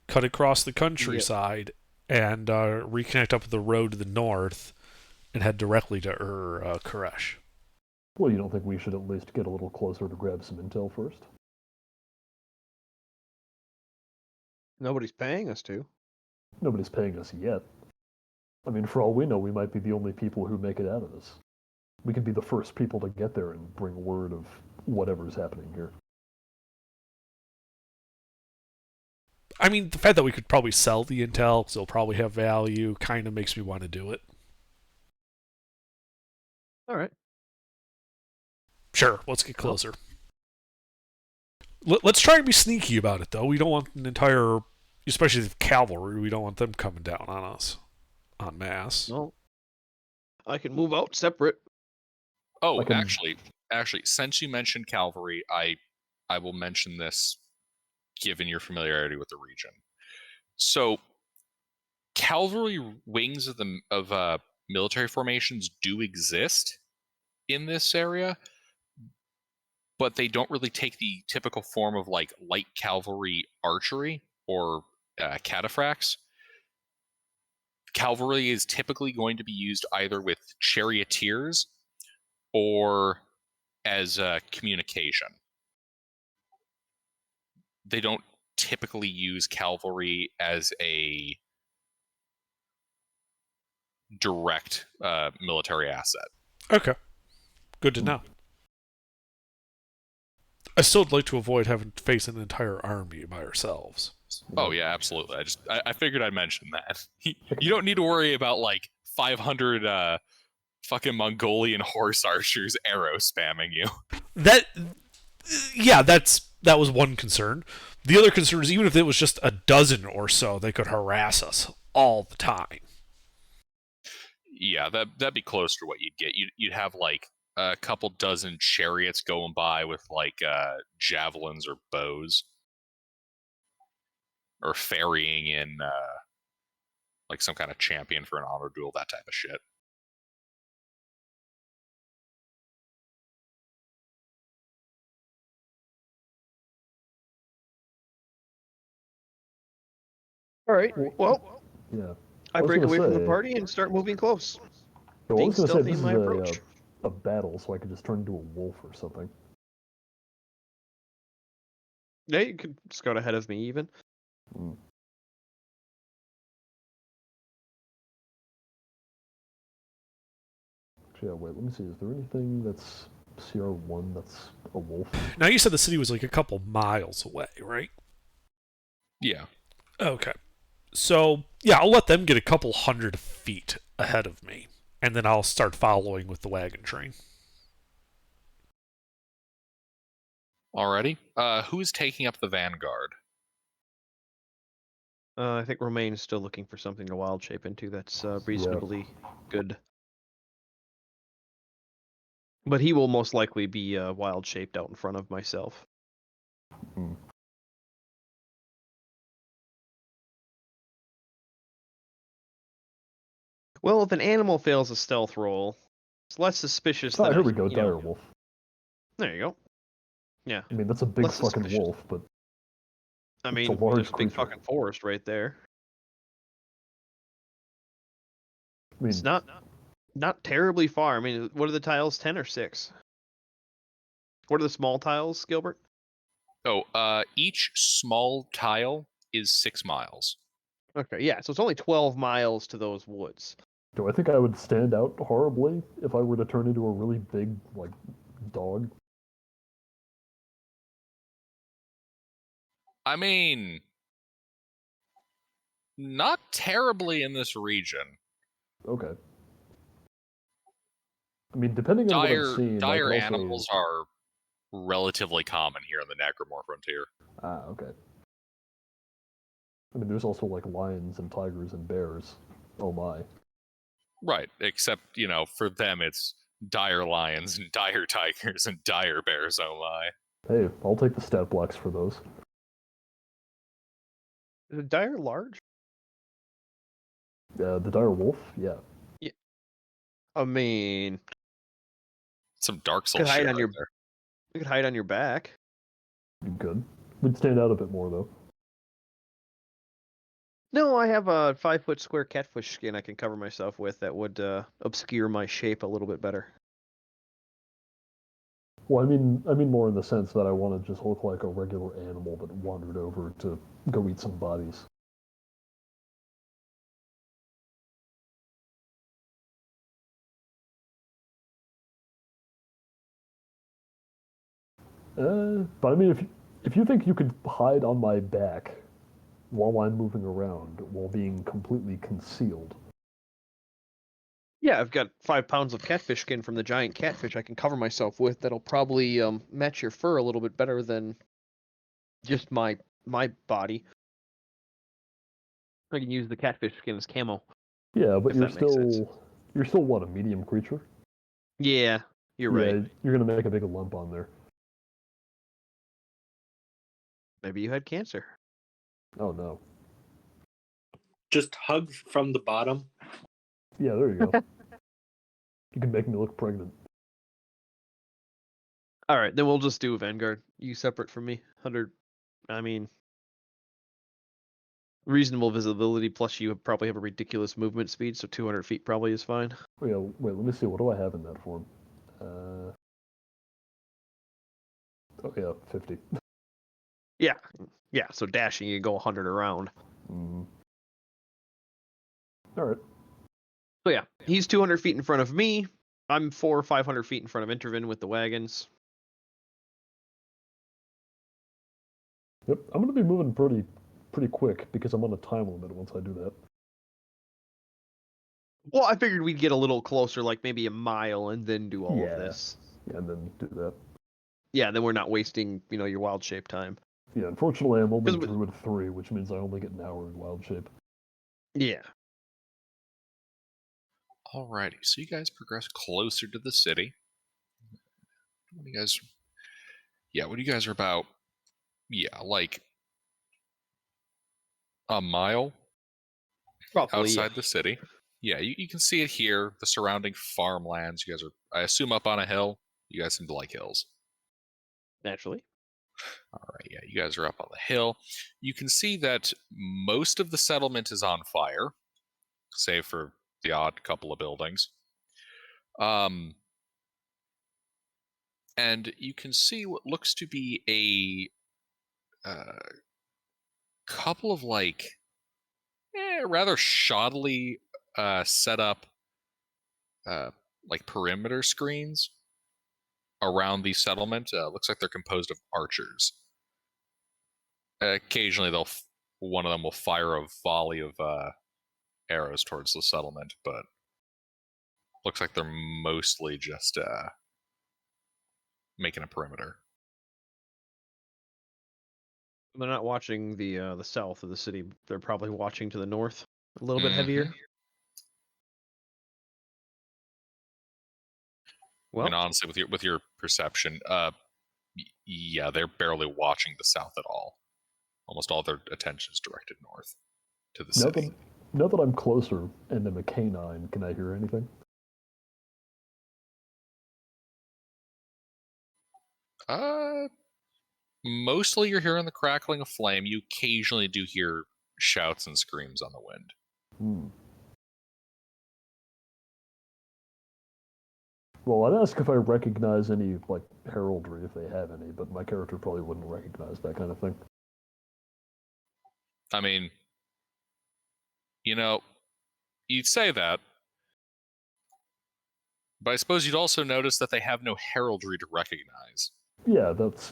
cut across the countryside, and reconnect up with the road to the north, and head directly to Koresh. Well, you don't think we should at least get a little closer to grab some intel first? Nobody's paying us to. Nobody's paying us yet. I mean, for all we know, we might be the only people who make it out of this. We could be the first people to get there and bring word of whatever's happening here. I mean, the fact that we could probably sell the intel, because it'll probably have value, kind of makes me want to do it. All right. Sure, let's get closer. Let's try and be sneaky about it, though. We don't want an entire, especially the cavalry, we don't want them coming down on us en masse. No. I can move out separate. Oh, Like a- actually, since you mentioned cavalry, I will mention this given your familiarity with the region. So, cavalry wings of military formations do exist in this area, but they don't really take the typical form of like light cavalry archery or cataphracts. Cavalry is typically going to be used either with charioteers or as communication. They don't typically use cavalry as a direct military asset. Okay, good to know. I still would like to avoid having to face an entire army by ourselves. Oh yeah, absolutely. I figured I'd mention that. You don't need to worry about like 500 fucking Mongolian horse archers arrow spamming you. That was one concern. The other concern is even if it was just a dozen or so, they could harass us all the time. Yeah, that'd be close to what you'd get. You'd have like a couple dozen chariots going by with like javelins or bows, or ferrying in like some kind of champion for an honor duel, that type of shit. All right. Well, Yeah. I was break gonna away from the say- party and start moving close. So I Being was going to say stealthy this in is my approach. a battle, so I could just turn into a wolf or something. Yeah, you could scout ahead of me even. Mm. Actually, yeah, wait, let me see. Is there anything that's CR1 that's a wolf? Now you said the city was like a couple miles away, right? Yeah. Okay. So, yeah, I'll let them get a couple 100 feet ahead of me, and then I'll start following with the wagon train. Alrighty. Who's taking up the vanguard? I think Romaine's still looking for something to wild shape into that's reasonably good. But he will most likely be wild shaped out in front of myself. Hmm. Well, if an animal fails a stealth roll, it's less suspicious Oh, than here we go, dire know. wolf. There you go. Yeah. I mean, that's a big Less fucking suspicious. wolf, but I it's mean, a large there's a big creature. fucking forest right there. I mean, It's not terribly far. I mean, what are the tiles? 10 or 6? What are the small tiles, Gilbert? Oh, each small tile is 6 miles. Okay, yeah, so it's only 12 miles to those woods. do I think I would stand out horribly if I were to turn into a really big, like, dog? I mean, not terribly in this region. Okay. I mean, depending on what I've seen, I Dire could also... animals are relatively common here on the Nagromor frontier. Ah, okay. I mean, there's also, like, lions and tigers and bears. Oh my. Right, except, for them it's dire lions and dire tigers and dire bears, oh my. Hey, I'll take the stat blocks for those. Is a dire large? The dire wolf? Yeah. I mean, Some Dark could Souls hide shit on right your there. you could hide on your back. Good. We'd stand out a bit more, though. No, I have a 5-foot square catfish skin I can cover myself with that would obscure my shape a little bit better. Well, I mean more in the sense that I want to just look like a regular animal that wandered over to go eat some bodies. But I mean, if you think you could hide on my back while I'm moving around while being completely concealed, Yeah, I've got 5 pounds of catfish skin from the giant catfish I can cover myself with. That'll probably match your fur a little bit better than just my body. I can use the catfish skin as camo. yeah, but If that makes sense. you're still what, a medium creature? Yeah, you're Yeah, right. you're gonna make a big lump on there. Maybe you had cancer. Oh no. Just hug from the bottom. Yeah, there you go. You can make me look pregnant. All right, then we'll just do Vanguard. You separate from me. 100. I mean, reasonable visibility. Plus, you probably have a ridiculous movement speed, so 200 feet probably is fine. Oh, yeah, wait, let me see. What do I have in that form? Oh yeah, 50. Yeah. So dashing, you go 100 around. Mm. All right. So yeah, he's 200 feet in front of me. I'm 400 or 500 feet in front of Intervin with the wagons. Yep, I'm gonna be moving pretty quick because I'm on a time limit once I do that. Well, I figured we'd get a little closer, like maybe a mile, and then do all of Yeah. this. Yeah, and then do that. Yeah, then we're not wasting, your wild shape time. Yeah, unfortunately, I'm only 'Cause we- Druid 3, which means I only get an hour in wild shape. Yeah. Alrighty, so you guys progress closer to the city. What do you guys are about, like a mile Roughly, outside the city. Yeah, you can see it here, the surrounding farmlands. You guys are, I assume, up on a hill. You guys seem to like hills. naturally. All right, yeah, you guys are up on the hill. You can see that most of the settlement is on fire, save for the odd couple of buildings. And you can see what looks to be a couple of rather shoddily set up like perimeter screens around the settlement. Looks like they're composed of archers. Occasionally, one of them will fire a volley of arrows towards the settlement, but looks like they're mostly just making a perimeter. They're not watching the south of the city. They're probably watching to the north a little bit heavier. I mean, Well, honestly, with your perception, yeah, they're barely watching the south at all. Almost all their attention is directed north to the city. Now that I'm closer and I'm a canine, can I hear anything? Mostly you're hearing the crackling of flame. You occasionally do hear shouts and screams on the wind. Well, I'd ask if I recognize any, like, heraldry, if they have any, but my character probably wouldn't recognize that kind of thing. I mean, you'd say that, but I suppose you'd also notice that they have no heraldry to recognize. Yeah, that's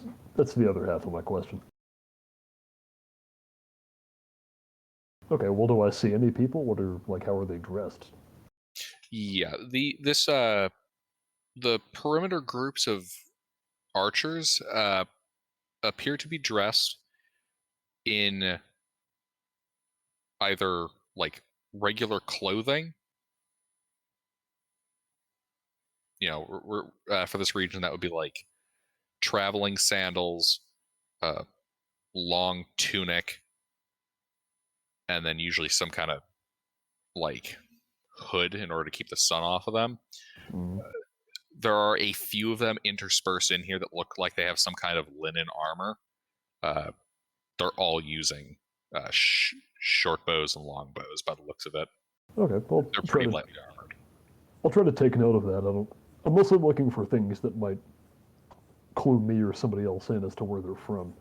the other half of my question. Okay, well, do I see any people? How are they dressed? Yeah, the perimeter groups of archers appear to be dressed in either like regular clothing. For this region, that would be like traveling sandals, long tunic, and then usually some kind of like hood in order to keep the sun off of them. There are a few of them interspersed in here that look like they have some kind of linen armor. They're all using short bows and long bows by the looks of it. Okay, well, they're pretty lightly armored. I'll try to take note of that. I'm mostly looking for things that might clue me or somebody else in as to where they're from.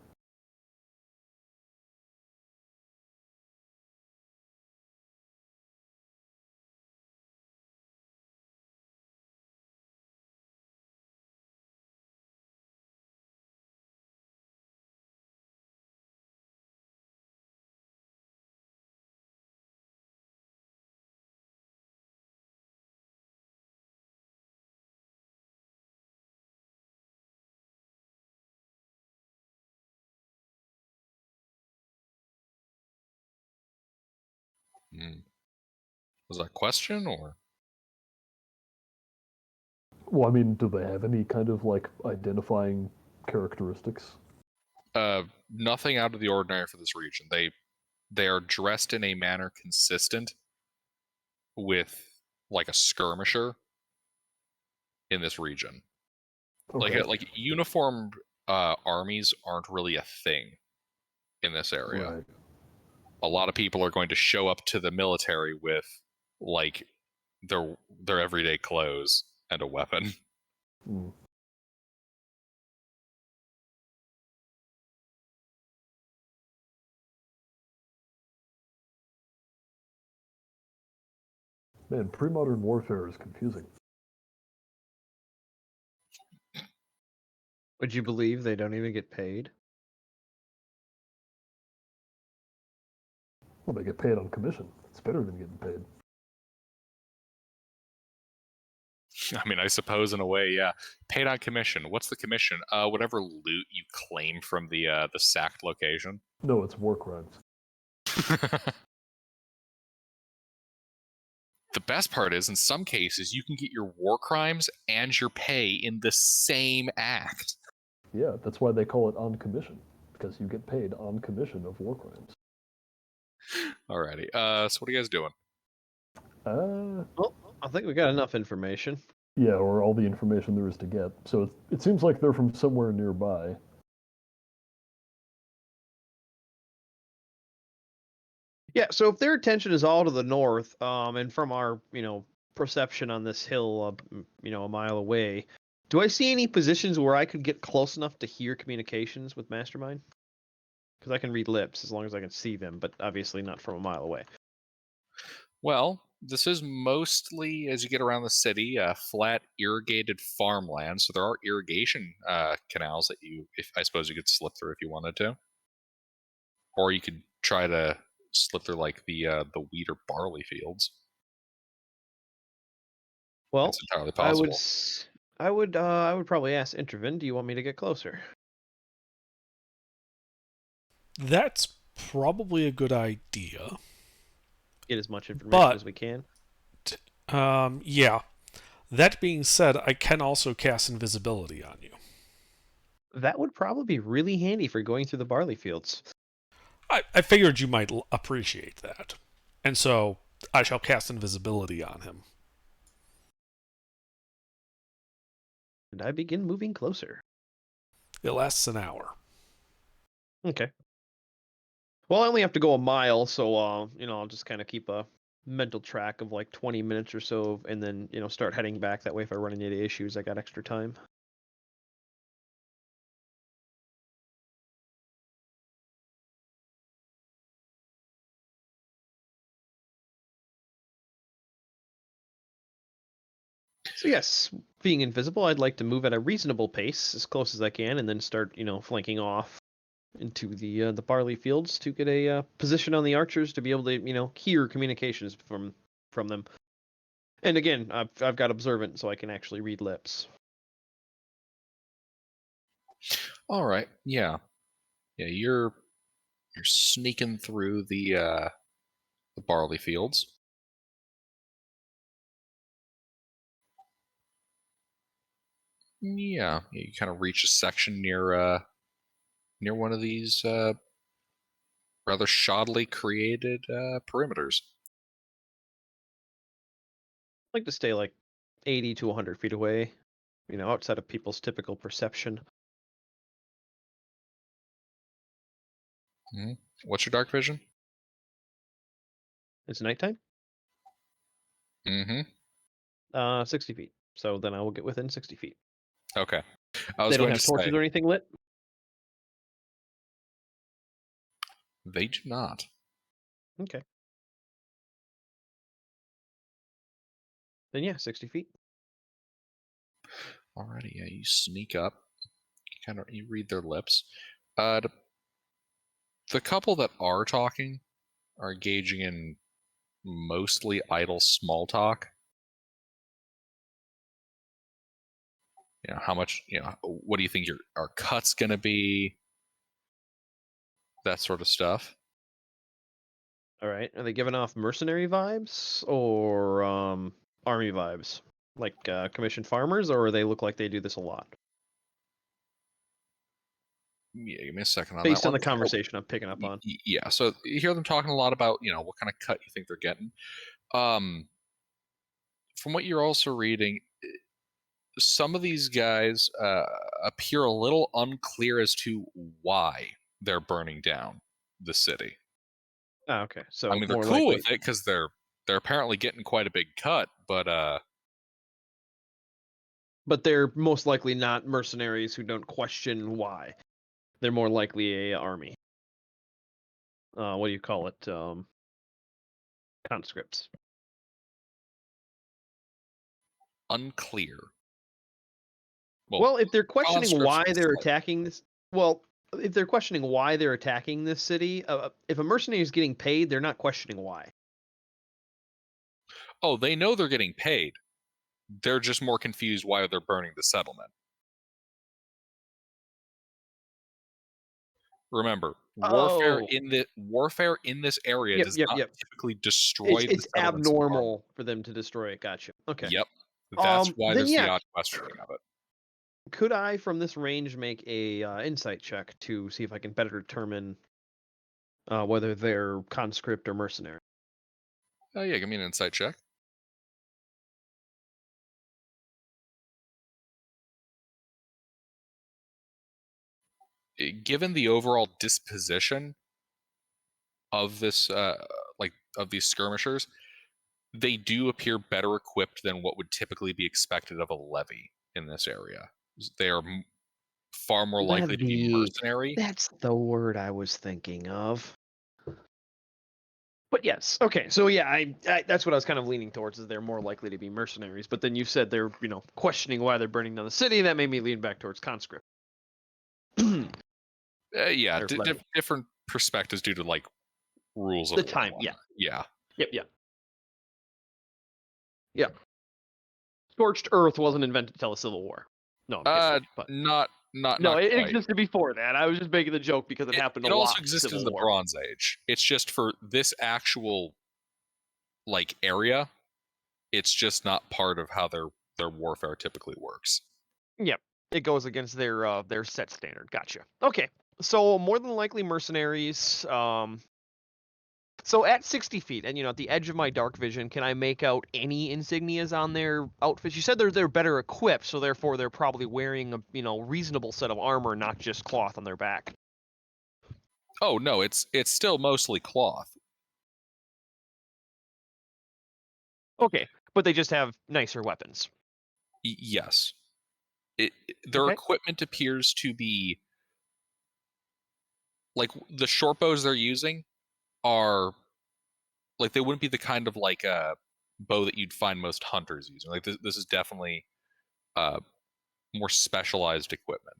Was that a question or? Well, I mean, do they have any kind of like identifying characteristics? Nothing out of the ordinary for this region. They are dressed in a manner consistent with like a skirmisher in this region. Okay. Like uniformed armies aren't really a thing in this area. Right. A lot of people are going to show up to the military with like their everyday clothes and a weapon. Man, pre-modern warfare is confusing. would you believe they don't even get paid? Well, they get paid on commission. It's better than getting paid. I mean, I suppose in a way, yeah. Paid on commission. What's the commission? Whatever loot you claim from the sacked location. No, it's war crimes. The best part is, in some cases, you can get your war crimes and your pay in the same act. Yeah, that's why they call it on commission, because you get paid on commission of war crimes. Alrighty. So what are you guys doing? Well, I think we got enough information. Yeah, or all the information there is to get. So it seems like they're from somewhere nearby. Yeah, so if their attention is all to the north, and from our, perception on this hill, a mile away, do I see any positions where I could get close enough to hear communications with Mastermind? Because I can read lips as long as I can see them, but obviously not from a mile away. Well, this is mostly, as you get around the city, flat irrigated farmland. So there are irrigation canals that I suppose you could slip through if you wanted to, or you could try to slip through like the wheat or barley fields. Well, It's entirely I would, possible. I would probably ask Intervin, do you want me to get closer? That's probably a good idea. Get as much information But as we can. yeah. That being said, I can also cast invisibility on you. That would probably be really handy for going through the barley fields. I figured you might appreciate that. And so I shall cast invisibility on him. And I begin moving closer. It lasts an hour. Okay. Well, I only have to go a mile, so I'll just kind of keep a mental track of like 20 minutes or so, and then start heading back. That way, if I run into issues, I got extra time. So yes, being invisible, I'd like to move at a reasonable pace, as close as I can, and then start flanking off into the barley fields to get a position on the archers to be able to hear communications from them. And again, I've got observant, so I can actually read lips. All right. Yeah. Yeah. You're sneaking through the barley fields. Yeah. You kind of reach a section near one of these rather shoddily created perimeters. I like to stay like 80 to 100 feet away, outside of people's typical perception. Mm-hmm. What's your dark vision? It's nighttime. Mm-hmm. 60 feet. So then I will get within 60 feet. Okay. I was They don't going to have torches say or anything lit? they do not. Okay. Then yeah, 60 feet. Alrighty. Yeah. You sneak up. You read their lips. The couple that are talking are engaging in mostly idle small talk. How much, what do you think our cut's going to be? That sort of stuff. All right. Are they giving off mercenary vibes or army vibes? Like commissioned farmers, or they look like they do this a lot? Yeah, give me a second on that Based on one. the conversation I'm picking up on. Yeah, so you hear them talking a lot about, what kind of cut you think they're getting. From what you're also reading, some of these guys appear a little unclear as to why they're burning down the city. Ah, okay. I So mean, they're more cool likely, with it because they're apparently getting quite a big cut, but but they're most likely not mercenaries who don't question why. They're more likely a army. What do you call it? Conscripts. unclear. Well, if they're questioning conscripts why with they're slight- attacking this, well, if they're questioning why they're attacking this city, if a mercenary is getting paid, they're not questioning why. Oh, they know they're getting paid. They're just more confused why they're burning the settlement. Remember, warfare Oh, in this area yep, does yep, not yep. typically destroy the It's settlements normally. abnormal for them to destroy it. Gotcha. Okay. Yep. That's why Then there's the yeah, odd questioning of it. could I from this range make a insight check to see if I can better determine whether they're conscript or mercenary? Oh yeah, give me an insight check. Given the overall disposition of this these skirmishers, they do appear better equipped than what would typically be expected of a levy in this area. They are far more likely to be mercenary. That's the word I was thinking of. But yes, okay. So yeah, I that's what I was kind of leaning towards. Is they're more likely to be mercenaries. But then you said they're questioning why they're burning down the city. That made me lean back towards conscript. Yeah, There's levy. different perspectives due to like rules of The war time, and whatnot. Yeah. Yeah. Scorched Earth wasn't invented until the Civil War. No, I'm kidding. But not it quite. existed before that. I was just making the joke because it happened a It lot. also existed Civil in the War. Bronze Age. It's just for this actual like area, it's just not part of how their warfare typically works. Yep, it goes against their set standard. Gotcha. Okay, so more than likely mercenaries. So at 60 feet, and at the edge of my dark vision, can I make out any insignias on their outfits? You said they're better equipped, so therefore they're probably wearing a reasonable set of armor, not just cloth on their back. Oh no, it's still mostly cloth. Okay, but they just have nicer weapons. Yes. Their equipment appears to be like the short bows they're using are like they wouldn't be the kind of like a bow that you'd find most hunters using. Like this is definitely more specialized equipment.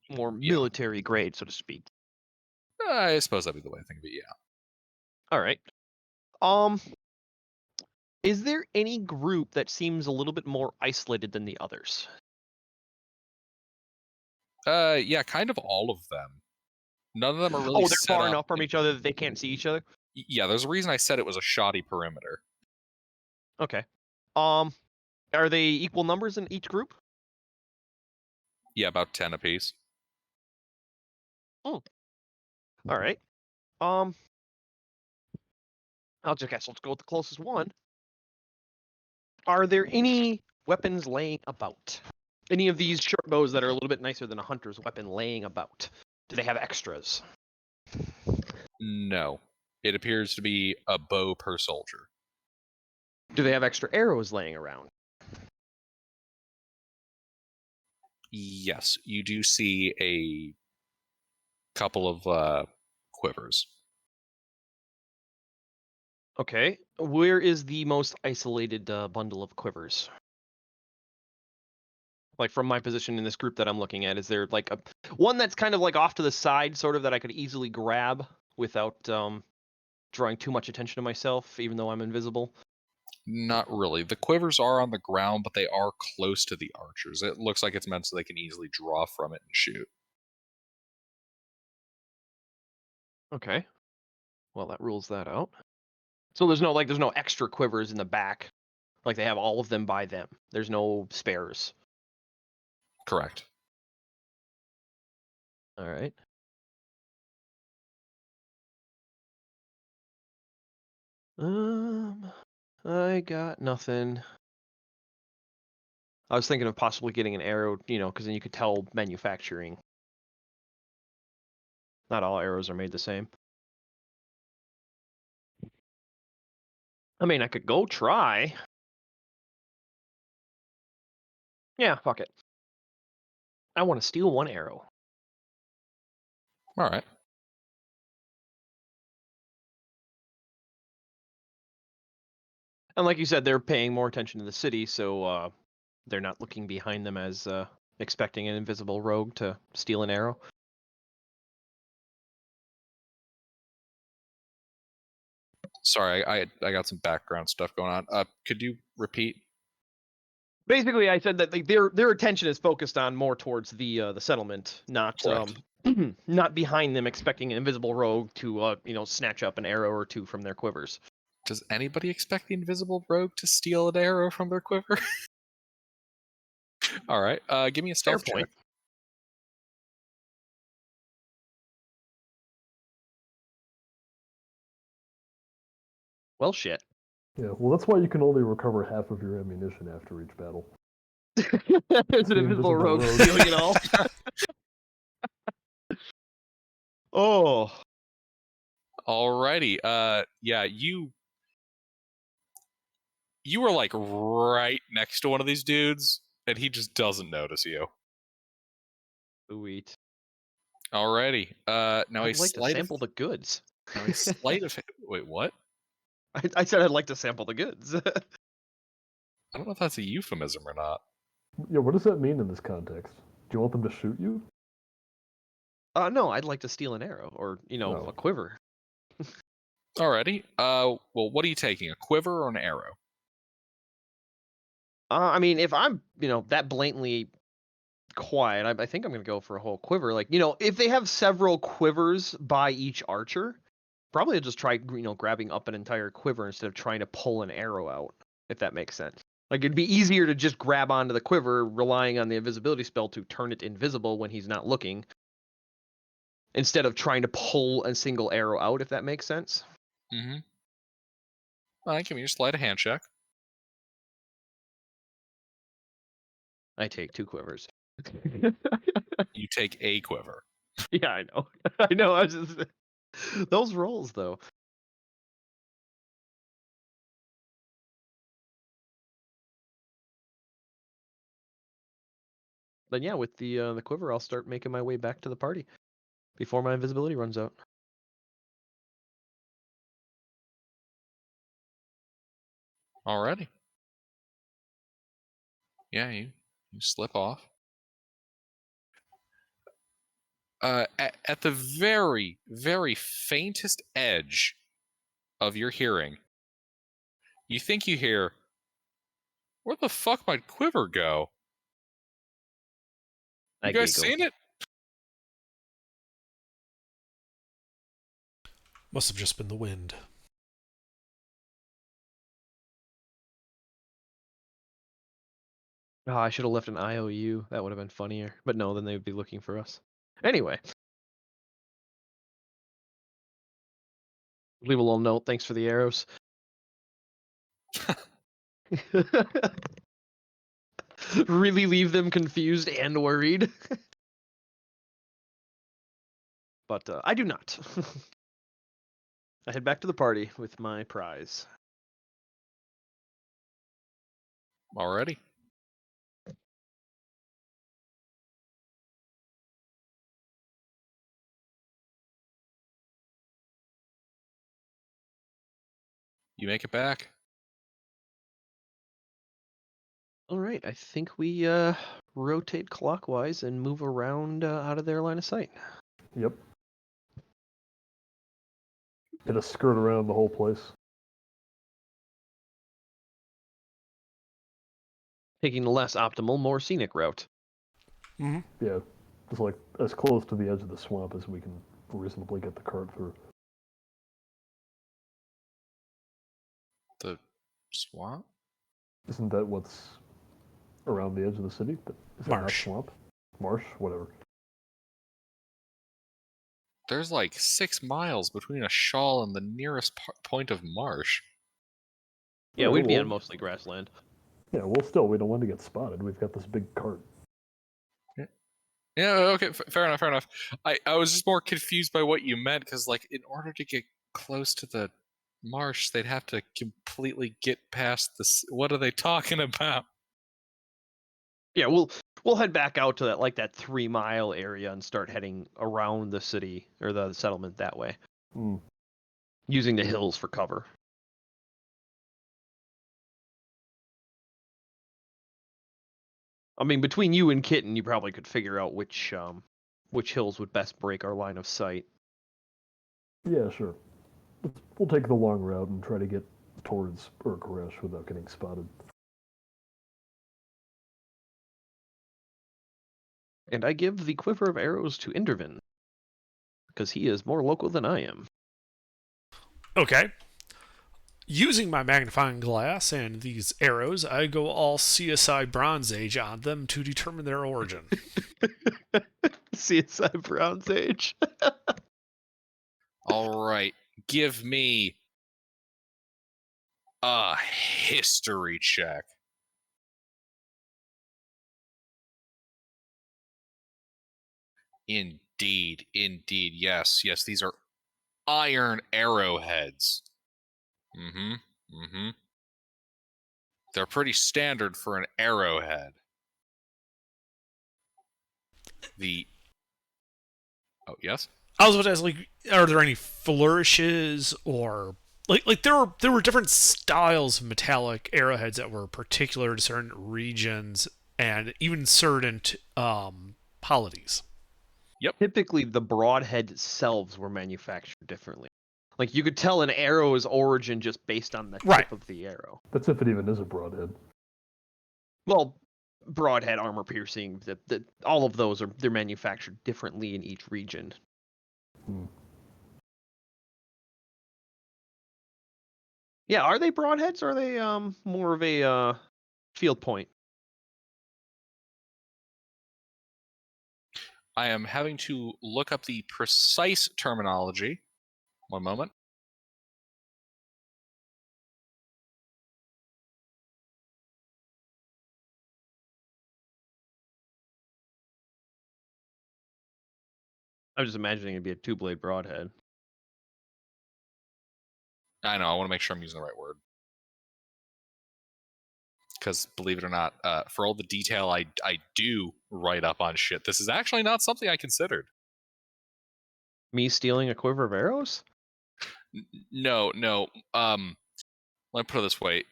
More military grade, so to speak. I suppose that'd be the way I think of it. Yeah. All right. Is there any group that seems a little bit more isolated than the others? Yeah, kind of all of them. None of them are really. Oh, they're set far up enough from each other that they can't see each other. Yeah, there's a reason I said it was a shoddy perimeter. Okay. Are they equal numbers in each group? Yeah, about 10 apiece. Oh. All right. I'll just guess. Let's go with the closest one. Are there any weapons laying about? Any of these short bows that are a little bit nicer than a hunter's weapon laying about? Do they have extras? No. It appears to be a bow per soldier. Do they have extra arrows laying around? Yes, you do see a couple of quivers. Okay. Where is the most isolated bundle of quivers? Like from my position in this group that I'm looking at, is there like a one that's kind of like off to the side, sort of that I could easily grab without drawing too much attention to myself, even though I'm invisible? Not really. The quivers are on the ground, but they are close to the archers. It looks like it's meant so they can easily draw from it and shoot. Okay. Well, that rules that out. So there's no extra quivers in the back. Like they have all of them by them. There's no spares. Correct. All right. I got nothing. I was thinking of possibly getting an arrow, because then you could tell manufacturing. Not all arrows are made the same. I mean, I could go try. Yeah, fuck it. I want to steal one arrow. All right. And like you said, they're paying more attention to the city, so they're not looking behind them as expecting an invisible rogue to steal an arrow. Sorry, I got some background stuff going on. Could you repeat? Basically, I said that their attention is focused on more towards the settlement, not not behind them, expecting an invisible rogue to snatch up an arrow or two from their quivers. Does anybody expect the invisible rogue to steal an arrow from their quiver? All right, give me a stealth check. Well, shit. Yeah, well, that's why you can only recover half of your ammunition after each battle. There's an invisible rogue stealing it all. Oh. Alrighty. Yeah, you were like right next to one of these dudes, and he just doesn't notice you. Sweet. Alrighty. Now I'd like to sample the goods. Now a sleight of wait, what? I said I'd like to sample the goods. I don't know if that's a euphemism or not. Yeah, what does that mean in this context? Do you want them to shoot you? No, I'd like to steal an arrow or, No. a quiver. Alrighty. Well, what are you taking? A quiver or an arrow? I mean, if I'm, that blatantly quiet, I think I'm going to go for a whole quiver. Like, if they have several quivers by each archer, probably I'll just try, grabbing up an entire quiver instead of trying to pull an arrow out, if that makes sense. Like, it'd be easier to just grab onto the quiver, relying on the invisibility spell to turn it invisible when he's not looking, instead of trying to pull a single arrow out, if that makes sense. Mm-hmm. All right, give me your sleight of hand check. I take 2 quivers. You take a quiver. Yeah, I know. I know. I was just those rolls though. Then yeah, with the quiver, I'll start making my way back to the party before my invisibility runs out. Alrighty. Yeah, you slip off. At the very, very faintest edge of your hearing, you think you hear, "Where the fuck might quiver go?" You I guys giggle. seen it? Must have just been the wind. Oh, I should have left an IOU. That would have been funnier. But no, then they would be looking for us. Anyway. Leave a little note. Thanks for the arrows. Really leave them confused and worried. But I do not. I head back to the party with my prize. Alrighty. You make it back. All right, I think we rotate clockwise and move around out of their line of sight. Yep. Get a skirt around the whole place. Taking the less optimal, more scenic route. Mm-hmm. Yeah, just like as close to the edge of the swamp as we can reasonably get the cart through. The swamp? Isn't that what's around the edge of the city? Is that not Marsh. swamp? Marsh? Whatever. There's like 6 miles between a shawl and the nearest point of marsh. Yeah, Okay, we'd be on well, mostly grassland. Yeah, well, still, we don't want to get spotted. We've got this big cart. Yeah, okay, fair enough, fair enough. I was just more confused by what you meant, because, like, in order to get close to the marsh, they'd have to completely get past this. What are they talking about? Yeah, we'll head back out to that 3-mile area and start heading around the city or the settlement that way, using the hills for cover. I mean, between you and Kitten, you probably could figure out which hills would best break our line of sight. Yeah, sure. We'll take the long route and try to get towards Urkeresh without getting spotted. And I give the quiver of arrows to Indervin, because he is more local than I am. Okay. Using my magnifying glass and these arrows, I go all CSI Bronze Age on them to determine their origin. CSI Bronze Age. All right, give me a history check. Indeed, yes, these are iron arrowheads. Mm-hmm. Mm-hmm. They're pretty standard for an arrowhead. Oh, yes? I was about to ask, like, are there any flourishes or like there were different styles of metallic arrowheads that were particular to certain regions and even certain polities. Yep. Typically, the broadhead themselves were manufactured differently. Like you could tell an arrow's origin just based on the Right. tip of the arrow. That's if it even is a broadhead. Well, broadhead, armor piercing, all of those they're manufactured differently in each region. Hmm. Yeah, are they broadheads or are they more of a field point? I am having to look up the precise terminology. One moment. I'm just imagining it'd be a two-blade broadhead. I know, I want to make sure I'm using the right word. Because believe it or not, for all the detail I do write up on shit, this is actually not something I considered. Me stealing a quiver of arrows? No. Let me put it this way: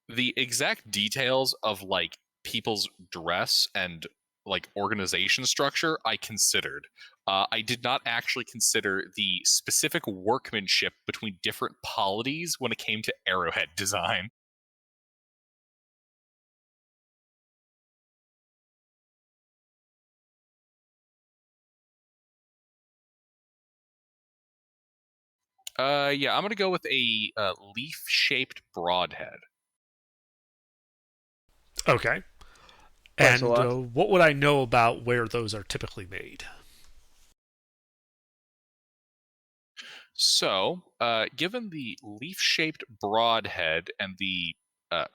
the exact details of like people's dress and like organization structure, I considered. I did not actually consider the specific workmanship between different polities when it came to arrowhead design. Yeah, I'm gonna go with a leaf-shaped broadhead. Okay. Thanks a And lot. what would I know about where those are typically made? So, given the leaf-shaped broadhead and the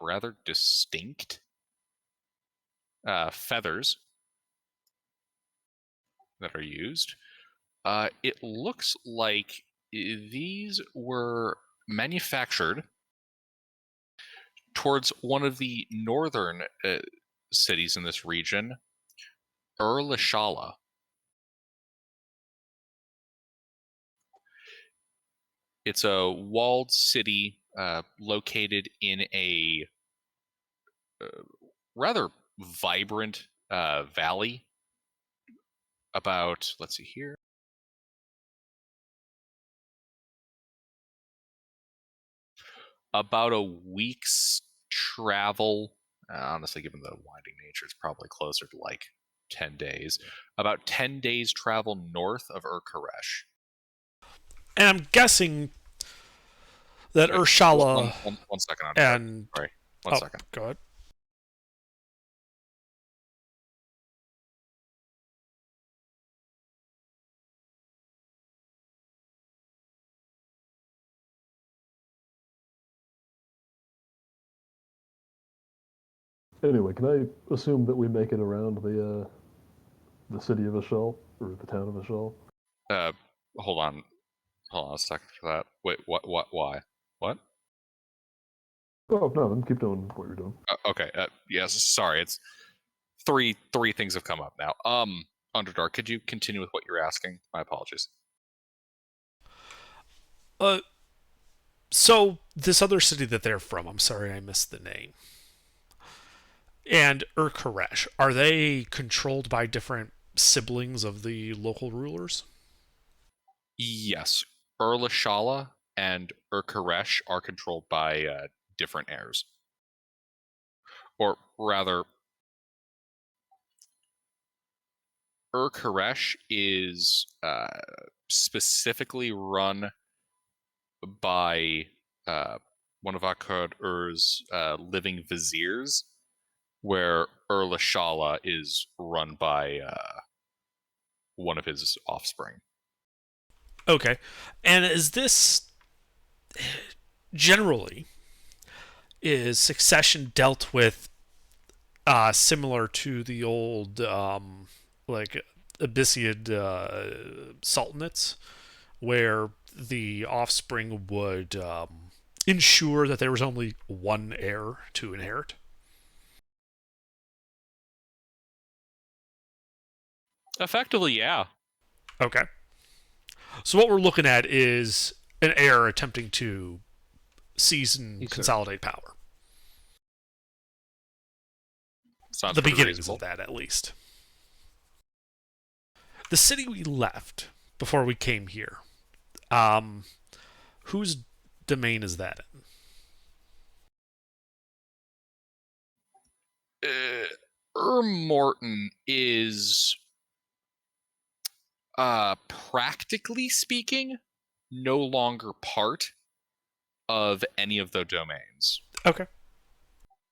rather distinct feathers that are used, it looks like these were manufactured towards one of the northern cities in this region, Urlashala. It's a walled city located in a uh, rather vibrant valley. About, let's see here, about a week's travel. Honestly, given the winding nature, it's probably closer to like 10 days. About 10 days travel north of Urkaresh. And I'm guessing that Wait, Urshala one second, Underdark. and Sorry, one oh, second. go ahead. Anyway, can I assume that we make it around the city of Ashel or the town of Ashel? Uh, hold on, a second for that. Wait, what, why? What? Oh no, then keep doing what you're doing. Okay, yes, sorry, it's three things have come up now. Underdark, could you continue with what you're asking? My apologies. Uh, so this other city that they're from, I'm sorry I missed the name. And Urkaresh, are they controlled by different siblings of the local rulers? Yes, Urlashala and Urkaresh are controlled by different heirs. Or rather, Urkaresh is specifically run by one of Akkad Ur's living viziers, where Urlashala is run by one of his offspring. Okay. And is this generally is succession dealt with similar to the old like Abyssiad sultanates, where the offspring would ensure that there was only one heir to inherit? Effectively, yeah. Okay. So what we're looking at is an heir attempting to seize and consolidate power. Sounds The pretty beginnings reasonable. of that, at least. The city we left before we came here, whose domain is that in? Morton is, practically speaking, no longer part of any of the domains. Okay.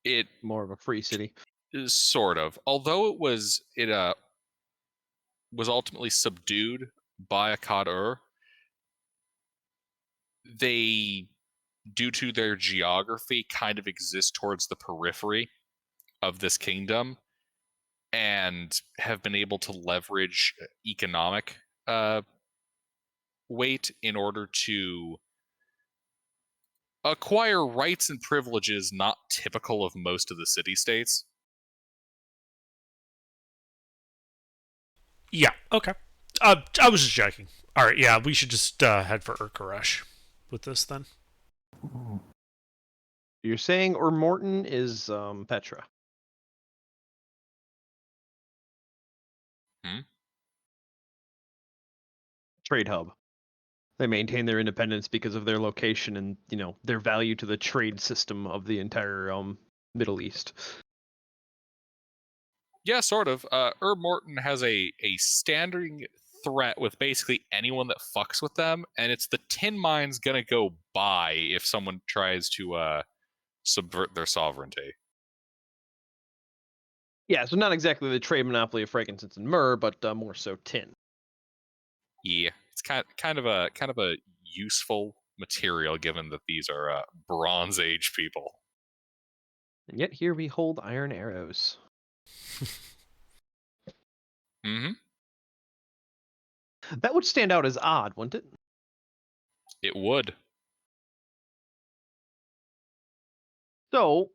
It More of a free city. is sort of, although was ultimately subdued by Akkad-ur. They, due to their geography, kind of exist towards the periphery of this kingdom and have been able to leverage economic weight in order to acquire rights and privileges not typical of most of the city-states. Yeah, okay. I was just checking. Alright, yeah, we should just head for Urkaresh with this then. You're saying Morton is Petra. Trade hub. They maintain their independence because of their location and, their value to the trade system of the entire Middle East. Yeah, sort of. Morton has a standing threat with basically anyone that fucks with them, and it's the tin mine's gonna go by if someone tries to subvert their sovereignty. Yeah, so not exactly the trade monopoly of frankincense and myrrh, but more so tin. Yeah, it's kind of a useful material given that these are Bronze Age people. And yet here we hold iron arrows. Mm-hmm. That would stand out as odd, wouldn't it? It would. So,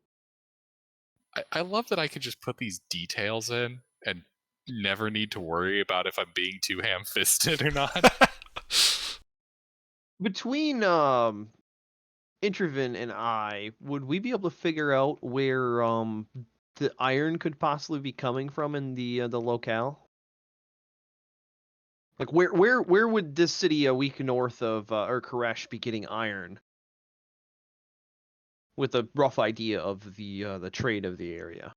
I love that I could just put these details in and never need to worry about if I'm being too ham-fisted or not. between Introven and I, would we be able to figure out where the iron could possibly be coming from in the locale? Like where would this city a week north of Urkaresh be getting iron? With a rough idea of the trade of the area.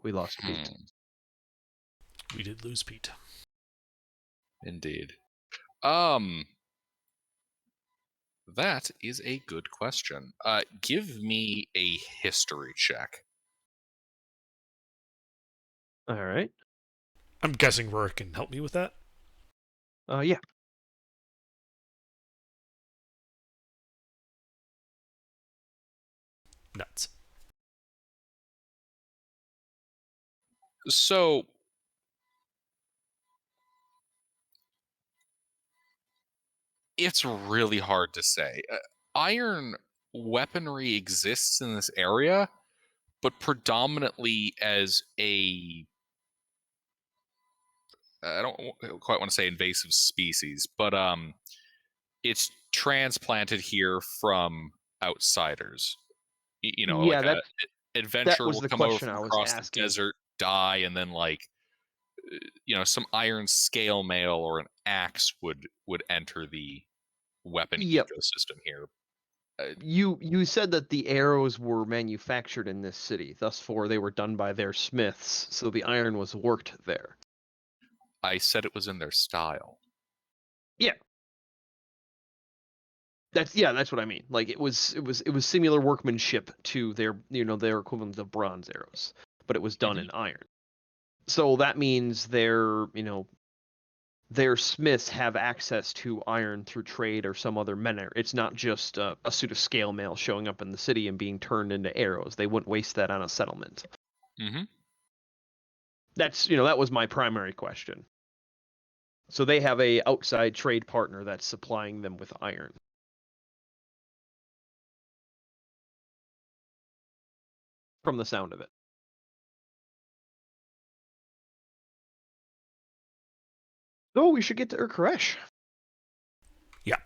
We lost Pete. We did lose Pete. Indeed. That is a good question. Give me a history check. All right. I'm guessing Rurik can help me with that. Yeah. Nuts. So, it's really hard to say. Iron weaponry exists in this area, but predominantly as a, I don't quite want to say invasive species, but it's transplanted here from outsiders. Like Yeah, a that adventurer was will the come over question from I was across the asking. desert, die, and then some iron scale mail or an axe would enter the weapon Yep. ecosystem here. You said that the arrows were manufactured in this city, thus far they were done by their smiths, so the iron was worked there. I said it was in their style. Yeah. That's what I mean. Like it was similar workmanship to their equivalent of bronze arrows, but it was done in iron. So that means their smiths have access to iron through trade or some other manner. It's not just a suit of scale mail showing up in the city and being turned into arrows. They wouldn't waste that on a settlement. Mm-hmm. That was my primary question. So they have a outside trade partner that's supplying them with iron. From the sound of it. Oh, we should get to Urkeresh. Yeah.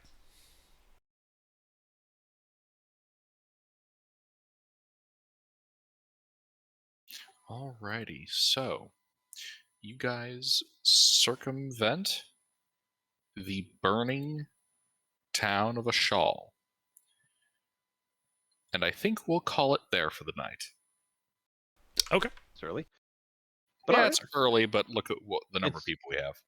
Alrighty, so you guys circumvent the burning town of Ashal. And I think we'll call it there for the night. Okay. It's early. But Yeah, all it's early, but look at what the number of It's- people we have.